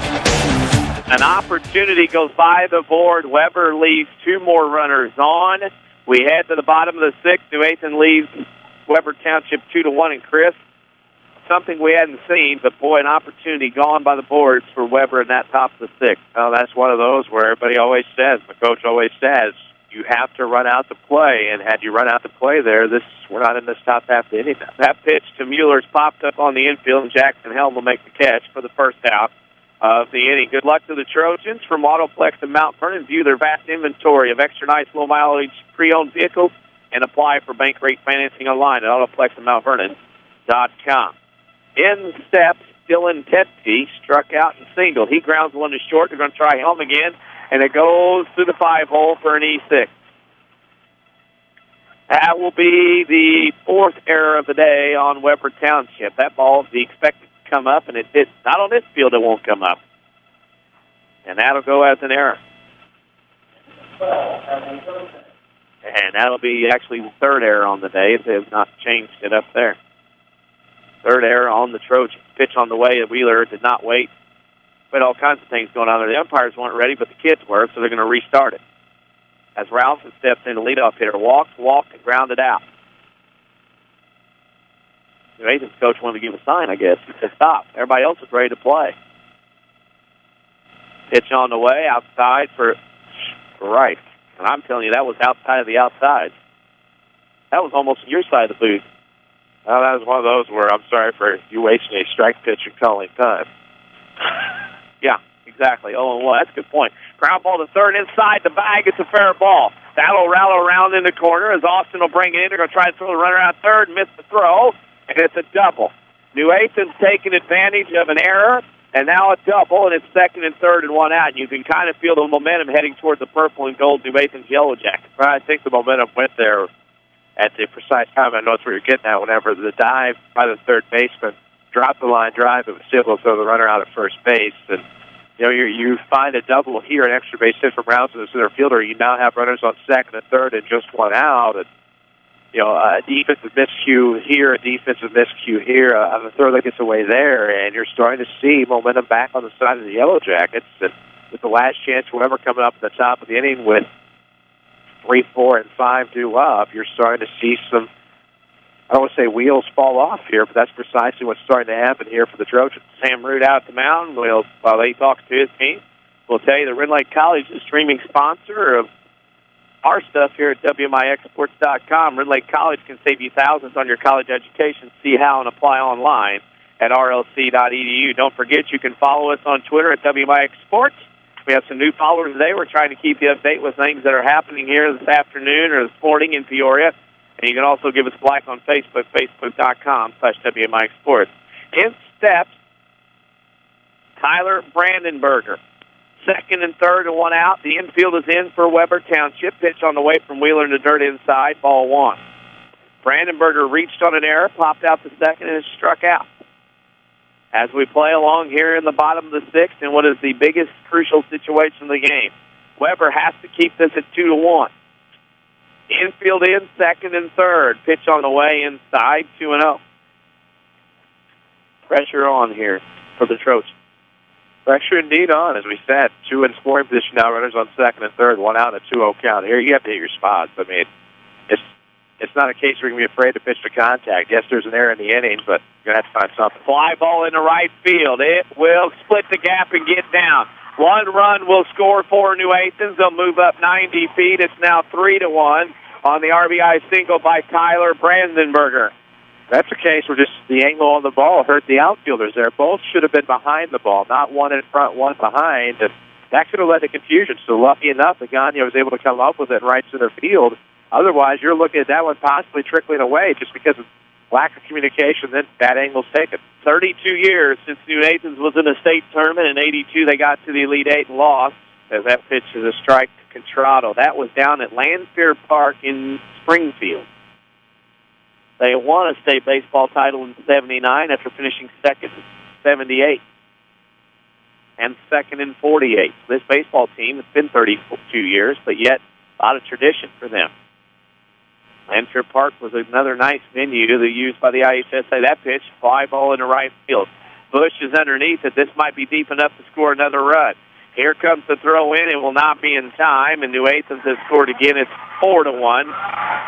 An opportunity goes by the board. Webber leaves 2 more runners on. We head to the bottom of the 6th. New Athens leads Webber Township 2-1. And Chris, something we hadn't seen, but boy, an opportunity gone by the boards for Webber in that top of the 6th. Well, that's one of those where everybody always says, the coach always says, you have to run out to play, and had you run out to play there, we're not in this top half of the inning now. That pitch to Mueller's popped up on the infield, and Jackson Helm will make the catch for the first out. of the inning. Good luck to the Trojans from Autoplex in Mount Vernon. View their vast inventory of extra nice low-mileage pre-owned vehicles and apply for bank rate financing online at autoplexinmountvernon.com. In steps Dylan Tetke, struck out and singled. He grounds one to short. They're going to try him again, and it goes through the 5-hole for an E6. That will be the 4th error of the day on Webber Township. That ball is expected to come up, and it did. Not on this field, it won't come up. And that'll go as an error. And that'll be actually the 3rd error on the day if they have not changed it up there. 3rd error on the Trojans. Pitch on the way. Wheeler did not wait. But all kinds of things going on there. The umpires weren't ready, but the kids were, so they're going to restart it. As Ralston steps in, the leadoff hitter walked, and grounded out. The Athens coach wanted to give a sign, I guess. He said, stop. Everybody else is ready to play. Pitch on the way, outside for right. And I'm telling you, that was outside of the outside. That was almost your side of the booth. Well, that was one of those where I'm sorry for you wasting a strike pitch and calling time. Yeah, exactly. Oh, well, that's a good point. Ground ball to third inside the bag. It's a fair ball. That'll rattle around in the corner as Austin will bring it in. They're going to try to throw the runner out third, miss the throw, and it's a double. New Athens taking advantage of an error, and now a double, and it's 2nd and 3rd and 1 out. And you can kind of feel the momentum heading toward the purple and gold New Athens Yellow Jackets. Well, I think the momentum went there at the precise time. I know that's where you're getting at. Whenever the dive by the third baseman dropped the line drive, it was able to throw the runner out at first base. And you find a double here, an extra base hit from Rouse to the center fielder. You now have runners on 2nd and 3rd and just 1 out. And a defensive miscue here, a defensive miscue here, a throw that gets away there, and you're starting to see momentum back on the side of the Yellow Jackets. And with the last chance, whoever coming up at the top of the inning with 3, 4, and 5 due up, you're starting to see some, I don't want to say wheels fall off here, but that's precisely what's starting to happen here for the Trojans. Sam Root out at the mound. While he talks to his team, we'll tell you that Red Lake College is a streaming sponsor of our stuff here at WMIXsports.com. Red Lake College can save you thousands on your college education. See how and apply online at rlc.edu. Don't forget, you can follow us on Twitter at WMIX Sports. We have some new followers today. We're trying to keep you updated with things that are happening here this afternoon or this morning in Peoria. And you can also give us a like on Facebook, facebook.com/WMIX Sports. In steps, Tyler Brandenberger. 2nd and 3rd and 1 out. The infield is in for Webber Township. Pitch on the way from Wheeler in the dirt inside, ball 1. Brandenberger reached on an error, popped out to 2nd, and is struck out. As we play along here in the bottom of the 6th in what is the biggest crucial situation of the game, Webber has to keep this at 2-1. Infield in, 2nd and 3rd. Pitch on the way inside, 2-0. Pressure on here for the Trojans. Pressure indeed on, as we said. 2 in scoring position now, runners on 2nd and 3rd, 1 out, and a 2-0 count. Here you have to hit your spots. I mean, it's not a case where you're going to be afraid to pitch to contact. Yes, there's an error in the innings, but you're going to have to find something. Fly ball in the right field. It will split the gap and get down. 1 run will score for New Athens. They'll move up 90 feet. It's now 3-1 on the RBI single by Tyler Brandenberger. That's a case where just the angle on the ball hurt the outfielders there. Both should have been behind the ball, not one in front, one behind. And that could have led to confusion. So lucky enough that Gagne was able to come up with it right center field. Otherwise, you're looking at that one possibly trickling away just because of lack of communication, then bad angles taken. 32 years since New Athens was in a state tournament. In 82, they got to the Elite Eight and lost, as that pitch is a strike to Contrado. That was down at Lanphier Park in Springfield. They won a state baseball title in 79 after finishing 2nd in 78 and 2nd in 48. This baseball team, it's been 32 years, but yet a lot of tradition for them. Lanphier Park was another nice venue that used by the IHSA. That pitch, fly ball in the right field. Bush is underneath it. This might be deep enough to score another run. Here comes the throw in. It will not be in time, and New Athens has scored again. It's 4-1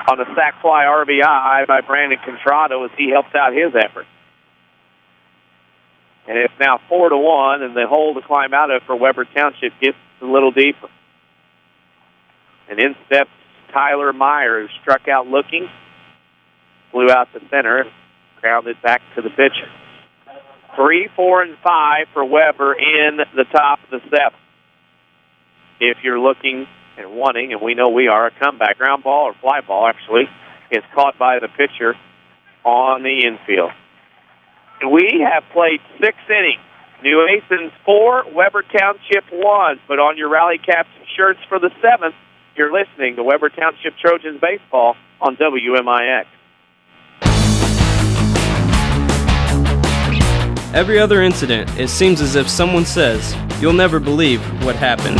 on a sac fly RBI by Brandon Contrado as he helps out his effort. And it's now 4-1, and the hole to climb out of for Webber Township gets a little deeper. And in steps Tyler Meyer, who struck out looking, flew out to center, grounded back to the pitcher. 3, 4, and 5 for Webber in the top of the 7th. If you're looking and wanting, and we know we are, a comeback, ground ball or fly ball, actually, is caught by the pitcher on the infield. We have played 6 innings. New Athens 4, Webber Township 1. Put on your Rally Caps shirts for the 7th. You're listening to Webber Township Trojans Baseball on WMIX. Every other incident, it seems as if someone says, "You'll never believe what happened."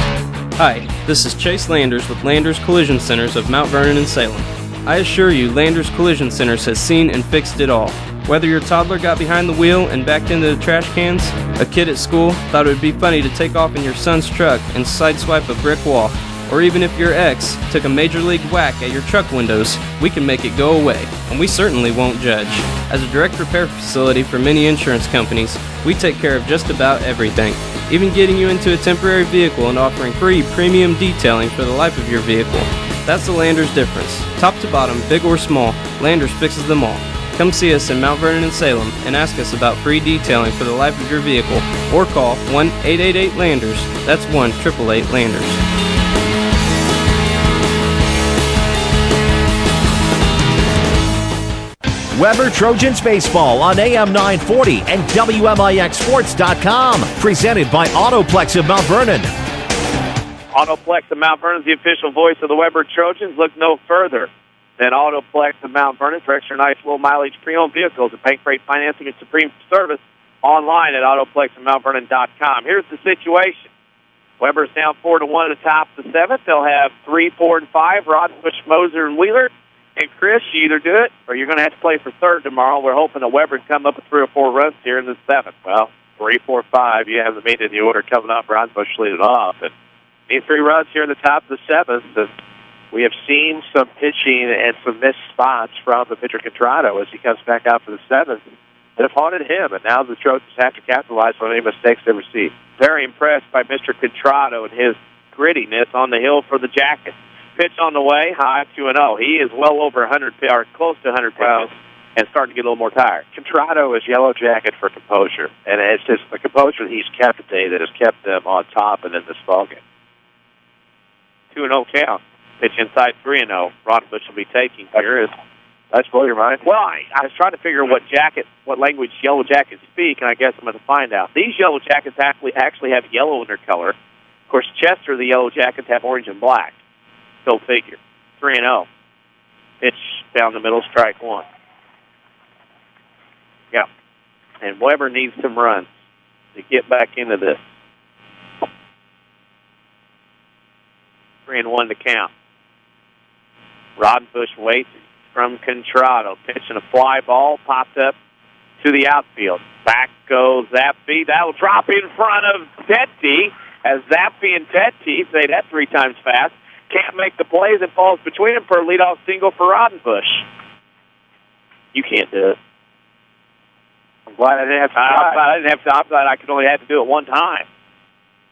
Hi, this is Chase Landers with Landers Collision Centers of Mount Vernon and Salem. I assure you, Landers Collision Centers has seen and fixed it all. Whether your toddler got behind the wheel and backed into the trash cans, a kid at school thought it would be funny to take off in your son's truck and sideswipe a brick wall, or even if your ex took a major league whack at your truck windows, we can make it go away, and we certainly won't judge. As a direct repair facility for many insurance companies, we take care of just about everything, even getting you into a temporary vehicle and offering free premium detailing for the life of your vehicle. That's the Landers difference. Top to bottom, big or small, Landers fixes them all. Come see us in Mount Vernon and Salem and ask us about free detailing for the life of your vehicle, or call 1-888-LANDERS. That's 1-888-LANDERS. Webber Trojans Baseball on AM 940 and WMIXSports.com. Presented by Autoplex of Mount Vernon. Autoplex of Mount Vernon is the official voice of the Webber Trojans. Look no further than Autoplex of Mount Vernon for extra nice low-mileage pre-owned vehicles and bank rate financing and supreme service online at autoplexofmountvernon.com. Here's the situation. Webber's down 4-1 at the top of the 7th. They'll have 3, 4, and 5, Roddenbush, Moser, and Wheeler. And Chris, you either do it or you're going to have to play for third tomorrow. We're hoping that Webber can come up with 3 or 4 runs here in the 7th. Well, 3, 4, 5, you have the meat in the order coming up. Roddenbush lead it off. And need 3 runs here in the top of the 7th. And we have seen some pitching and some missed spots from the pitcher Contrado as he comes back out for the 7th that have haunted him. And now the Trojans have to capitalize on any mistakes they receive. Very impressed by Mr. Contrado and his grittiness on the hill for the Jackets. Pitch on the way, high 2-0. He is well over 100, or close to 100 pounds, and starting to get a little more tired. Contrado is Yellow Jacket for composure, and it's just the composure that he's kept today that has kept them on top and in this ballgame. 2-0 count. Pitch inside 3-0. Roddenbush will be taking. Here is. That's blow your mind. Well, I was trying to figure what language Yellow Jackets speak, and I guess I'm going to find out. These Yellow Jackets actually have yellow in their color. Of course, Chester, the Yellow Jackets, have orange and black. Go figure. 3-0. Pitch down the middle, strike 1. Yeah. And Webber needs some runs to get back into this. 3-1 to count. Roddenbush waits from Contrado. Pitching a fly ball, popped up to the outfield. Back goes Zappi. That'll drop in front of Tetty as Zappi and Tetty, say that 3 times fast, can't make the plays and falls between them for a leadoff single for Roddenbush. You can't do it. I'm glad I didn't have to. I'm glad I could only have to do it one time.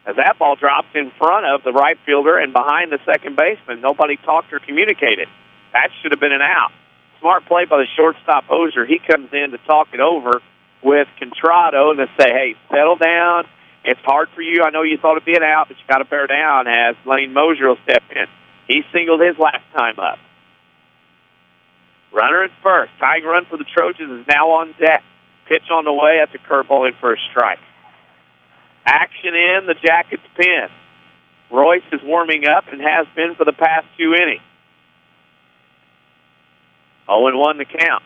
As that ball drops in front of the right fielder and behind the second baseman, nobody talked or communicated. That should have been an out. Smart play by the shortstop Ozier. He comes in to talk it over with Contrado and to say, hey, settle down. It's hard for you. I know you thought it'd be an out, but you got to bear down as Lane Mosier will step in. He singled his last time up. Runner at first. Tying run for the Trojans is now on deck. Pitch on the way. That's a curveball in for a strike. Action in the Jackets pen. Royce is warming up and has been for the past 2 innings. 0-1 to count.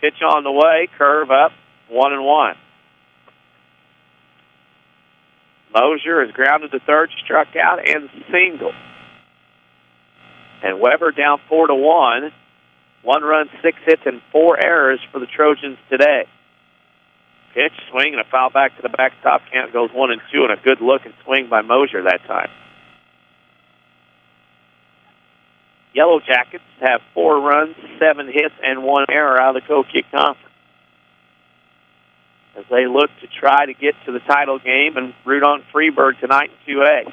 Pitch on the way. Curve up. 1-1. Mosier is grounded to third, struck out, and singled. And Webber down 4-1. 1 run, 6 hits, and 4 errors for the Trojans today. Pitch, swing, and a foul back to the backstop. Count goes 1-2, and a good look and swing by Mosier that time. Yellow Jackets have 4 runs, 7 hits, and 1 error out of the Co-Kick Conference as they look to try to get to the title game and root on Freeburg tonight in 2A.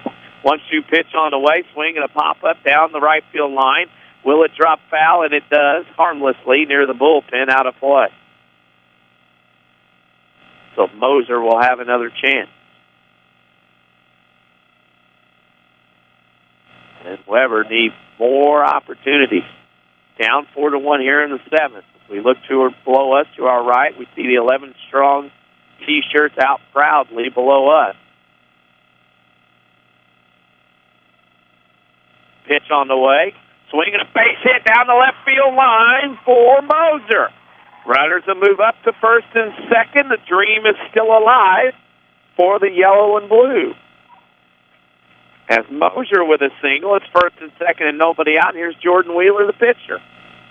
1-2 pitch on the way, swing and a pop-up down the right field line. Will it drop foul? And it does, harmlessly, near the bullpen, out of play. So Moser will have another chance. And Webber needs more opportunities. Down 4-1 here in the 7th. If we look to or below us, to our right, we see the 11-strong T-shirts out proudly below us. Pitch on the way. Swinging a base hit down the left field line for Moser. Runners will move up to first and second. The dream is still alive for the yellow and blue. As Moser with a single, it's first and second and nobody out. Here's Jordan Wheeler, the pitcher.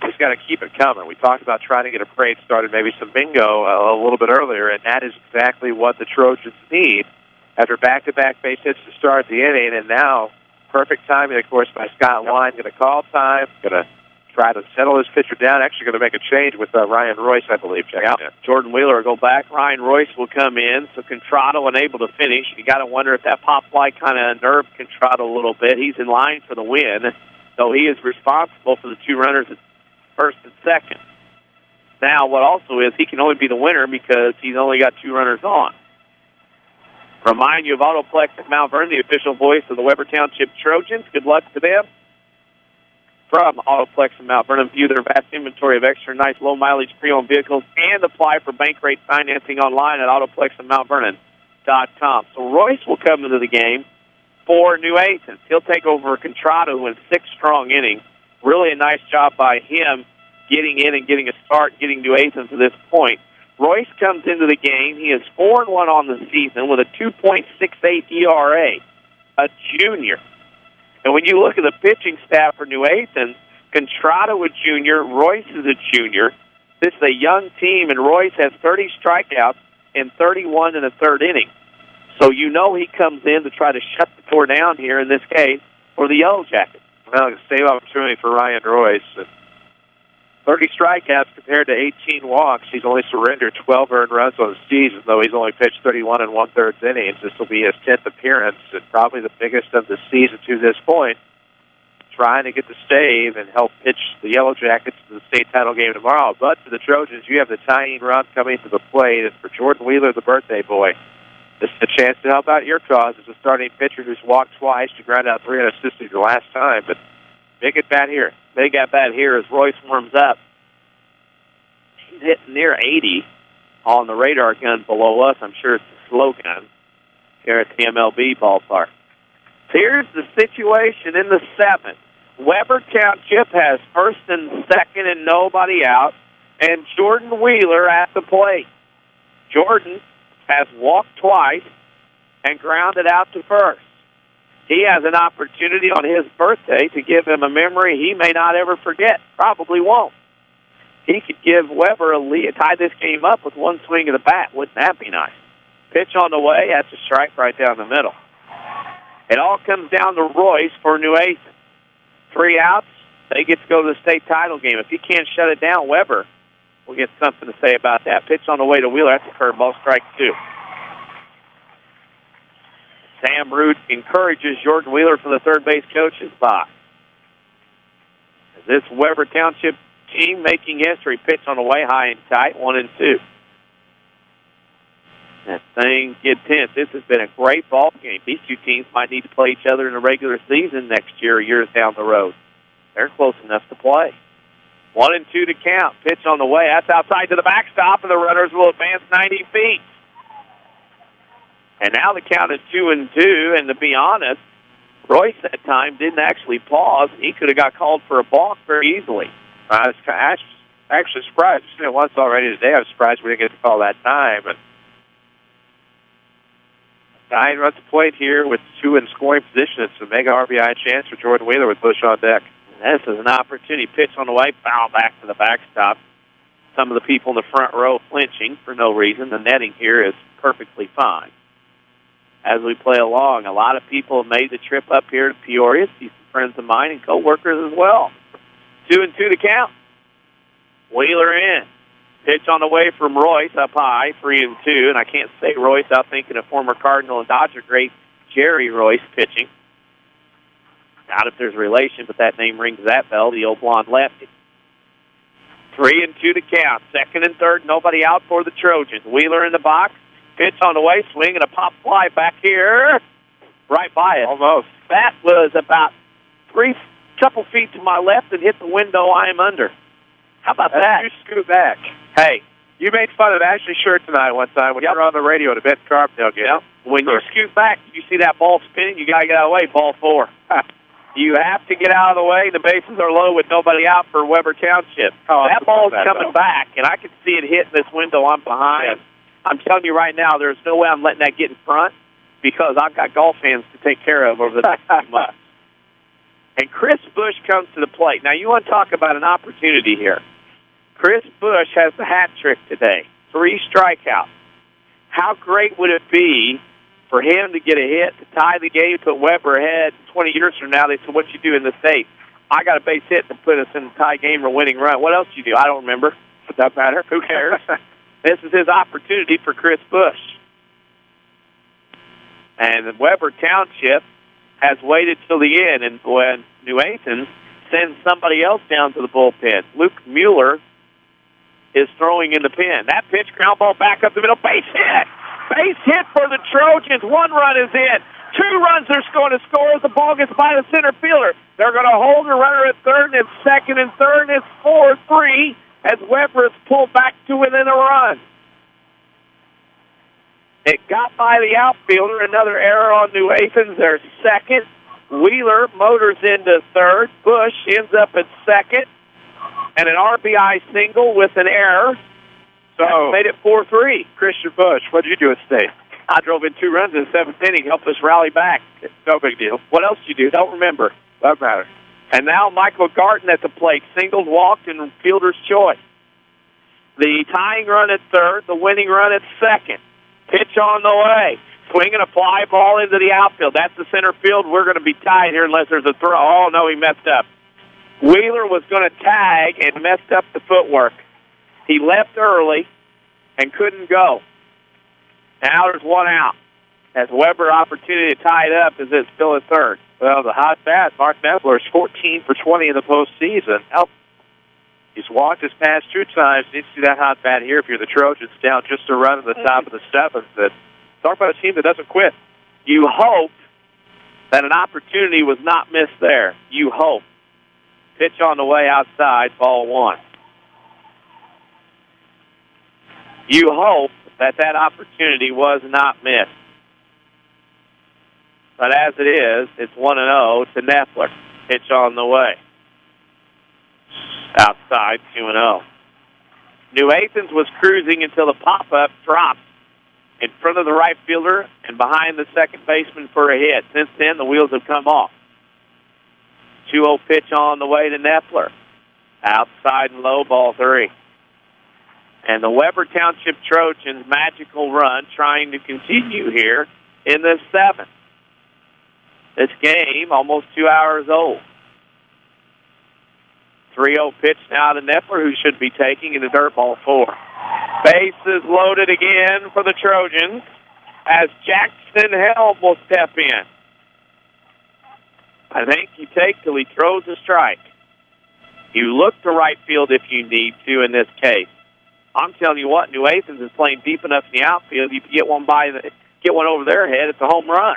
He's got to keep it coming. We talked about trying to get a parade started, maybe some bingo a little bit earlier, and that is exactly what the Trojans need after back-to-back base hits to start the inning, and now perfect timing, of course, by Scott Line. Going to call time, going to try to settle his pitcher down. Actually going to make a change with Ryan Royce, I believe. Check out. Jordan Wheeler will go back. Ryan Royce will come in. So Contrado unable to finish. You got to wonder if that pop fly kind of unnerved Contrado a little bit. He's in line for the win, so he is responsible for the two runners at first and second. Now, what also is he can only be the winner because he's only got two runners on. Remind you of Autoplex at Mount Vernon, the official voice of the Webber Township Trojans. Good luck to them. From Autoplex in Mount Vernon, view their vast inventory of extra nice low-mileage pre-owned vehicles and apply for bank rate financing online at autoplexinmountvernon.com. So Royce will come into the game for New Athens. He'll take over Contrado in 6 strong innings. Really a nice job by him getting in and getting a start, getting New Athens to this point. Royce comes into the game. He is 4-1 on the season with a 2.68 ERA, a junior. And when you look at the pitching staff for New Athens, Contrado a junior, Royce is a junior. This is a young team, and Royce has 30 strikeouts and 31 in the third inning. So you know he comes in to try to shut the door down here, in this case, for the Yellowjackets. Well, a save opportunity for Ryan Royce. 30 strikeouts compared to 18 walks. He's only surrendered 12 earned runs on the season, though he's only pitched 31 and one-third innings. This will be his 10th appearance and probably the biggest of the season to this point. Trying to get the save and help pitch the Yellowjackets to the state title game tomorrow. But for the Trojans, you have the tying run coming to the plate. And for Jordan Wheeler, the birthday boy, this is a chance to help out your cause as a starting pitcher who's walked twice to ground out 3 unassisted the last time. But big at bat here. Big at bat here as Royce warms up. He's hitting near 80 on the radar gun below us. I'm sure it's a slow gun here at the MLB ballpark. Here's the situation in the 7th. Webber Township has first and second and nobody out, and Jordan Wheeler at the plate. Jordan has walked twice and grounded out to first. He has an opportunity on his birthday to give him a memory he may not ever forget. Probably won't. He could give Webber a lead, tie this game up with one swing of the bat. Wouldn't that be nice? Pitch on the way. That's a strike right down the middle. It all comes down to Royce for New Athens. 3 outs. They get to go to the state title game. If he can't shut it down, Webber will get something to say about that. Pitch on the way to Wheeler. That's a curveball, strike 2. Sam Root encourages Jordan Wheeler for the third base coach's box. This Webber Township team making history. Pitch on the way, high and tight, 1-2. That thing gets tense. This has been a great ball game. These two teams might need to play each other in the regular season next year or years down the road. They're close enough to play. 1-2 to count. Pitch on the way. That's outside to the backstop, and the runners will advance 90 feet. And now the count is 2-2, and to be honest, Royce that time didn't actually pause. He could have got called for a balk very easily. I was actually surprised. I've seen it once already today. I was surprised we didn't get to call that time. But 9 runs to plate here with 2 in scoring position. It's a mega RBI chance for Jordan Wheeler with Bush on deck. This is an opportunity. Pitch on the way, foul back to the backstop. Some of the people in the front row flinching for no reason. The netting here is perfectly fine. As we play along, a lot of people have made the trip up here to Peoria. See some friends of mine and co-workers as well. 2-2 to count. Wheeler in. Pitch on the way from Royce up high, 3-2. And I can't say Royce without thinking of former Cardinal and Dodger great Jerry Royce pitching. Not if there's relation, but that name rings that bell, the old blonde lefty. 3-2 to count. Second and third, nobody out for the Trojans. Wheeler in the box. Pitch on the way, swing and a pop fly back here, right by it. Almost. That was about couple feet to my left and hit the window I'm under. How about that? You scoot back. Hey. You made fun of Ashley Shirt tonight one time when you were on the radio at a Ben Carbondale game. Yep. When you scoot back, you see that ball spinning, you got to get out of the way, ball 4. You have to get out of the way. The bases are low with nobody out for Webber Township. That ball's coming back, and I can see it hitting this window I'm behind. I'm telling you right now, there's no way I'm letting that get in front because I've got golf fans to take care of over the next few months. And Chris Bush comes to the plate. Now, you want to talk about an opportunity here. Chris Bush has the hat trick today, 3 strikeouts. How great would it be for him to get a hit to tie the game, put Webber ahead 20 years from now? They said, what you do in the state? I got a base hit to put us in the tie game or winning run. What else you do? I don't remember. Does that matter? Who cares? This is his opportunity for Chris Bush. And Webber Township has waited till the end, and when New Athens sends somebody else down to the bullpen, Luke Mueller is throwing in the pen. That pitch, ground ball back up the middle, base hit! Base hit for the Trojans. 1 run is in. 2 runs they're going to score as the ball gets by the center fielder. They're going to hold the runner at third and second and third, and it's 4-3 as Webber is pulled back to within a run. It got by the outfielder. Another error on New Athens. They're second. Wheeler motors into third. Bush ends up at second. And an RBI single with an error. So made it 4-3. Christian Bush, what did you do at State? I drove in 2 runs in the 7th inning, helped us rally back. No big deal. What else you do? Don't remember. Doesn't matter. And now Michael Garton at the plate. Singled, walked, and fielder's choice. The tying run at third, the winning run at second. Pitch on the way. Swinging a fly ball into the outfield. That's the center field. We're going to be tied here unless there's a throw. Oh, no, he messed up. Wheeler was going to tag and messed up the footwork. He left early and couldn't go. Now there's 1 out. As Webber opportunity to tie it up as it's still at third. Well, the hot bat, Mark Neffler, is 14 for 20 in the postseason. He's walked his past 2 times. You need to see that hot bat here if you're the Trojans down just a run in the top of the 7th. Talk about a team that doesn't quit. You hope that an opportunity was not missed there. You hope. Pitch on the way outside, ball 1. You hope that opportunity was not missed. But as it is, it's 1-0 to Neffler. Pitch on the way. Outside, 2-0. New Athens was cruising until the pop-up dropped in front of the right fielder and behind the second baseman for a hit. Since then, the wheels have come off. 2-0 pitch on the way to Neffler. Outside and low, ball 3. And the Webber Township Trojans' magical run trying to continue here in the 7th. This game, almost 2 hours old. 3-0 pitch now to Neffler, who should be taking in the dirt, ball 4. Bases loaded again for the Trojans as Jackson Helm will step in. I think you take till he throws a strike. You look to right field if you need to in this case. I'm telling you what, New Athens is playing deep enough in the outfield. You can get one over their head, it's a home run.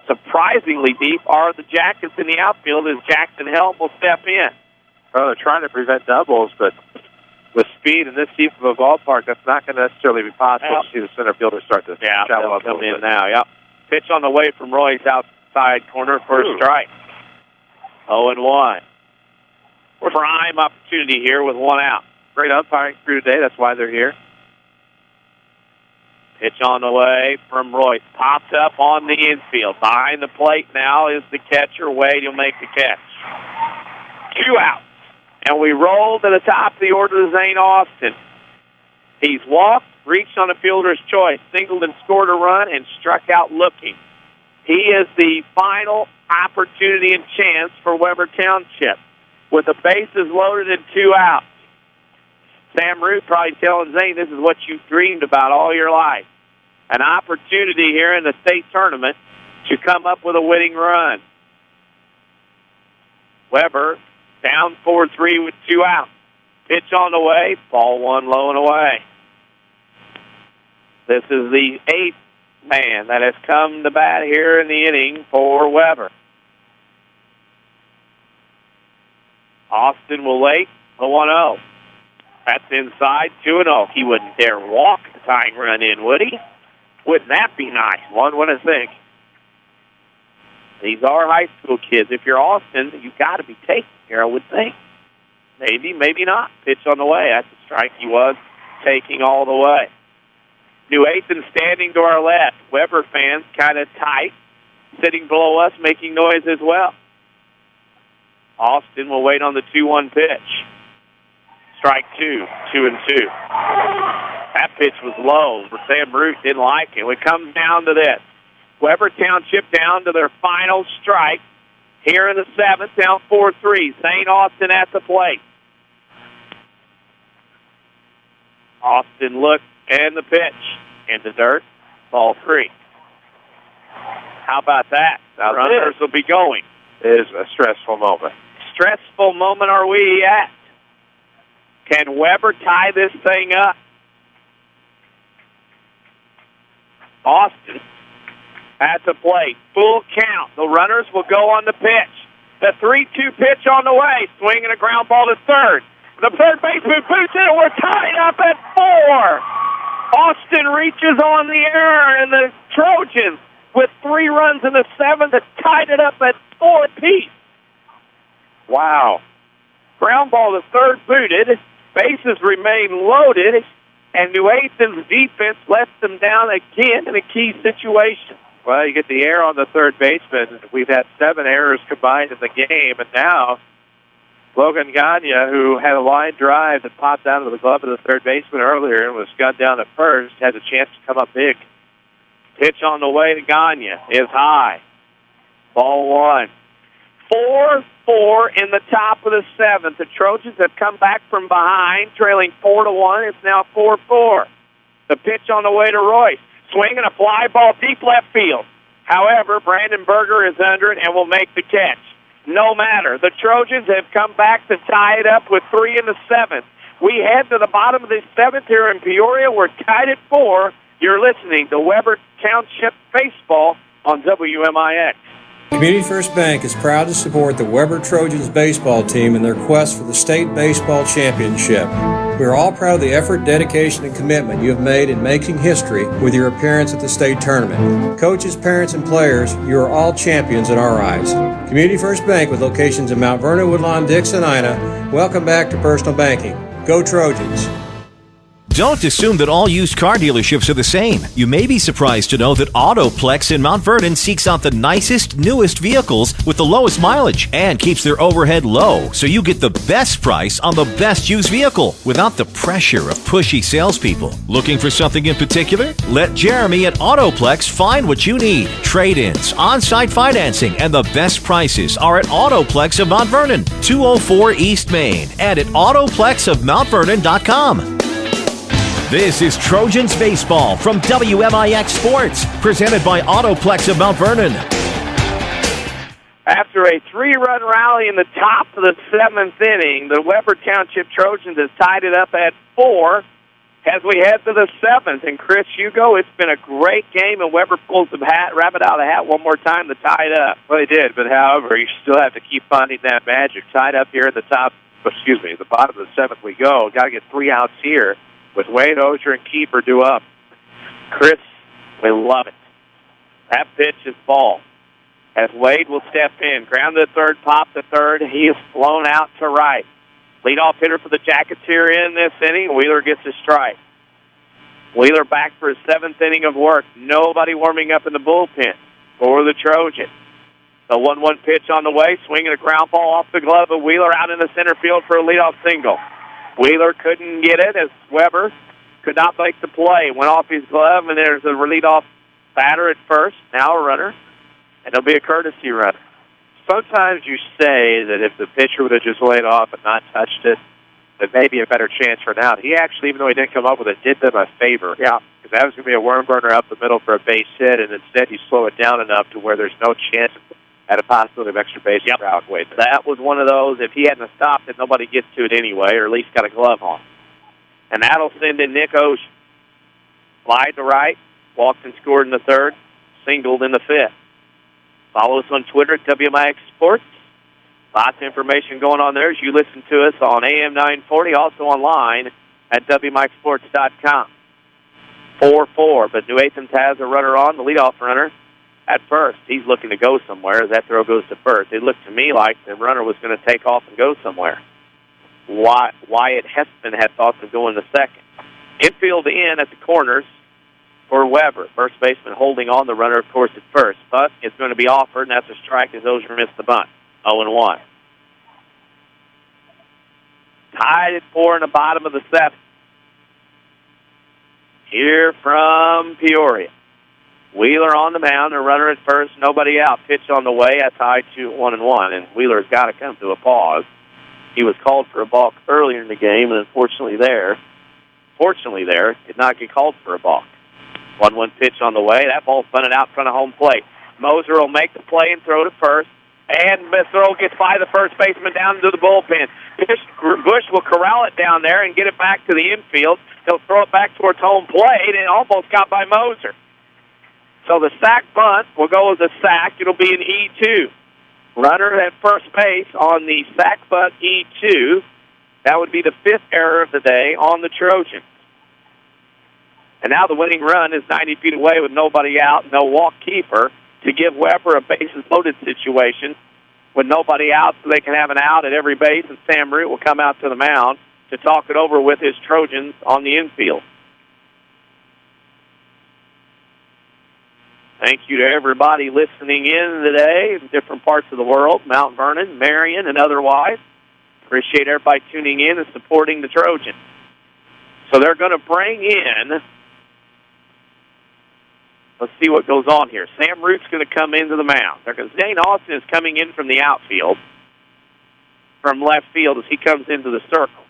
Surprisingly deep are the Jackets in the outfield as Jackson Helm will step in. Well, they're trying to prevent doubles, but with speed in this deep of a ballpark, that's not going to necessarily be possible to see the center fielder start to travel up come in now. Yep. Pitch on the way from Roy's outside corner for a strike. 0-1. Prime opportunity here with 1 out. Great umpiring crew today. That's why they're here. Pitch on the way from Royce. Pops up on the infield. Behind the plate now is the catcher. Wade will make the catch. 2 outs. And we roll to the top of the order to Zane Austin. He's walked, reached on a fielder's choice, singled and scored a run, and struck out looking. He is the final opportunity and chance for Webber Township. With the bases loaded and 2 outs. Sam Root probably telling Zane this is what you've dreamed about all your life. An opportunity here in the state tournament to come up with a winning run. Webber down 4-3 with 2 outs. Pitch on the way, ball 1 low and away. This is the 8th man that has come to bat here in the inning for Webber. Austin will wait, the 1-0. That's inside, 2-0. He wouldn't dare walk the tying run in, would he? Wouldn't that be nice? One would think. These are high school kids. If you're Austin, you've got to be taken here, I would think. Maybe, maybe not. Pitch on the way. That's a strike he was taking all the way. New Athens standing to our left. Webber fans kind of tight, sitting below us, making noise as well. Austin will wait on the 2-1 pitch. Strike 2, 2-2. That pitch was low. Sam Root didn't like it. It comes down to this. Webber Township down to their final strike here in the 7th, down 4-3. St. Austin at the plate. Austin looked and the pitch in the dirt. Ball 3. How about that? Now runners will be going. It is a stressful moment. Stressful moment are we at? Can Webber tie this thing up? Austin at the plate. Full count. The runners will go on the pitch. The 3-2 pitch on the way. Swinging a ground ball to third. The third baseman boots it. We're tied up at 4. Austin reaches on the air, and the Trojans, with 3 runs in the 7th, have tied it up at 4 apiece. Wow. Ground ball to third booted. Bases remain loaded, and New Athens defense lets them down again in a key situation. Well, you get the error on the third baseman. We've had 7 errors combined in the game, and now Logan Gagne, who had a line drive that popped out of the glove of the third baseman earlier and was gunned down at first, has a chance to come up big. Pitch on the way to Gagne is high. Ball 1. 4-4 in the top of the 7th. The Trojans have come back from behind, trailing 4-1. It's now 4-4. The pitch on the way to Royce. Swinging a fly ball deep left field. However, Brandon Berger is under it and will make the catch. No matter. The Trojans have come back to tie it up with 3 in the 7th. We head to the bottom of the 7th here in Peoria. We're tied at 4. You're listening to Webber Township Baseball on WMIX. Community First Bank is proud to support the Webber Trojans baseball team in their quest for the state baseball championship. We are all proud of the effort, dedication, and commitment you have made in making history with your appearance at the state tournament. Coaches, parents, and players, you are all champions in our eyes. Community First Bank, with locations in Mount Vernon, Woodlawn, Dix, and Ina, welcome back to personal banking. Go Trojans! Don't assume that all used car dealerships are the same. You may be surprised to know that Autoplex in Mount Vernon seeks out the nicest, newest vehicles with the lowest mileage and keeps their overhead low, so you get the best price on the best used vehicle without the pressure of pushy salespeople. Looking for something in particular? Let Jeremy at Autoplex find what you need. Trade-ins, on-site financing, and the best prices are at Autoplex of Mount Vernon, 204 East Main, and at autoplexofmountvernon.com. This is Trojans Baseball from WMIX Sports, presented by Autoplex of Mount Vernon. After a 3-run rally in the top of the 7th inning, the Webber Township Trojans has tied it up at 4 as we head to the 7th. And Chris, Hugo, it's been a great game, and Webber pulls the rabbit out of the hat one more time to tie it up. Well, he did, but however, you still have to keep finding that magic. Tied up here at the the bottom of the 7th we go. Got to get 3 outs here, with Wade, Ozier, and Keeper due up. Chris, we love it. That pitch is ball. As Wade will step in. Ground to third, pop to third. He is flown out to right. Leadoff hitter for the Jackets here in this inning. Wheeler gets a strike. Wheeler back for his 7th inning of work. Nobody warming up in the bullpen for the Trojans. The 1-1 pitch on the way. Swinging a ground ball off the glove of Wheeler out in the center field for a leadoff single. Wheeler couldn't get it as Webber could not make the play. Went off his glove, and there's a leadoff batter at first, now a runner, and it'll be a courtesy runner. Sometimes you say that if the pitcher would have just laid off and not touched it, that may be a better chance for an out. He actually, even though he didn't come up with it, did them a favor. Yeah. Because that was going to be a worm burner up the middle for a base hit, and instead you slow it down enough to where there's no chance at a possibility of extra base crowd waiting. That was one of those, if he hadn't stopped it, nobody gets to it anyway, or at least got a glove on. And that'll send in Nick Ocean. Fly to right, walked and scored in the third, singled in the fifth. Follow us on Twitter at WMIX Sports. Lots of information going on there as you listen to us on AM 940, also online at WMIXsports.com. 4-4, but New Athens has a runner on, the leadoff runner, at first. He's looking to go somewhere as that throw goes to first. It looked to me like the runner was going to take off and go somewhere. Wyatt Heston had thoughts of going to second. Infield in at the corners for Webber. First baseman holding on the runner, of course, at first. But it's going to be offered, and that's a strike as Ozier missed the bunt. 0-1. Tied at 4 in the bottom of the seventh. Here from Peoria. Wheeler on the mound, a runner at first, nobody out. Pitch on the way, that's high 2-1-1, and Wheeler's got to come to a pause. He was called for a balk earlier in the game, and fortunately there, did not get called for a balk. 1-1 pitch on the way. That ball's bunted out in front of home plate. Moser will make the play and throw to first, and the throw gets by the first baseman down into the bullpen. Bush will corral it down there and get it back to the infield. He'll throw it back towards home plate, and almost got by Moser. So the sack bunt will go as a sack. It'll be an E2. Runner at first base on the sack bunt E2. That would be the fifth error of the day on the Trojans. And now the winning run is 90 feet away with nobody out, no walk keeper, to give Webber a bases-loaded situation with nobody out so they can have an out at every base, and Sam Root will come out to the mound to talk it over with his Trojans on the infield. Thank you to everybody listening in today in different parts of the world, Mount Vernon, Marion, and otherwise. Appreciate everybody tuning in and supporting the Trojans. So they're going to bring in, let's see what goes on here. Sam Root's going to come into the mound. Zane Austin is coming in from the outfield, from left field as he comes into the circle.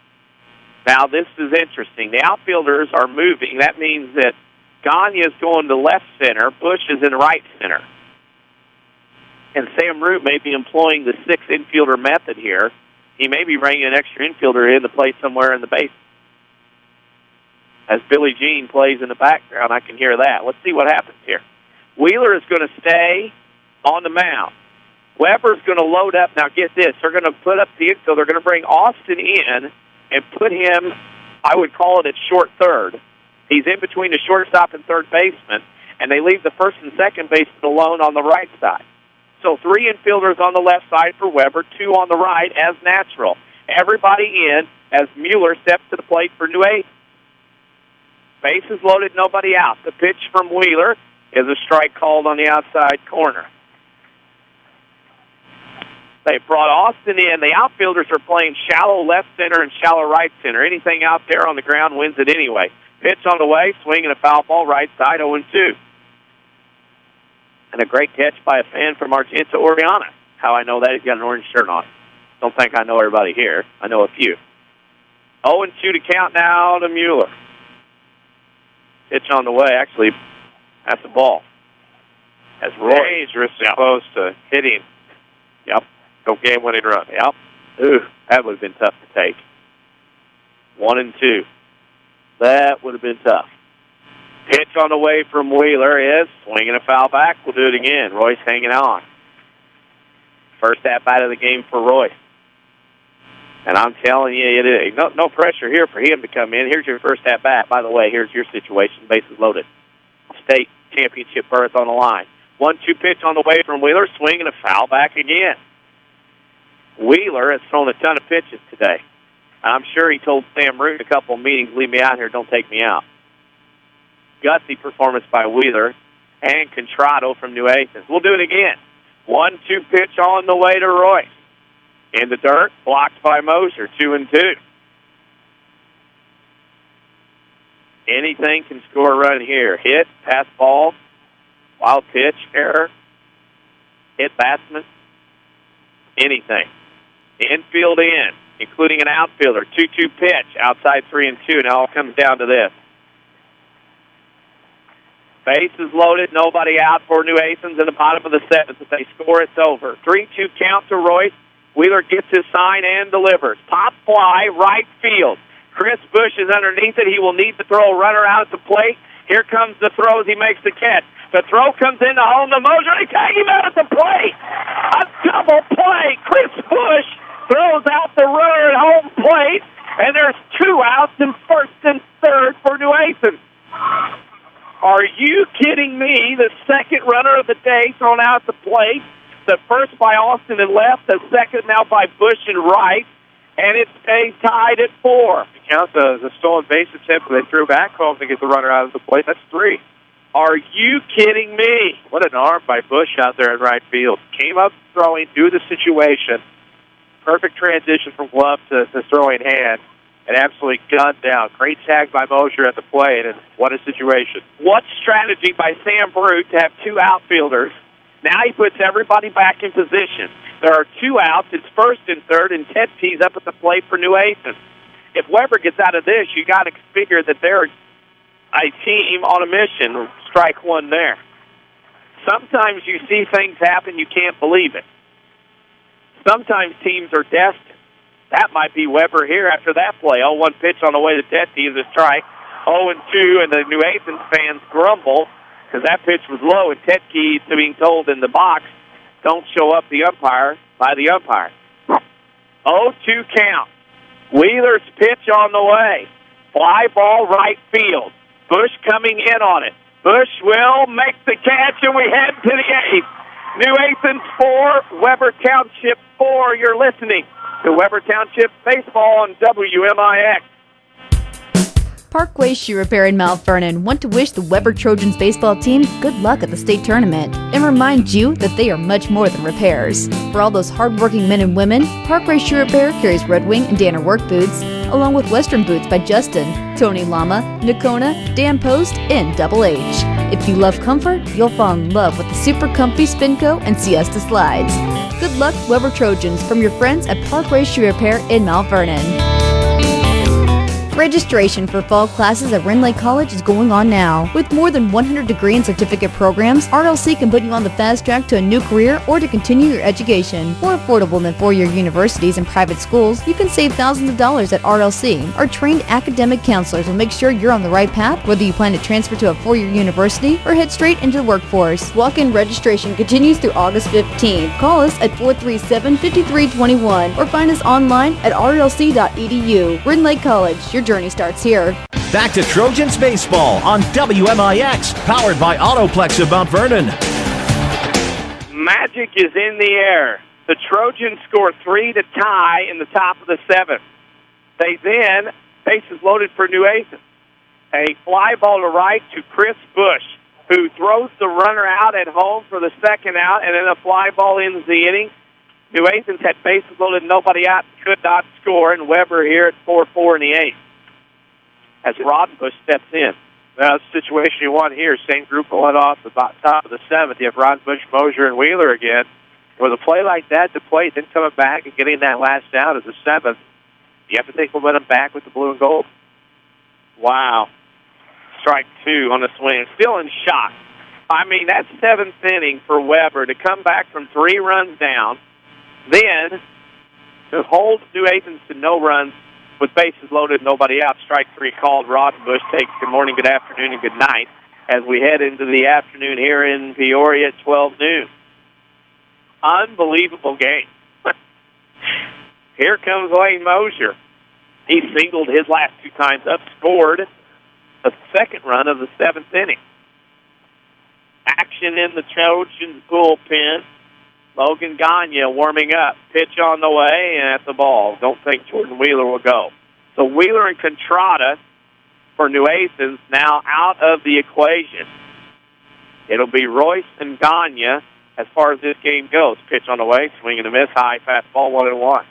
Now, this is interesting. The outfielders are moving. That means that Gagne is going to left center. Bush is in right center. And Sam Root may be employing the six infielder method here. He may be bringing an extra infielder in to play somewhere in the base. As Billy Jean plays in the background, I can hear that. Let's see what happens here. Wheeler is going to stay on the mound. Webber's going to load up. Now, get this. They're going to put up the infield. They're going to bring Austin in and put him, I would call it at short third. He's in between the shortstop and third baseman, and they leave the first and second baseman alone on the right side. So 3 infielders on the left side for Webber, 2 on the right as natural. Everybody in as Mueller steps to the plate for New Athens. Bases loaded, nobody out. The pitch from Wheeler is a strike called on the outside corner. They brought Austin in. The outfielders are playing shallow left center and shallow right center. Anything out there on the ground wins it anyway. Pitch on the way, swing and a foul ball right side, 0-2. And a great catch by a fan from Argenta, Oriana. How I know that? He's got an orange shirt on. Don't think I know everybody here. I know a few. 0-2 to count now to Mueller. Pitch on the way. Actually, that's the ball. As Roy is supposed to hit him. Yep. Go game-winning run. Yep. Ooh, that would have been tough to take. 1-2. That would have been tough. Pitch on the way from Wheeler is swinging a foul back. We'll do it again. Royce hanging on. First at-bat of the game for Royce. And I'm telling you, it is no pressure here for him to come in. Here's your first at-bat. By the way, here's your situation. Bases loaded. State championship berth on the line. 1-2 pitch on the way from Wheeler. Swinging a foul back again. Wheeler has thrown a ton of pitches today. I'm sure he told Sam Root in a couple of meetings, leave me out here, don't take me out. Gutsy performance by Wheeler and Contrato from New Athens. We'll do it again. 1-2 pitch on the way to Royce. In the dirt, blocked by Moser, 2-2. Anything can score a run here. Hit, pass ball, wild pitch, error, hit batsman, anything. Infield in, including an outfielder. 2-2 pitch, outside 3-2. Now it comes down to this. Bases loaded, nobody out for New Athens in the bottom of the seventh. If they score, it's over. 3-2 count to Royce. Wheeler gets his sign and delivers. Pop fly, right field. Chris Bush is underneath it. He will need to throw a runner out at the plate. Here comes the throw as he makes the catch. The throw comes in to home to Mosier. They tag him out at the plate. A double play. Chris Bush throws out the runner at home plate, and there's 2 outs in first and third for New Athens. Are you kidding me? The second runner of the day thrown out at the plate. The first by Austin and left. The second now by Bush and right. And it stays tied at 4. It counts as a stolen base attempt, but they threw back home to get the runner out of the plate. That's 3. Are you kidding me? What an arm by Bush out there in right field. Came up throwing, knew the situation. Perfect transition from glove to throwing hand. And absolutely gunned down. Great tag by Mosier at the plate, and what a situation. What strategy by Sam Brute to have 2 outfielders. Now he puts everybody back in position. There are 2 outs. It's first and third, and Ted tees up at the plate for New Athens. If Webber gets out of this, you got to figure that they're a team on a mission. Strike 1 there. Sometimes you see things happen, you can't believe it. Sometimes teams are destined. That might be Webber here after that play. 0-1 pitch on the way to Tetke is a strike. 0-2, and the New Athens fans grumble because that pitch was low, and Tetke is being told in the box, don't show up the umpire by the umpire. 0-2 count. Wheeler's pitch on the way. Fly ball right field. Bush coming in on it. Bush will make the catch, and we head to the 8th. New Athens 4, Webber Township 4. You're listening to Webber Township Baseball on WMIX. Parkway Shoe Repair in Mount Vernon want to wish the Webber Trojans baseball team good luck at the state tournament and remind you that they are much more than repairs. For all those hardworking men and women, Parkway Shoe Repair carries Red Wing and Danner work boots, along with Western boots by Justin, Tony Lama, Nakona, Dan Post, and Double H. If you love comfort, you'll fall in love with the super comfy Spinco and Siesta slides. Good luck, Webber Trojans, from your friends at Parkway Shoe Repair in Mount Vernon. Registration for fall classes at Renlake College is going on now. With more than 100 degree and certificate programs, RLC can put you on the fast track to a new career or to continue your education. More affordable than four-year universities and private schools, you can save thousands of dollars at RLC. Our trained academic counselors will make sure you're on the right path, whether you plan to transfer to a four-year university or head straight into the workforce. Walk-in registration continues through August 15th. Call us at 437-5321 or find us online at rlc.edu. Renlake College, your journey starts here. Back to Trojans baseball on WMIX, powered by Autoplex of Mount Vernon. Magic is in the air. The Trojans score 3 to tie in the top of the 7th. They then, bases loaded for New Athens. A fly ball to right to Chris Bush, who throws the runner out at home for the second out, and then a fly ball ends the inning. New Athens had bases loaded, nobody out, could not score, and Webber here at 4-4 in the 8th. As Rod Bush steps in. That's the situation you want here. Same group going off the top of the 7th. You have Ron Bush, Mosier, and Wheeler again. With a play like that, the play, then coming back and getting that last out as the 7th, you have to take momentum back with the blue and gold. Wow. Strike 2 on the swing. Still in shock. I mean, that's 7th inning for Webber to come back from 3 runs down, then to hold New Athens to no runs with bases loaded, nobody out. Strike 3 called. Rod Bush takes good morning, good afternoon, and good night as we head into the afternoon here in Peoria at 12 noon. Unbelievable game. Here comes Lane Mosier. He singled his last 2 times up, scored the second run of the 7th inning. Action in the Trojans bullpen. Logan Gagne warming up. Pitch on the way and at the ball. Don't think Jordan Wheeler will go. So Wheeler and Contrada for New Athens now out of the equation. It'll be Royce and Gagne as far as this game goes. Pitch on the way, swing and a miss, high fastball, 1-1.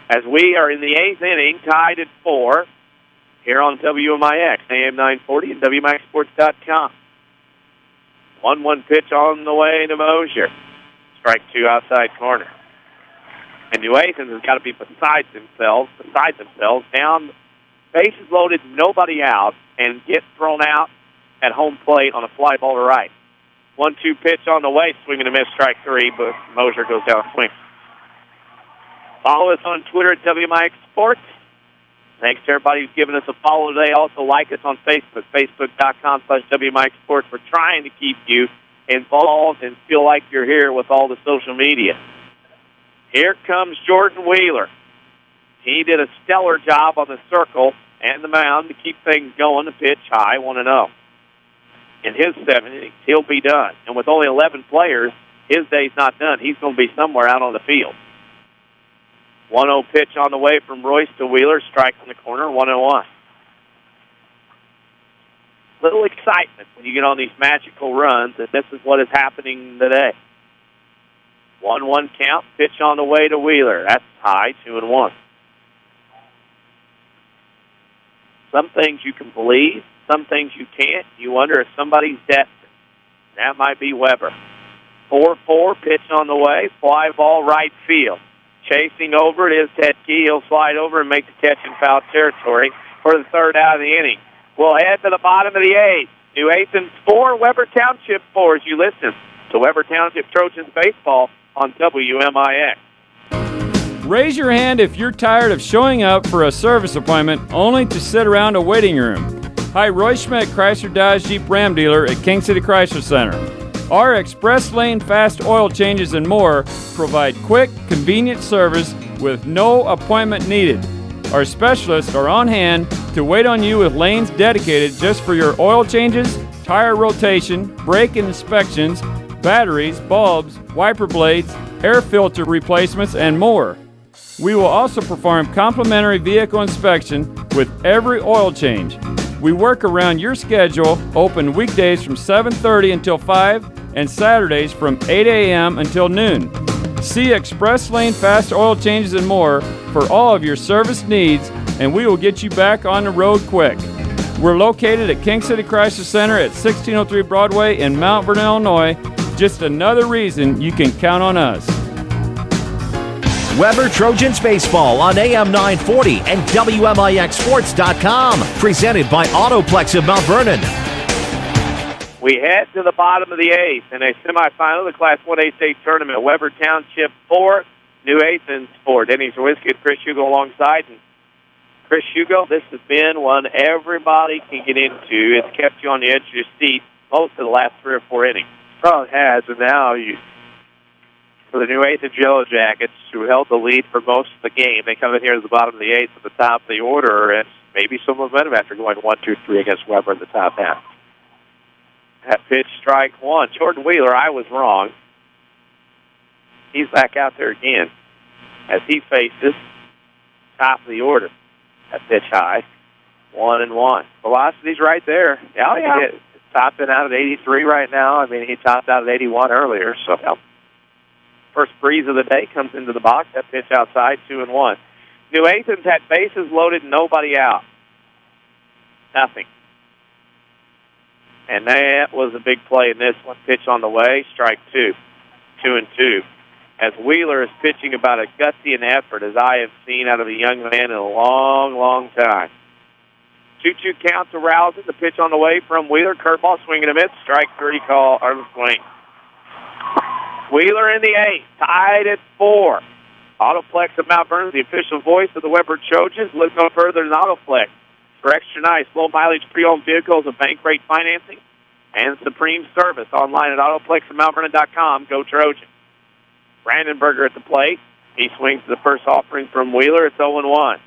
As we are in the 8th inning, tied at 4 here on WMIX, AM 940 and WMIXsports.com. 1-1 pitch on the way to Mosier. Strike 2 outside corner. And New Athens has got to be beside themselves, down, bases loaded, nobody out, and get thrown out at home plate on a fly ball to right. 1-2 pitch on the way, swing and a miss, strike 3, but Mosier goes down swing. Follow us on Twitter at WMIX Sports. Thanks to everybody who's given us a follow today. Also like us on Facebook, facebook.com/WMIX Sports. We're trying to keep you involved and feel like you're here with all the social media. Here comes Jordan Wheeler. He did a stellar job on the circle and the mound to keep things going. The pitch high, 1-0. In his 7 innings, he'll be done. And with only 11 players, his day's not done. He's going to be somewhere out on the field. 1-0 pitch on the way from Royce to Wheeler. Strike in the corner, 1-1. Little excitement when you get on these magical runs, and this is what is happening today. 1-1 count, pitch on the way to Wheeler. That's high, 2-1. Some things you can believe, some things you can't. You wonder if somebody's destined. That might be Webber. 4-4, pitch on the way, fly ball right field. Chasing over it is Tedke. He'll slide over and make the catch in foul territory for the third out of the inning. We'll head to the bottom of the 8th. New Athens 4, Webber Township 4 as you listen to Webber Township Trojans baseball on WMIX. Raise your hand if you're tired of showing up for a service appointment only to sit around a waiting room. Hi, Roy Schmidt, Chrysler Dodge Jeep Ram dealer at King City Chrysler Center. Our express lane fast oil changes and more provide quick, convenient service with no appointment needed. Our specialists are on hand to wait on you with lanes dedicated just for your oil changes, tire rotation, brake inspections, batteries, bulbs, wiper blades, air filter replacements, and more. We will also perform complimentary vehicle inspection with every oil change. We work around your schedule, open weekdays from 7:30 until 5 and Saturdays from 8 a.m. until noon. See Express Lane Fast Oil Changes and more for all of your service needs, and we will get you back on the road quick. We're located at King City Chrysler Center at 1603 Broadway in Mount Vernon, Illinois. Just another reason you can count on us. Webber Trojans Baseball on AM 940 and WMIXSports.com. Presented by Autoplex of Mount Vernon. We head to the bottom of the 8th in a semifinal of the Class 1A state tournament. Webber Township 4, New Athens 4. Denny Czerwinski and Chris Hugo alongside. And Chris Hugo, this has been one everybody can get into. It's kept you on the edge of your seat most of the last 3 or 4 innings. Oh, it has, and now for the New Athens Yellow Jackets, who held the lead for most of the game, they come in here to the bottom of the 8th at the top of the order, and maybe some momentum after going 1-2-3 against Webber in the top half. That pitch, strike 1. Jordan Wheeler, I was wrong. He's back out there again as he faces top of the order. That pitch high, 1-1. Velocity's right there. Oh, yeah. It's topping out at 83 right now. I mean, he topped out at 81 earlier, so... Yep. First breeze of the day comes into the box. That pitch outside, 2-1. New Athens had bases loaded, nobody out. Nothing. And that was a big play in this one. Pitch on the way, strike 2. 2-2. As Wheeler is pitching about as gutsy an effort as I have seen out of a young man in a long, long time. 2-2 count to Rousing. The pitch on the way from Wheeler. Curveball, swing and a miss. Strike 3 call, or the swing. Wheeler in the 8th, tied at 4. Autoplex of Mount Vernon, the official voice of the Webber Trojans. Look no further than Autoplex. For extra nice, low-mileage pre-owned vehicles and bank rate financing and supreme service. Online at autoplexofmountvernon.com. Go Trojans. Brandenburger at the plate. He swings to the first offering from Wheeler. It's 0-1.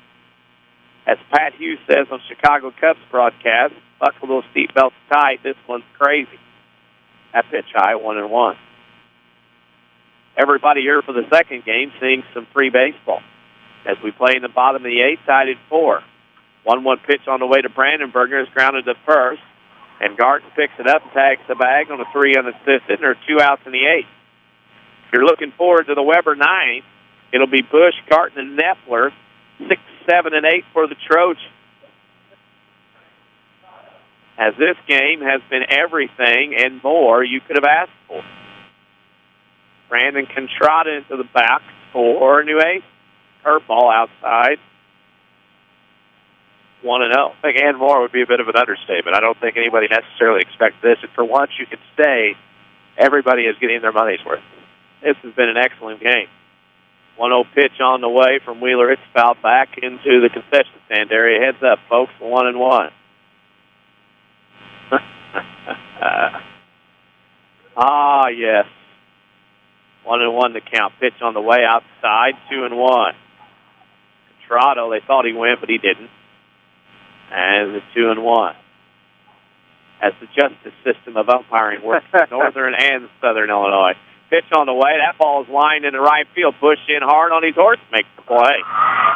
As Pat Hughes says on Chicago Cubs broadcast, buckle those seatbelts tight. This one's crazy. That pitch high, 1-1. Everybody here for the second game seeing some free baseball as we play in the bottom of the 8th, tied at 4. 1-1 pitch on the way to Brandenburger is grounded to first, and Garten picks it up and tags the bag on a 3 unassisted, and there are 2 outs in the 8th. If you're looking forward to the Webber 9th, it'll be Bush, Garten, and Knepfler, 6, 7, and 8 for the Trojans. As this game has been everything and more you could have asked for. Brandon Contrada into the box for New Athens. Curveball outside. 1-0. I think and more would be a bit of an understatement. I don't think anybody necessarily expects this. And for once, you can say everybody is getting their money's worth. This has been an excellent game. 1-0 pitch on the way from Wheeler. It's fouled back into the concession stand area. Heads up, folks, 1-1. Yes. 1-1 to count. Pitch on the way outside, 2-1. Contrado, they thought he went, but he didn't. And the 2-1. As the justice system of umpiring works in northern and southern Illinois. Pitch on the way. That ball is lined into right field. Pushed in hard on his horse. Makes the play.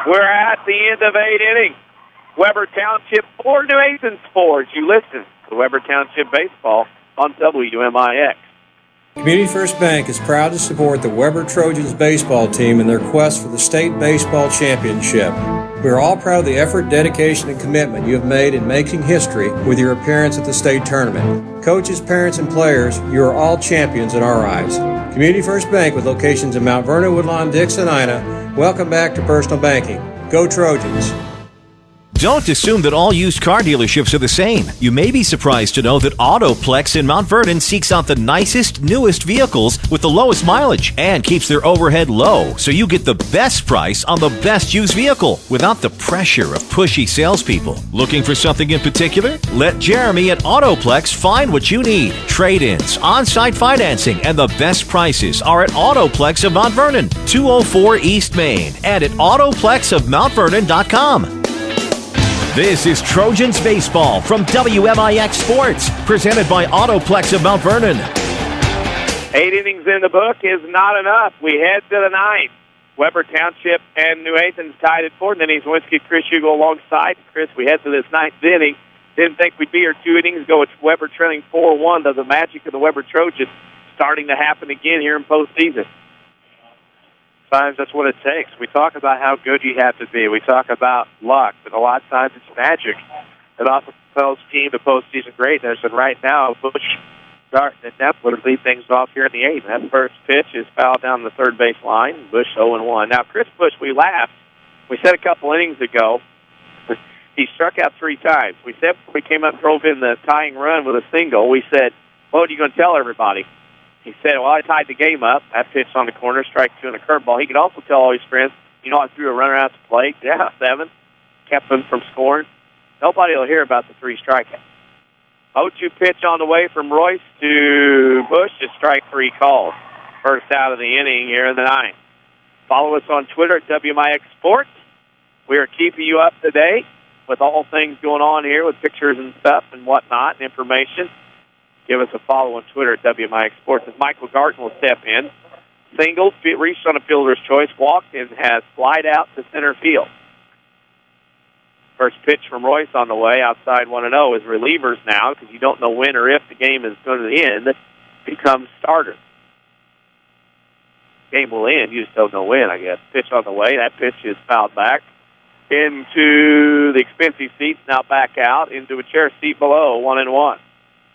We're at the end of 8 innings. Webber Township 4, New Athens 4. You listen to Webber Township Baseball on WMIX. Community First Bank is proud to support the Webber Trojans baseball team in their quest for the state baseball championship. We are all proud of the effort, dedication, and commitment you have made in making history with your appearance at the state tournament. Coaches, parents, and players, you are all champions in our eyes. Community First Bank, with locations in Mount Vernon, Woodlawn, Dix, and Ina, welcome back to personal banking. Go Trojans! Don't assume that all used car dealerships are the same. You may be surprised to know that Autoplex in Mount Vernon seeks out the nicest, newest vehicles with the lowest mileage and keeps their overhead low, so you get the best price on the best used vehicle without the pressure of pushy salespeople. Looking for something in particular? Let Jeremy at Autoplex find what you need. Trade-ins, on-site financing, and the best prices are at Autoplex of Mount Vernon, 204 East Main, and at autoplexofmountvernon.com. This is Trojans Baseball from WMIX Sports, presented by Autoplex of Mount Vernon. 8 innings in the book is not enough. We head to the 9th. Webber Township and New Athens tied at 4. Denny Czerwinski, Chris Hugo alongside. Chris, we head to this 9th inning. Didn't think we'd be here 2 innings ago. It's Webber trailing 4-1. The magic of the Webber Trojans starting to happen again here in postseason. Sometimes that's what it takes. We talk about how good you have to be. We talk about luck, but a lot of times it's magic. It also propels team to postseason greatness. And right now, Bush, Dart, and Nepler lead things off here in the 8th. That first pitch is fouled down the third base line. Bush 0-1. Now, Chris Bush, we laughed. We said a couple innings ago he struck out 3 times. We said when we came up and drove in the tying run with a single, we said, what are you going to tell everybody? He said, well, I tied the game up. That pitch on the corner, strike 2 and a curveball. He could also tell all his friends, I threw a runner out to plate. Yeah, 7. Kept them from scoring. Nobody will hear about the 3 strikeouts. 0-2 pitch on the way from Royce to Bush. Just strike 3 called. First out of the inning here in the 9th. Follow us on Twitter at WMIX Sports. We are keeping you up to date with all things going on here with pictures and stuff and whatnot and information. Give us a follow on Twitter at WMIX Sports. As Michael Garten will step in. Singled, reached on a fielder's choice, walked, and has flied out to center field. First pitch from Royce on the way, outside 1-0. As relievers now, because you don't know when or if the game is going to end, becomes starters. Game will end, you just don't know when, I guess. Pitch on the way, that pitch is fouled back into the expensive seats, now back out into a chair seat below, 1-1.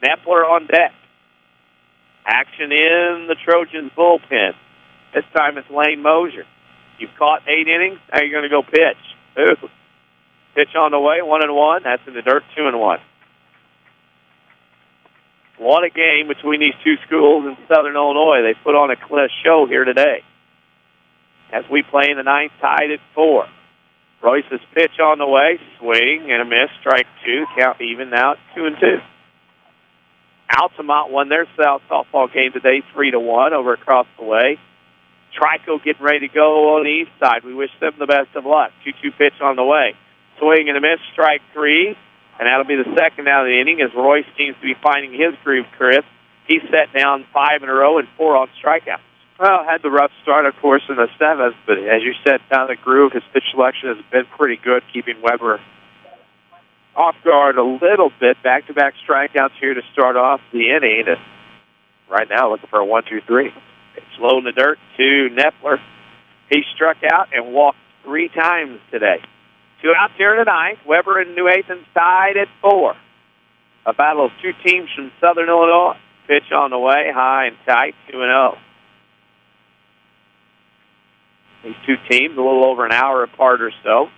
Nepler on deck. Action in the Trojans bullpen. This time it's Lane Mosier. You've caught 8 innings. Now you're going to go pitch. Ooh. Pitch on the way, 1-1. That's in the dirt, 2-1. What a game between these two schools in Southern Illinois. They put on a show here today. As we play in the 9th, tied at 4. Royce's pitch on the way, swing and a miss, strike 2. Count even now, 2-2. Altamont won their South softball game today, 3-1 over across the way. Trico getting ready to go on the east side. We wish them the best of luck. 2-2 pitch on the way. Swing and a miss, strike 3. And that'll be the second out of the inning as Royce seems to be finding his groove, Chris. He's set down 5 in a row and 4 on strikeouts. Well, had the rough start, of course, in the 7th, but as you said, down the groove, his pitch selection has been pretty good, keeping Webber off guard a little bit. Back-to-back strikeouts here to start off the inning. And right now, looking for a 1-2-3. It's low in the dirt to Nepler. He struck out and walked 3 times today. 2 outs here in the 9th. Webber and New Athens tied at 4. A battle of 2 teams from Southern Illinois. Pitch on the way, high and tight, 2-0. These 2 teams, a little over an hour apart or so.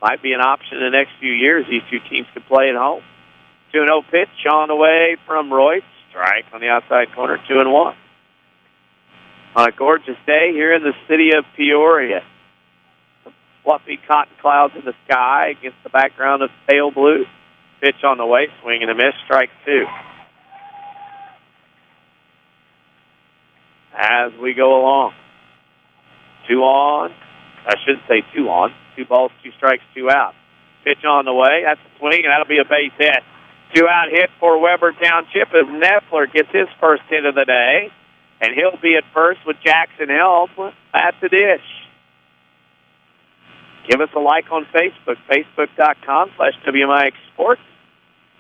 Might be an option in the next few years. These 2 teams could play at home. 2-0 pitch on the way from Royce. Strike on the outside corner, 2-1. On a gorgeous day here in the city of Peoria. Some fluffy cotton clouds in the sky against the background of pale blue. Pitch on the way, swing and a miss, strike 2. As we go along. 2 on. I should say 2 on. 2 balls, 2 strikes, 2 out. Pitch on the way. That's a swing, and that'll be a base hit. 2-out hit for Webber Township as Neffler gets his first hit of the day. And he'll be at first with Jackson Helm at the dish. Give us a like on Facebook, facebook.com/WMIX Sports.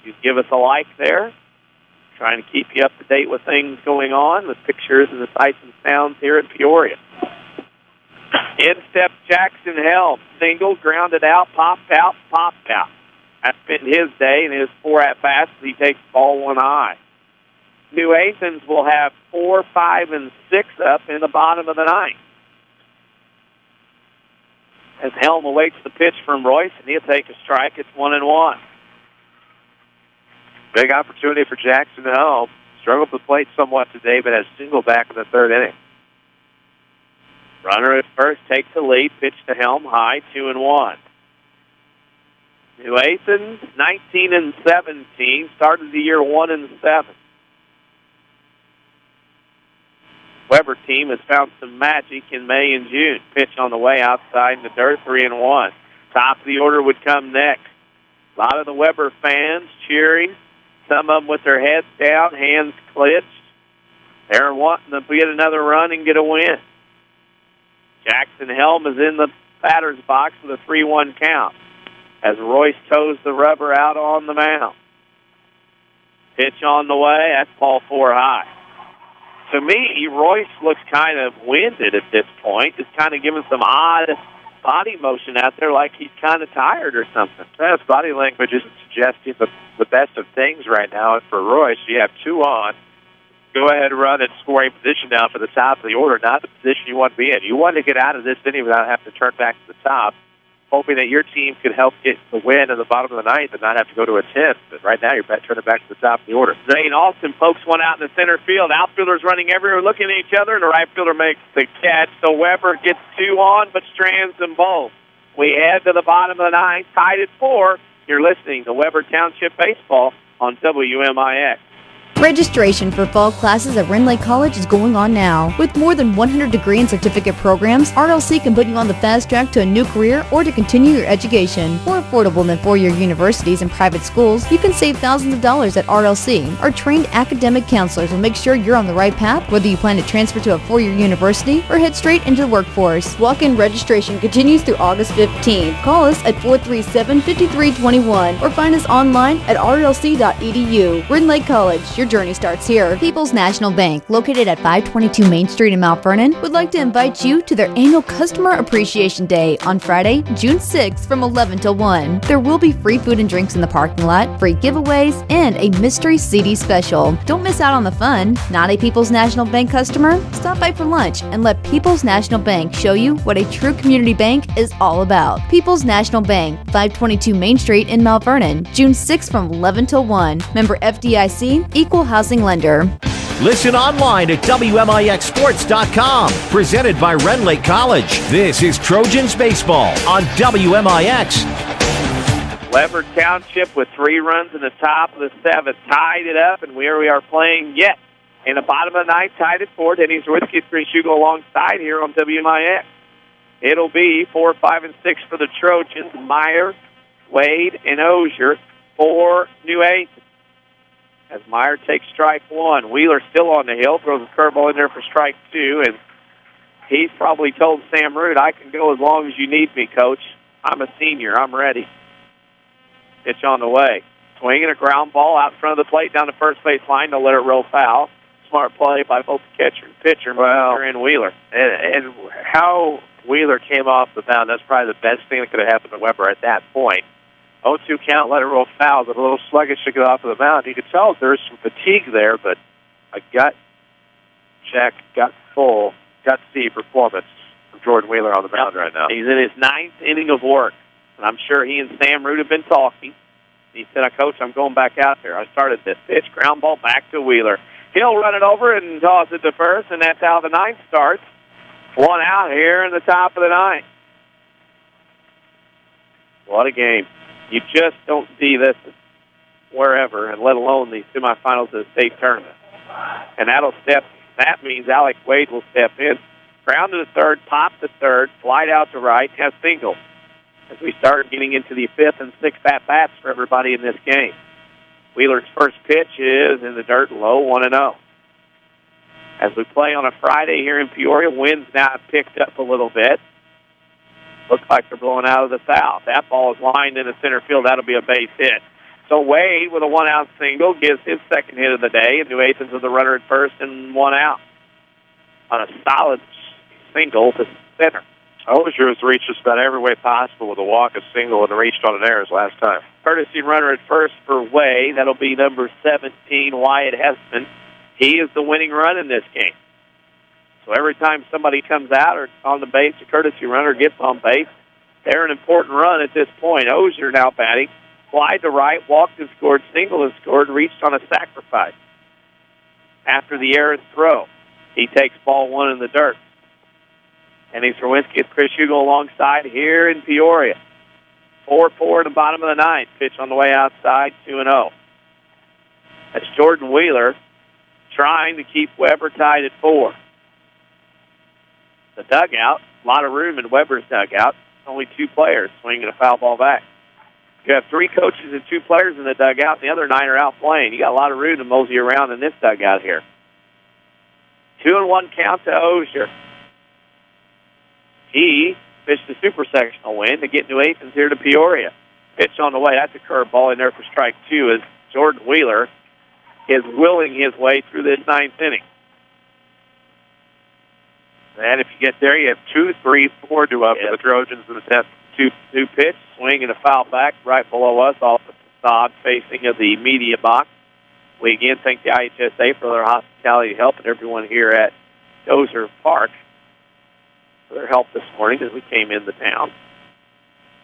You give us a like there. Trying to keep you up to date with things going on, with pictures and the sights and sounds here in Peoria. In steps Jackson Helm. Single, grounded out, popped out, popped out. That's been his day and his 4 at-bats as he takes ball 1 high. New Athens will have 4, 5, and 6 up in the bottom of the 9th. As Helm awaits the pitch from Royce, and he'll take a strike. It's 1-1. Big opportunity for Jackson Helm. Struggled to the plate somewhat today, but has single back in the 3rd inning. Runner at first takes the lead. Pitch to Helm high, 2-1. New Athens, 19-17. Started the year 1-7. Webber team has found some magic in May and June. Pitch on the way outside in the dirt, 3-1. Top of the order would come next. A lot of the Webber fans cheering. Some of them with their heads down, hands clenched. They're wanting to get another run and get a win. Jackson Helm is in the batter's box with a 3-1 count as Royce toes the rubber out on the mound. Pitch on the way. That's ball 4 high. To me, Royce looks kind of winded at this point. Just kind of giving some odd body motion out there like he's kind of tired or something. His body language isn't suggesting the best of things right now. And for Royce, you have 2 on. Go ahead and run and scoring position now for the top of the order, not the position you want to be in. You want to get out of this inning without having to turn back to the top, hoping that your team could help get the win in the bottom of the 9th and not have to go to a 10th. But right now, you're turning back to the top of the order. Zane Austin pokes one out in the center field. Outfielders running everywhere, looking at each other, and the right fielder makes the catch. So Webber gets 2 on, but strands them both. We head to the bottom of the 9th, tied at 4. You're listening to Webber Township Baseball on WMIX. Registration for fall classes at Renly College is going on now. With more than 100 degree and certificate programs, RLC can put you on the fast track to a new career or to continue your education. More affordable than four-year universities and private schools, you can save thousands of dollars at RLC. Our trained academic counselors will make sure you're on the right path, whether you plan to transfer to a four-year university or head straight into the workforce. Walk-in registration continues through August 15th. Call us at 437-5321 or find us online at rlc.edu. Renly College, your journey starts here. People's National Bank, located at 522 Main Street in Mount Vernon, would like to invite you to their annual Customer Appreciation Day on Friday, June 6th from 11 till 1. There will be free food and drinks in the parking lot, free giveaways, and a mystery CD special. Don't miss out on the fun. Not a People's National Bank customer? Stop by for lunch and let People's National Bank show you what a true community bank is all about. People's National Bank, 522 Main Street in Mount Vernon, June 6th from 11 till 1. Member FDIC, Equal Housing Lender. Listen online at WMIXsports.com. Presented by Renly College. This is Trojans Baseball on WMIX. Webber Township with 3 runs in the top of the 7th. Tied it up, and where we are playing yet. In the bottom of the 9th, tied at 4. Denny Czerwinski, Hugo alongside here on WMIX. It'll be 4, 5, and 6 for the Trojans. Meyer, Wade, and Ozier for New Athens. As Meyer takes strike 1. Wheeler still on the hill, throws a curveball in there for strike 2, and he's probably told Sam Root, I can go as long as you need me, Coach. I'm a senior. I'm ready. Pitch on the way. Swinging a ground ball out in front of the plate down the first base line. They'll let it roll foul. Smart play by both the catcher and pitcher, Meyer and Wheeler. And how Wheeler came off the mound, that's probably the best thing that could have happened to Webber at that point. 0-2 count, let it roll foul, but a little sluggish to get off of the mound. You could tell there was some fatigue there, but a gut check, gut C performance from Jordan Wheeler on the mound right now. He's in his 9th inning of work, and I'm sure he and Sam Root have been talking. He said, Coach, I'm going back out there. I started this pitch, ground ball back to Wheeler. He'll run it over and toss it to first, and that's how the ninth starts. One out here in the top of the ninth. What a game. You just don't see this wherever, and let alone the semifinals of the state tournament. And that means Alec Wade will step in. Ground to the third, pop to third, slide out to right, have single. As we start getting into the fifth and sixth at-bats for everybody in this game. Wheeler's first pitch is in the dirt, low, 1-0. As we play on a Friday here in Peoria, winds now have picked up a little bit. Looks like they're blowing out of the south. That ball is lined into center field. That'll be a base hit. So Wade with a one-out single gives his second hit of the day, and New Athens with the runner at first and one out on a solid single to center. Osier has reached just about every way possible with a walk, a single, and reached on an error last time. Courtesy runner at first for Wade. That'll be number 17, Wyatt Hessman. He is the winning run in this game. So every time somebody comes out or on the base, a courtesy runner gets on base, they're an important run at this point. Osier now batting. Fly to right, walked and scored, single and scored, reached on a sacrifice. After the errant throw, he takes ball one in the dirt. And Czerwinski with Chris Hugo alongside here in Peoria. 4-4 in the bottom of the ninth. Pitch on the way outside, 2-0. That's Jordan Wheeler trying to keep Webber tied at 4. The dugout, a lot of room in Webber's dugout. Only 2 players swinging a foul ball back. You have 3 coaches and 2 players in the dugout. The other 9 are out playing. You got a lot of room to mosey around in this dugout here. 2-1 count to Osier. He pitched a super sectional win to get New Athens here to Peoria. Pitch on the way. That's a curveball in there for strike 2 as Jordan Wheeler is willing his way through this 9th inning. And if you get there, you have 2, 3, 4 due up for the Trojans in the 10th. 2 pitch, swing and a foul back right below us off the facade facing of the media box. We again thank the IHSA for their hospitality help and everyone here at Dozer Park for their help this morning as we came into town.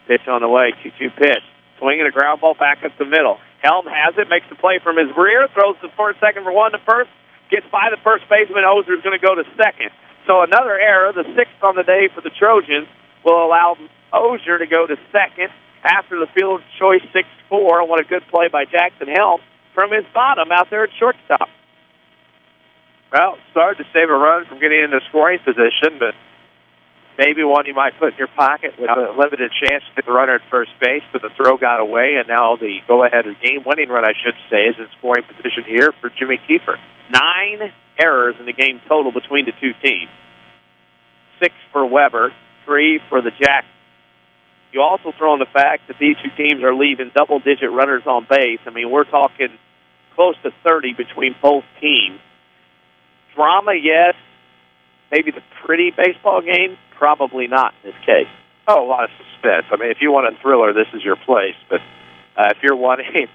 Pitch on the way, 2-2 pitch. Swing and a ground ball back up the middle. Helm has it, makes the play from his rear, throws the first, second for 1 to first, gets by the first baseman. Osier's going to go to second. So another error, the 6th on the day for the Trojans, will allow Osier to go to second after the field choice 6-4. What a good play by Jackson Helm from his bottom out there at shortstop. Well, it's hard to save a run from getting into scoring position, but maybe one you might put in your pocket with a limited chance to get the runner at first base, but the throw got away, and now the go-ahead game-winning run, I should say, is in scoring position here for Jimmy Kiefer. 9 errors in the game total between the 2 teams. 6 for Webber, 3 for the Jackets. You also throw in the fact that these 2 teams are leaving double-digit runners on base. I mean, we're talking close to 30 between both teams. Drama, yes. Maybe the pretty baseball game, probably not in this case. Oh, a lot of suspense. I mean, if you want a thriller, this is your place. But if you're wanting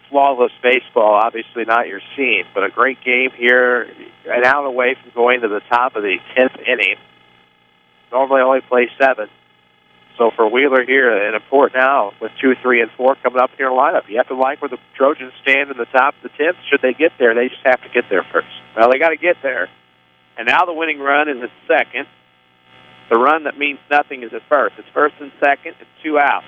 flawless baseball, obviously not your scene. But a great game here, an out away from going to the top of the 10th inning. Normally only play 7. So for Wheeler here, an important out with 2, 3, and 4 coming up here in the lineup. You have to like where the Trojans stand in the top of the 10th. Should they get there, they just have to get there first. Well, they got to get there. And now the winning run is at second. The run that means nothing is at first. It's first and second. It's 2 outs.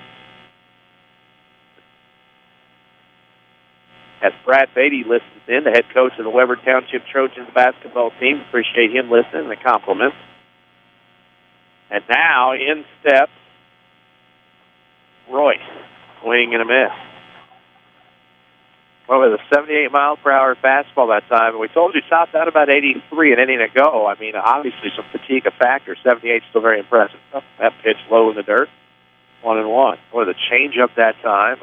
As Brad Beatty listens in, the head coach of the Webber Township Trojans basketball team, appreciate him listening and the compliments. And now in steps Royce, swing and a miss. Well, with a 78-mile-per-hour fastball that time, and we told you topped out about 83 an inning ago. I mean, obviously some fatigue a factor. 78 still very impressive. That pitch low in the dirt, 1-1. Boy, the change-up that time.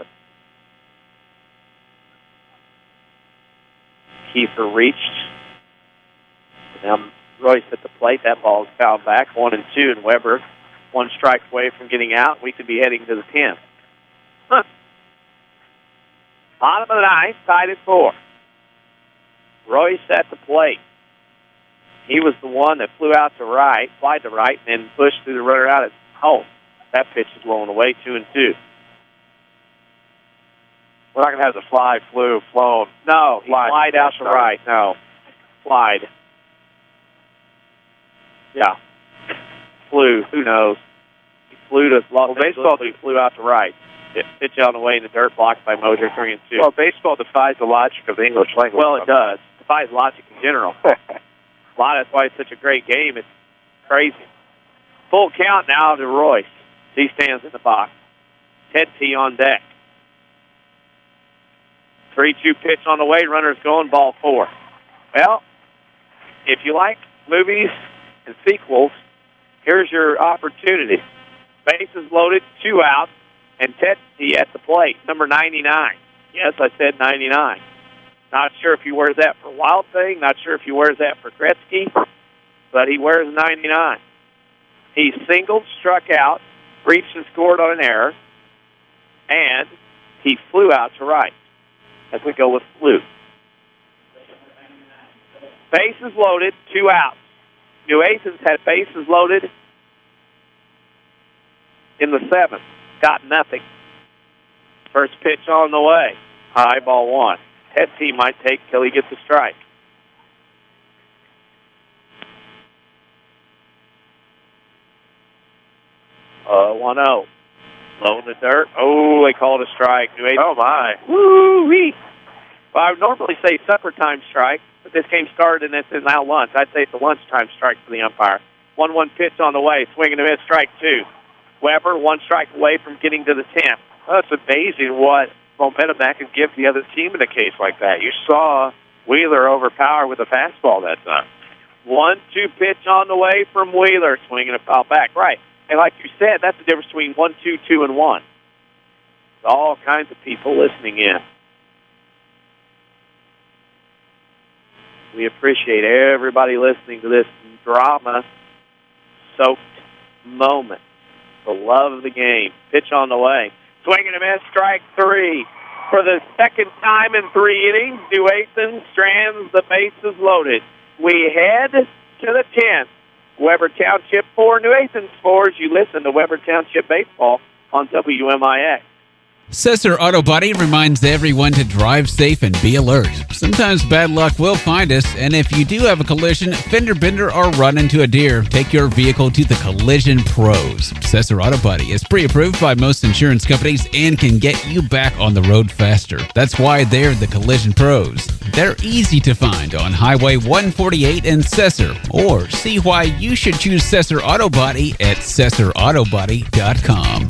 Kiefer reached. Now Royce at the plate. That ball is fouled back, 1-2, and Webber 1 strike away from getting out. We could be heading to the 10th. Bottom of the ninth, tied at 4. Royce at the plate. He was the one that flew out to right, flied to right, and then pushed through the runner out at home. That pitch is blowing away, 2-2. We're not going to have the fly, flew, flown. No, he flied out to right. No, flied. Yeah. Flew. Who knows? He flew to Los Angeles. Baseball, he flew out to right. Pitch on the way in the dirt, blocked by Moser 3-2. Well, baseball defies the logic of the English language. Well, it does. It defies logic in general. That's why it's such a great game. It's crazy. Full count now to Royce. He stands in the box. Ted P on deck. 3-2 pitch on the way. Runners going. Ball 4. Well, if you like movies and sequels, here's your opportunity. Bases loaded, 2 outs, and Ted P at the plate, number 99. Yes, I said 99. Not sure if he wears that for Wild Thing. Not sure if he wears that for Gretzky, but he wears 99. He singled, struck out, reached and scored on an error, and he flew out to right. As we go with flew. Bases loaded, 2 outs. New Athens had bases loaded in the 7th. Got nothing. First pitch on the way. High, ball 1. Ted P might take till he gets a strike. One 1-0. Low in the dirt. Oh, they called a strike. New Athens. Oh, my. Woo-wee. Well, I would normally say supper time strike, but this game started and it's now lunch. I'd say it's a lunchtime strike for the umpire. 1-1 pitch on the way. Swing and a miss, strike 2. Webber, 1 strike away from getting to the 10th. Well, it's amazing what momentum that can give the other team in a case like that. You saw Wheeler overpower with a fastball that time. 1-2 pitch on the way from Wheeler. Swinging a foul back. Right. And like you said, that's the difference between 1-2, 2, and 1. There's all kinds of people listening in. We appreciate everybody listening to this drama-soaked moment. The love of the game. Pitch on the way. Swing and a miss, strike 3. For the second time in 3 innings, New Athens strands the bases loaded. We head to the 10th. Webber Township 4, New Athens 4, as you listen to Webber Township Baseball on WMIX. Sesser Auto Body reminds everyone to drive safe and be alert. Sometimes bad luck will find us, and if you do have a collision, fender bender, or run into a deer, take your vehicle to the Collision Pros. Sesser Auto Body is pre-approved by most insurance companies and can get you back on the road faster. That's why they're the Collision Pros. They're easy to find on Highway 148 in Sesser, or see why you should choose Sesser Auto Body at SesserAutoBody.com.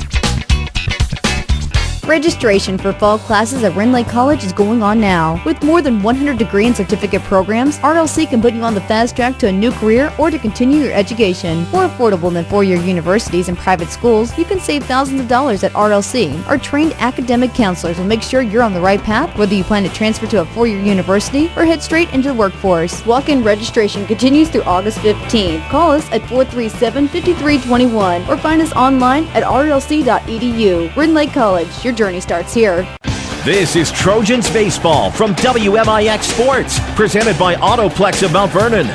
Registration for fall classes at Rindley College is going on now. With more than 100 degree and certificate programs, RLC can put you on the fast track to a new career or to continue your education. More affordable than four-year universities and private schools, you can save thousands of dollars at RLC. Our trained academic counselors will make sure you're on the right path, whether you plan to transfer to a four-year university or head straight into the workforce. Walk-in registration continues through August 15th. Call us at 437-5321 or find us online at rlc.edu. Rindley College, your journey starts here. This is Trojans Baseball from WMIX Sports, presented by Autoplex of Mount Vernon.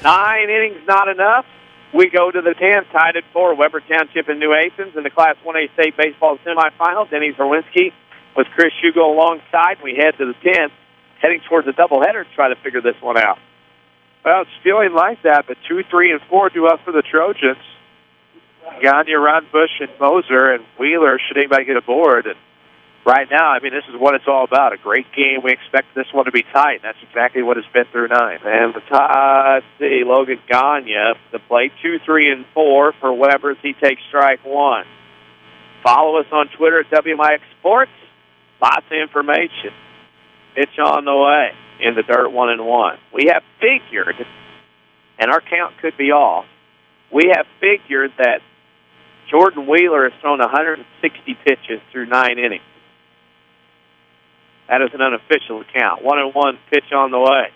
9 innings not enough. We go to the 10th, tied at 4. Webber Township and New Athens in the Class 1A state baseball semifinal. Denny Czerwinski with Chris Hugo alongside. We head to the 10th, heading towards a doubleheader to try to figure this one out. Well, it's feeling like that, but 2, 3, and 4 do up for the Trojans. Gagne, Bush, and Moser, and Wheeler, should anybody get aboard. And right now, I mean, this is what it's all about. A great game. We expect this one to be tight. And that's exactly what it's been through 9. And let's see, Logan Gagne, the play 2, 3, and 4 for Webber as he takes strike 1. Follow us on Twitter at WMIX Sports. Lots of information. Pitch on the way in the dirt, 1-1. We have figured, and our count could be off, we have figured that Jordan Wheeler has thrown 160 pitches through 9 innings. That is an unofficial count. 1-1 pitch on the way.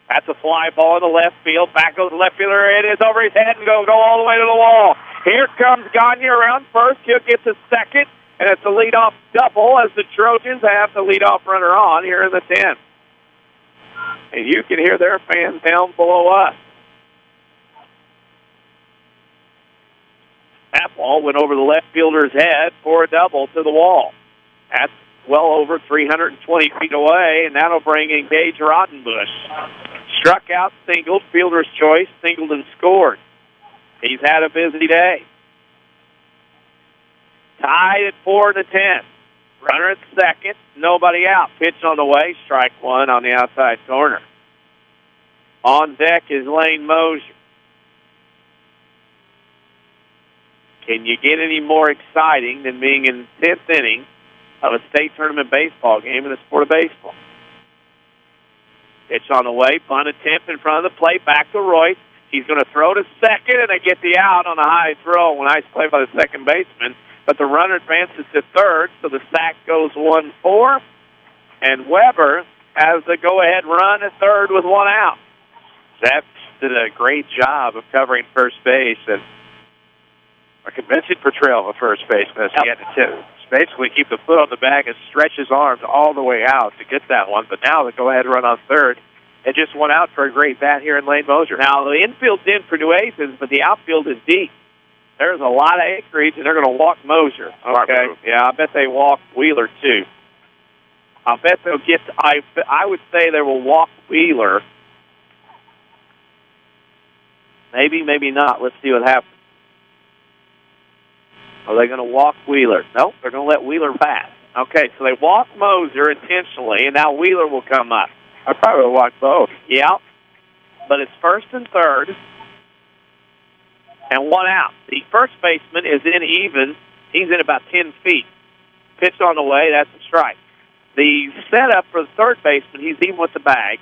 That's a fly ball in the left field. Back goes the left fielder. It is over his head and go all the way to the wall. Here comes Gagne around first. He'll get to second, and it's a leadoff double as the Trojans have the leadoff runner on here in the 10th. And you can hear their fans down below us. That ball went over the left fielder's head for a double to the wall. That's well over 320 feet away, and that'll bring in Gage Rottenbush. Struck out, singled, fielder's choice, singled and scored. He's had a busy day. Tied at 4-10. Runner at second, nobody out. Pitch on the way, strike one on the outside corner. On deck is Lane Mosier. Can you get any more exciting than being in the 10th inning of a state tournament baseball game in the sport of baseball? Pitch on the way, bunt attempt in front of the plate, back to Royce. He's going to throw to second, and they get the out on a high throw. Nice play by the second baseman. But the runner advances to third, so the sack goes 1-4. And Webber has the go-ahead run at third with one out. That did a great job of covering first base, and a convincing portrayal of a first baseman. He had to basically keep the foot on the bag and stretch his arms all the way out to get that one. But now the go-ahead run on third, and just went out for a great bat here in Lane Mosier. Now, the infield's in for New Athens, but the outfield is deep. There's a lot of acreage, and they're going to walk Mosier. Okay, yeah, I bet they walk Wheeler, too. I bet they'll get to, I would say they will walk Wheeler. Maybe, maybe not. Let's see what happens. Are they going to walk Wheeler? Nope, they're going to let Wheeler pass. Okay, so they walk Mosier intentionally, and now Wheeler will come up. I probably would walk both. Yeah, but it's first and third, and one out. The first baseman is in even. He's in about 10 feet. Pitch on the way, that's a strike. The setup for the third baseman, he's even with the bag.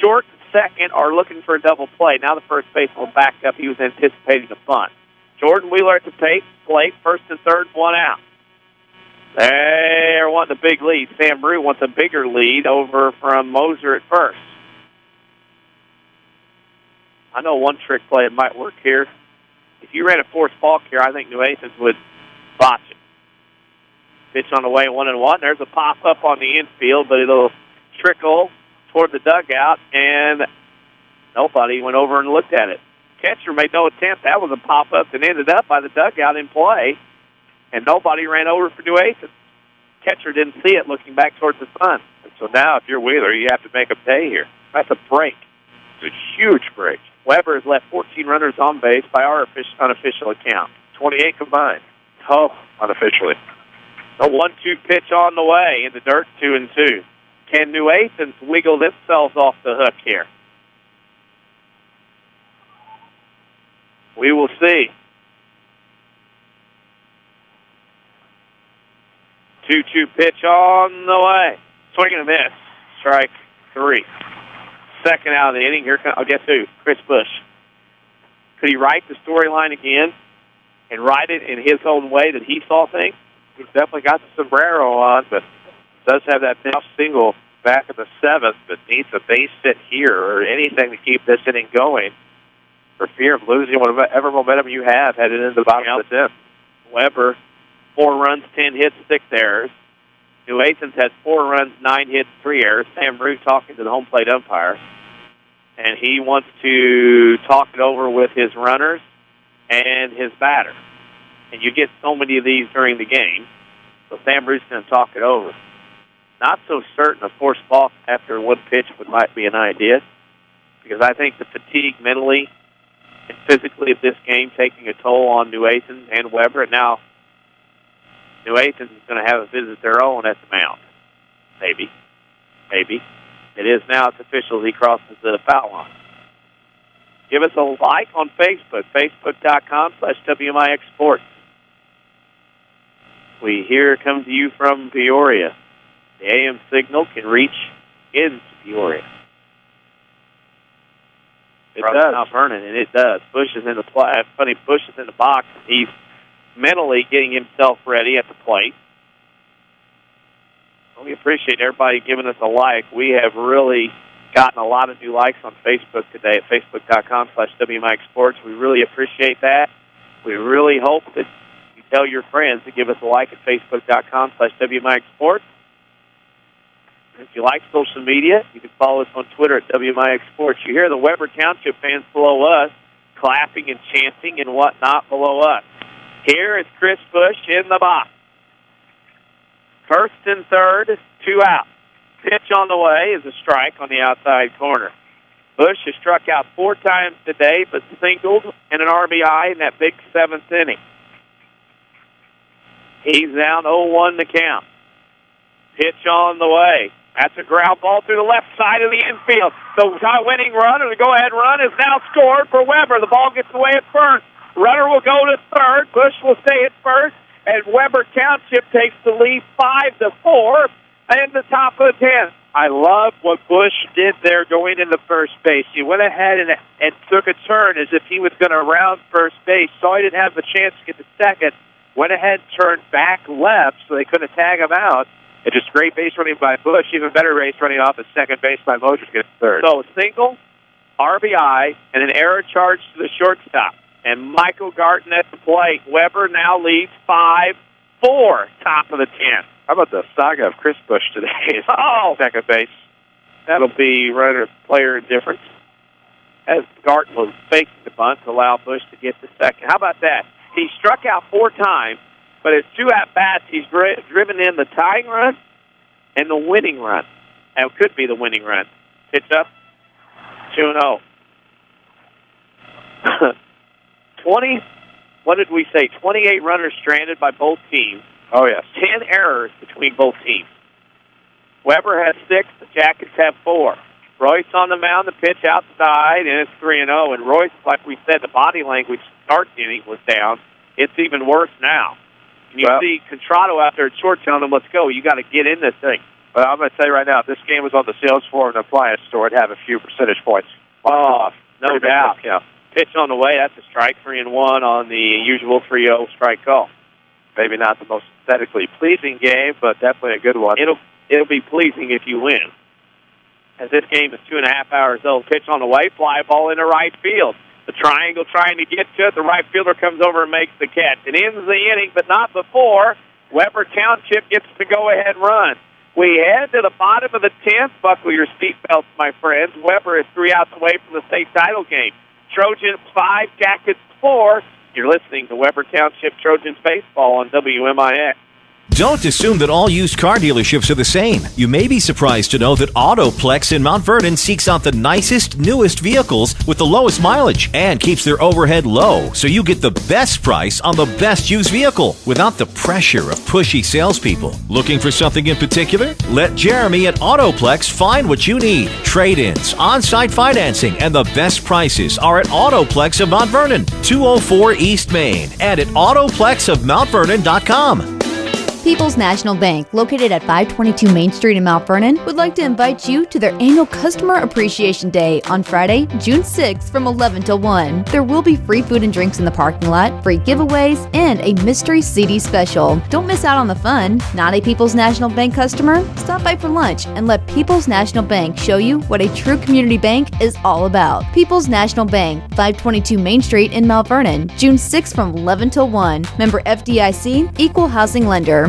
Short and second are looking for a double play. Now the first baseman will back up. He was anticipating a bunt. Jordan Wheeler at the plate, first and third, one out. They're wanting a big lead. Sam Brew wants a bigger lead over from Mosier at first. I know one trick play that might work here. If you ran a forced balk here, I think New Athens would botch it. Pitch on the way, 1-1. There's a pop-up on the infield, but it'll trickle toward the dugout, and nobody went over and looked at it. Catcher made no attempt. That was a pop-up that ended up by the dugout in play, and nobody ran over for New Athens. Catcher didn't see it looking back towards the sun. And so now, if you're Wheeler, you have to make a pay here. That's a break. It's a huge break. Webber has left 14 runners on base by our unofficial account. 28 combined. Oh, unofficially. The 1-2 pitch on the way in the dirt, 2-2. Can New Athens wiggle themselves off the hook here? We will see. 2-2 pitch on the way. Swing and a miss. Strike 3. Second out of the inning. Here comes, guess who? Chris Bush. Could he write the storyline again and write it in his own way that he saw things? He's definitely got the sombrero on, but does have that tough single back in the 7th, but needs a base hit here or anything to keep this inning going for fear of losing whatever momentum you have headed into the bottom of the 10th. Webber, 4 runs, 10 hits, 6 errors. New Athens has 4 runs, 9 hits, 3 errors. Sam Brew talking to the home plate umpire, and he wants to talk it over with his runners and his batter. And you get so many of these during the game, so Sam Brew's going to talk it over. Not so certain a forced balk after one pitch might be an idea, because I think the fatigue mentally and physically of this game taking a toll on New Athens and Webber. And now New Athens is going to have a visit their own at the mound. Maybe. Maybe. It is now. It's official. He crosses the foul line. Give us a like on Facebook, facebook.com/WMIX Sports. We here come to you from Peoria. The AM signal can reach into Peoria. It does. Mount Vernon, and it does. Bush is in the play. Funny, Bush is in the box. He's mentally getting himself ready at the plate. We appreciate everybody giving us a like. We have really gotten a lot of new likes on Facebook today at facebook.com/WMIX Sports. We really appreciate that. We really hope that you tell your friends to give us a like at facebook.com/WMIX Sports. If you like social media, you can follow us on Twitter at WMIX Sports. You hear the Webber Township fans below us clapping and chanting and whatnot below us. Here is Chris Bush in the box. First and third, 2 out. Pitch on the way is a strike on the outside corner. Bush has struck out 4 times today, but singled and an RBI in that big 7th inning. He's down 0-1 to count. Pitch on the way. That's a ground ball through the left side of the infield. The winning run, or the go-ahead run, is now scored for Webber. The ball gets away at first. Runner will go to third. Bush will stay at first. And Webber Township takes the lead 5-4 in the top of the 10th. I love what Bush did there going into first base. He went ahead and took a turn as if he was going to round first base. Saw he didn't have the chance to get to second. Went ahead and turned back left so they couldn't tag him out. It's just great base running by Bush. Even better base running off at second base by Mosier to get third. So single, RBI, and an error charge to the shortstop. And Michael Garton at the plate. Webber now leads 5-4, top of the 10th. How about the saga of Chris Bush today? Second base. That'll be runner-player indifference. As Garton was faking the bunt to allow Bush to get to second. How about that? He struck out 4 times, but his 2 at-bats, he's driven in the tying run and the winning run. That could be the winning run. Pitch up, 2-0. 28 runners stranded by both teams. Oh, yes. 10 errors between both teams. Weber has 6, the Jackets have 4. Royce on the mound, the pitch outside, and it's 3-0. And Royce, like we said, the body language start inning was down. It's even worse now. And you see Contrado out there at short telling them, let's go. You got to get in this thing. Well, I'm going to tell you right now, if this game was on the sales floor in an appliance store, it'd have a few percentage points. Oh, no doubt. Yeah. Pitch on the way, that's a strike, 3-1 on the usual 3-0 strike call. Maybe not the most aesthetically pleasing game, but definitely a good one. It'll be pleasing if you win. As this game is 2.5 hours old. Pitch on the way, fly ball into right field. The triangle trying to get to it. The right fielder comes over and makes the catch. It ends the inning, but not before Webber Township gets the go-ahead run. We head to the bottom of the 10th. Buckle your seatbelts, my friends. Webber is 3 outs away from the state title game. Trojans 5, Jackets 4. You're listening to Webber Township Trojans Baseball on WMIX. Don't assume that all used car dealerships are the same. You may be surprised to know that Autoplex in Mount Vernon seeks out the nicest, newest vehicles with the lowest mileage and keeps their overhead low so you get the best price on the best used vehicle without the pressure of pushy salespeople. Looking for something in particular? Let Jeremy at Autoplex find what you need. Trade-ins, on-site financing, and the best prices are at Autoplex of Mount Vernon, 204 East Main, and at autoplexofmountvernon.com. People's National Bank, located at 522 Main Street in Mount Vernon, would like to invite you to their annual Customer Appreciation Day on Friday, June 6th from 11 till 1. There will be free food and drinks in the parking lot, free giveaways, and a mystery CD special. Don't miss out on the fun. Not a People's National Bank customer? Stop by for lunch and let People's National Bank show you what a true community bank is all about. People's National Bank, 522 Main Street in Mount Vernon, June 6th from 11 till 1. Member FDIC, Equal Housing Lender.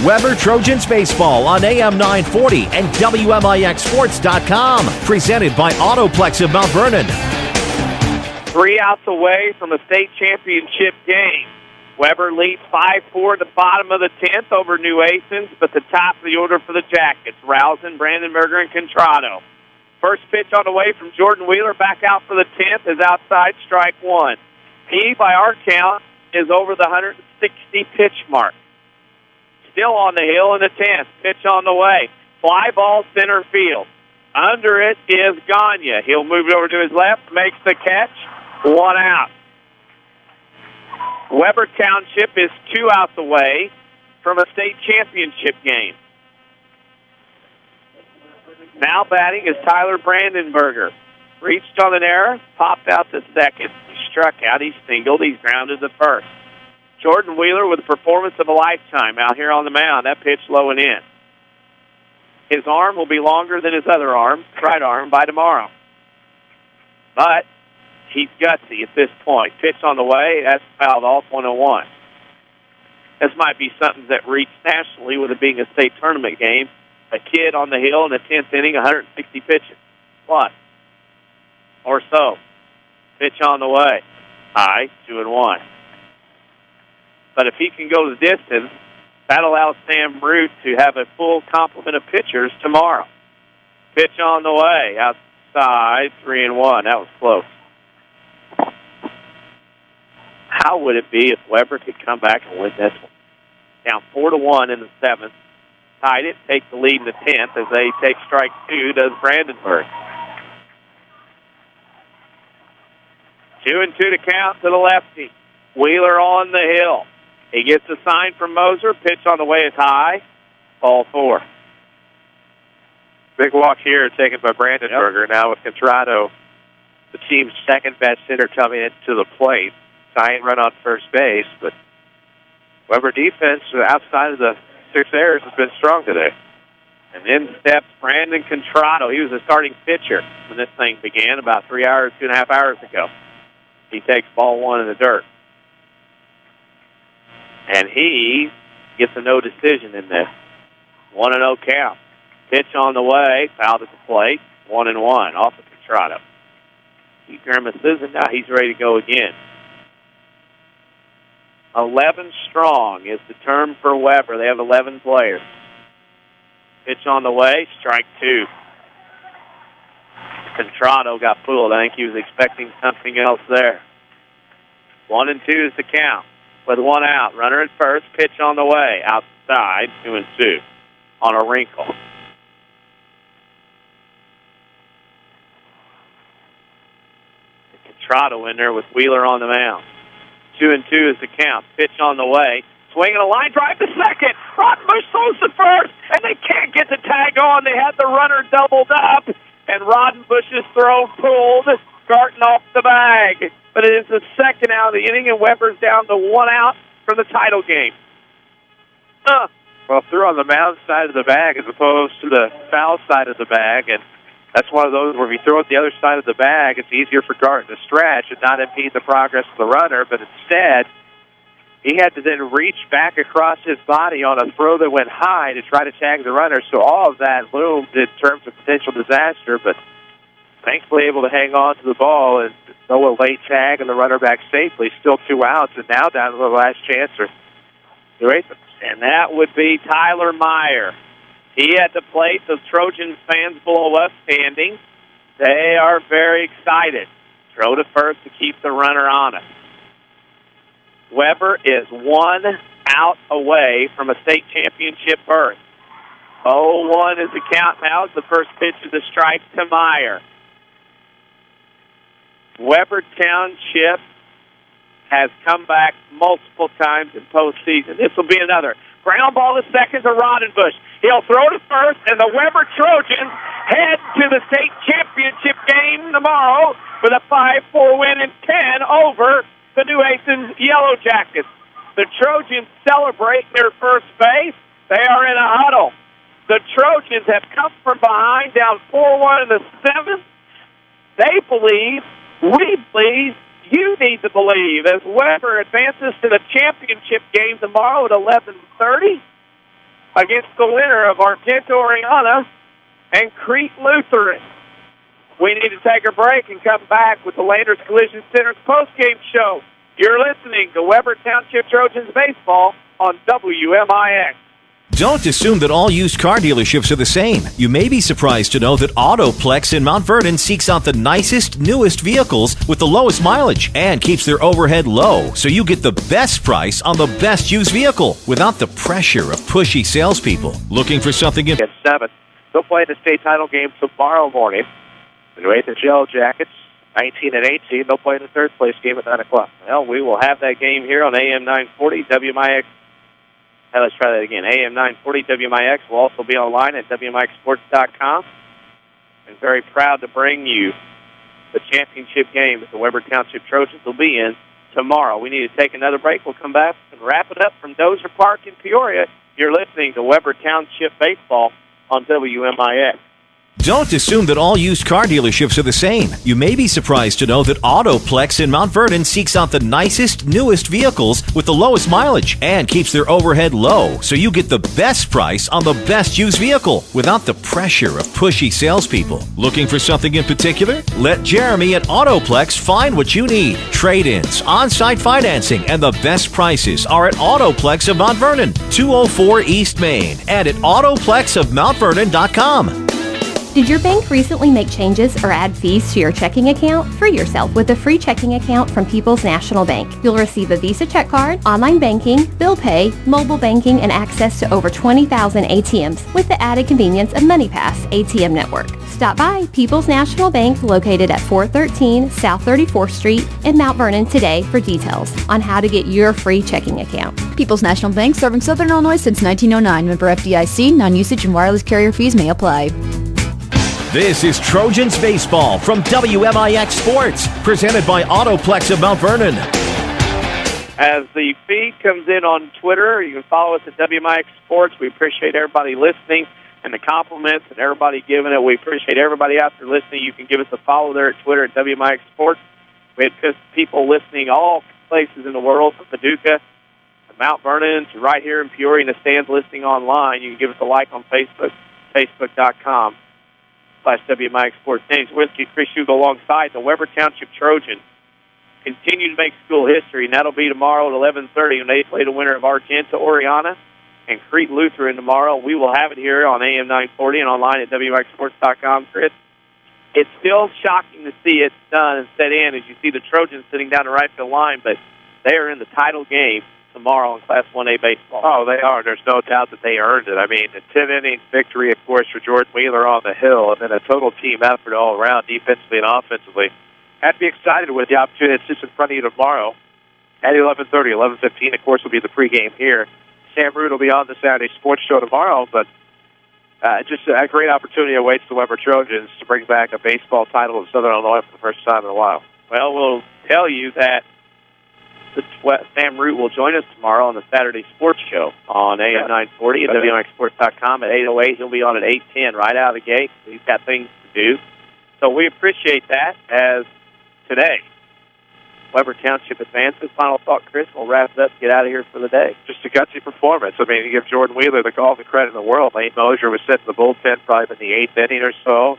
Webber Trojans Baseball on AM 940 and WMIXSports.com. Presented by Autoplex of Mount Vernon. 3 outs away from a state championship game. Webber leads 5-4 at the bottom of the 10th over New Athens, but the top of the order for the Jackets, Rousen, Brandenburger, and Contrado. First pitch on the way from Jordan Wheeler back out for the 10th is outside strike 1. He, by our count, is over the 160 pitch mark. Still on the hill in the 10th. Pitch on the way. Fly ball center field. Under it is Gagne. He'll move it over to his left, makes the catch. 1 out. Webber Township is 2 outs away from a state championship game. Now batting is Tyler Brandenburger. Reached on an error, popped out to second. He struck out. He singled. He's grounded to first. Jordan Wheeler with a performance of a lifetime out here on the mound. That pitch low and in. His arm will be longer than his other arm, right arm, by tomorrow. But he's gutsy at this point. Pitch on the way, that's fouled off 101. This might be something that reached nationally with it being a state tournament game. A kid on the hill in the 10th inning, 160 pitches. Plus. Or so. Pitch on the way. High, 2-1. But if he can go the distance, That allows Sam Root to have a full complement of pitchers tomorrow. Pitch on the way, outside, 3-1. That was close. How would it be if Webber could come back and win this one? Down 4-1 in the 7th. Tied it, take the lead in the 10th as they take strike 2, does Brandenburg. 2-2 to count to the lefty. Wheeler on the hill. He gets a sign from Moser. Pitch on the way is high. Ball 4. Big walk here taken by Brandenburger. Now with Contrado, the team's second-best hitter coming into the plate. Tying run on first base, but Webber defense outside of the 6 errors has been strong today. And in steps Brandon Contrado. He was a starting pitcher when this thing began about 2.5 hours ago. He takes ball 1 in the dirt. And he gets a no decision in this. 1-0 count. Pitch on the way, fouled at the plate. 1-1 off of Contrado. He grimaces, and now he's ready to go again. 11 strong is the term for Webber. They have 11 players. Pitch on the way, strike 2. Contrado got fooled. I think he was expecting something else there. 1-2 is the count. With 1 out, runner at first, pitch on the way, outside, 2-2 on a wrinkle. Contrado in there with Wheeler on the mound. 2-2 is the count. Pitch on the way. Swinging a line drive to second. Roddenbush throws to first, and they can't get the tag on. They had the runner doubled up, and Roddenbush's throw pulled Garten off the bag. But it is the second out of the inning, and Webber's down to 1 out for the title game. Well, threw on the mound side of the bag as opposed to the foul side of the bag, and that's one of those where if you throw it the other side of the bag, it's easier for Garten to stretch and not impede the progress of the runner, but instead, he had to then reach back across his body on a throw that went high to try to tag the runner, so all of that loomed in terms of potential disaster, but thankfully able to hang on to the ball and throw a late tag and the runner back safely. Still 2 outs, and now down to the last chance for the Athens. And that would be Tyler Meyer. He at the plate. The Trojans fans below us standing. They are very excited. Throw to first to keep the runner on it. Webber is 1 out away from a state championship berth. 0-1 is the count now as the first pitch is a strike to Meyer. Webber Township has come back multiple times in postseason. This will be another. Ground ball to second to Roddenbush. He'll throw to first, and the Webber Trojans head to the state championship game tomorrow with a 5-4 win and 10 over the New Athens Yellow Jackets. The Trojans celebrate their first base. They are in a huddle. The Trojans have come from behind, down 4-1 in the 7th. They believe, we believe, you need to believe as Webber advances to the championship game tomorrow at 11:30 against the winner of Argento Oriana and Crete Lutheran. We need to take a break and come back with the Landers Collision Center's postgame show. You're listening to Webber Township Trojans Baseball on WMIX. Don't assume that all used car dealerships are the same. You may be surprised to know that Autoplex in Mount Vernon seeks out the nicest, newest vehicles with the lowest mileage and keeps their overhead low, so you get the best price on the best used vehicle without the pressure of pushy salespeople. Looking for something in... At 7. They'll play the state title game tomorrow morning. The New Athens Yellow Jackets, 19 and 18. They'll play in the third place game at 9 o'clock. Well, we will have that game here on AM 940 WMIX. Let's try that again. AM 940 WMIX will also be online at WMIXsports.com. And very proud to bring you the championship game that the Webber Township Trojans will be in tomorrow. We need to take another break. We'll come back and wrap it up from Dozier Park in Peoria. You're listening to Webber Township Baseball on WMIX. Don't assume that all used car dealerships are the same. You may be surprised to know that Autoplex in Mount Vernon seeks out the nicest, newest vehicles with the lowest mileage and keeps their overhead low so you get the best price on the best used vehicle without the pressure of pushy salespeople. Looking for something in particular? Let Jeremy at Autoplex find what you need. Trade-ins, on-site financing, and the best prices are at Autoplex of Mount Vernon, 204 East Main, and at autoplexofmountvernon.com. Did your bank recently make changes or add fees to your checking account? Free yourself with a free checking account from People's National Bank. You'll receive a Visa check card, online banking, bill pay, mobile banking, and access to over 20,000 ATMs with the added convenience of MoneyPass ATM network. Stop by People's National Bank located at 413 South 34th Street in Mount Vernon today for details on how to get your free checking account. People's National Bank, serving Southern Illinois since 1909. Member FDIC. Non-usage and wireless carrier fees may apply. This is Trojans Baseball from WMIX Sports, presented by Autoplex of Mount Vernon. As the feed comes in on Twitter, you can follow us at WMIX Sports. We appreciate everybody listening and the compliments and everybody giving it. We appreciate everybody out there listening. You can give us a follow there at Twitter at WMIX Sports. We had people listening all places in the world, from Paducah to Mount Vernon to right here in Peoria, in the stands listening online. You can give us a like on Facebook, facebook.com/WMIX Sports. Czerwinski, Chris Hugo alongside the Webber Township Trojans continue to make school history, and that'll be tomorrow at 11:30 when they play the winner of Argenta Oriana and Crete Lutheran tomorrow. We will have it here on AM 940 and online at WMIXsports.com. Chris, it's still shocking to see it done and set in as you see the Trojans sitting down the right field line, but they are in the title game tomorrow in Class 1A baseball. Oh, they are. There's no doubt that they earned it. I mean, a 10-inning victory, of course, for Jordan Wheeler on the hill, and then a total team effort all around, defensively and offensively. Have to be excited with the opportunity that's just in front of you tomorrow at 11:30, 11:15. Of course, will be the pregame here. Sam Root will be on the Saturday Sports Show tomorrow, but just a great opportunity awaits the Webber Trojans to bring back a baseball title in Southern Illinois for the first time in a while. Well, we'll tell you that Sam Root will join us tomorrow on the Saturday Sports Show on AM 940 and WMIXsports.com at 8:08. He'll be on at 8:10 right out of the gate. He's got things to do. So we appreciate that as today Webber Township advances. Final thought, Chris, we'll wrap it up, get out of here for the day. Just a gutsy performance. I mean, you give Jordan Wheeler all the credit in the world. Lane Mosier was sitting in the bullpen probably in the 8th inning or so.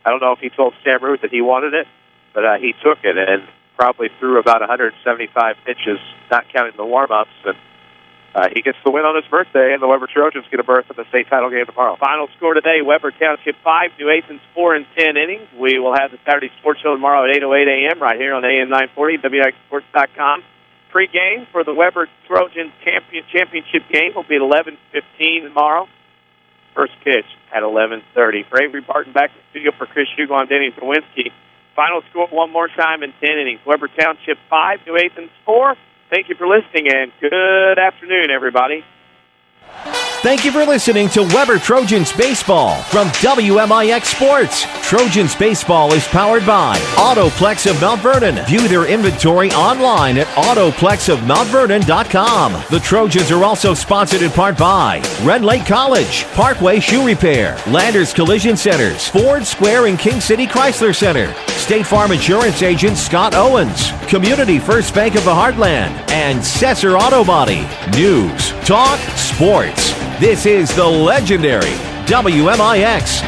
I don't know if he told Sam Root that he wanted it, but he took it and probably threw about 175 pitches, not counting the warm-ups, and he gets the win on his birthday, and the Webber Trojans get a berth in the state title game tomorrow. Final score today, Webber Township 5, New Athens 4 in 10 innings. We will have the Saturday Sports Show tomorrow at 8:08 a.m. right here on AM 940, WMIXsports.com. Pre-game for the Webber Trojans championship game will be at 11:15 tomorrow. First pitch at 11:30. For Avery Barton, back to the studio for Chris Hugo, I'm Danny Czerwinski. Final score one more time in 10 innings. Webber Township 5, New Athens 4. Thank you for listening, and good afternoon, everybody. Thank you for listening to Webber Trojans Baseball from WMIX Sports. Trojans Baseball is powered by Autoplex of Mount Vernon. View their inventory online at autoplexofmountvernon.com. The Trojans are also sponsored in part by Red Lake College, Parkway Shoe Repair, Landers Collision Centers, Ford Square and King City Chrysler Center, State Farm Insurance Agent Scott Owens, Community First Bank of the Heartland, and Sesser Auto Body. News, talk, sports. This is the legendary WMIX.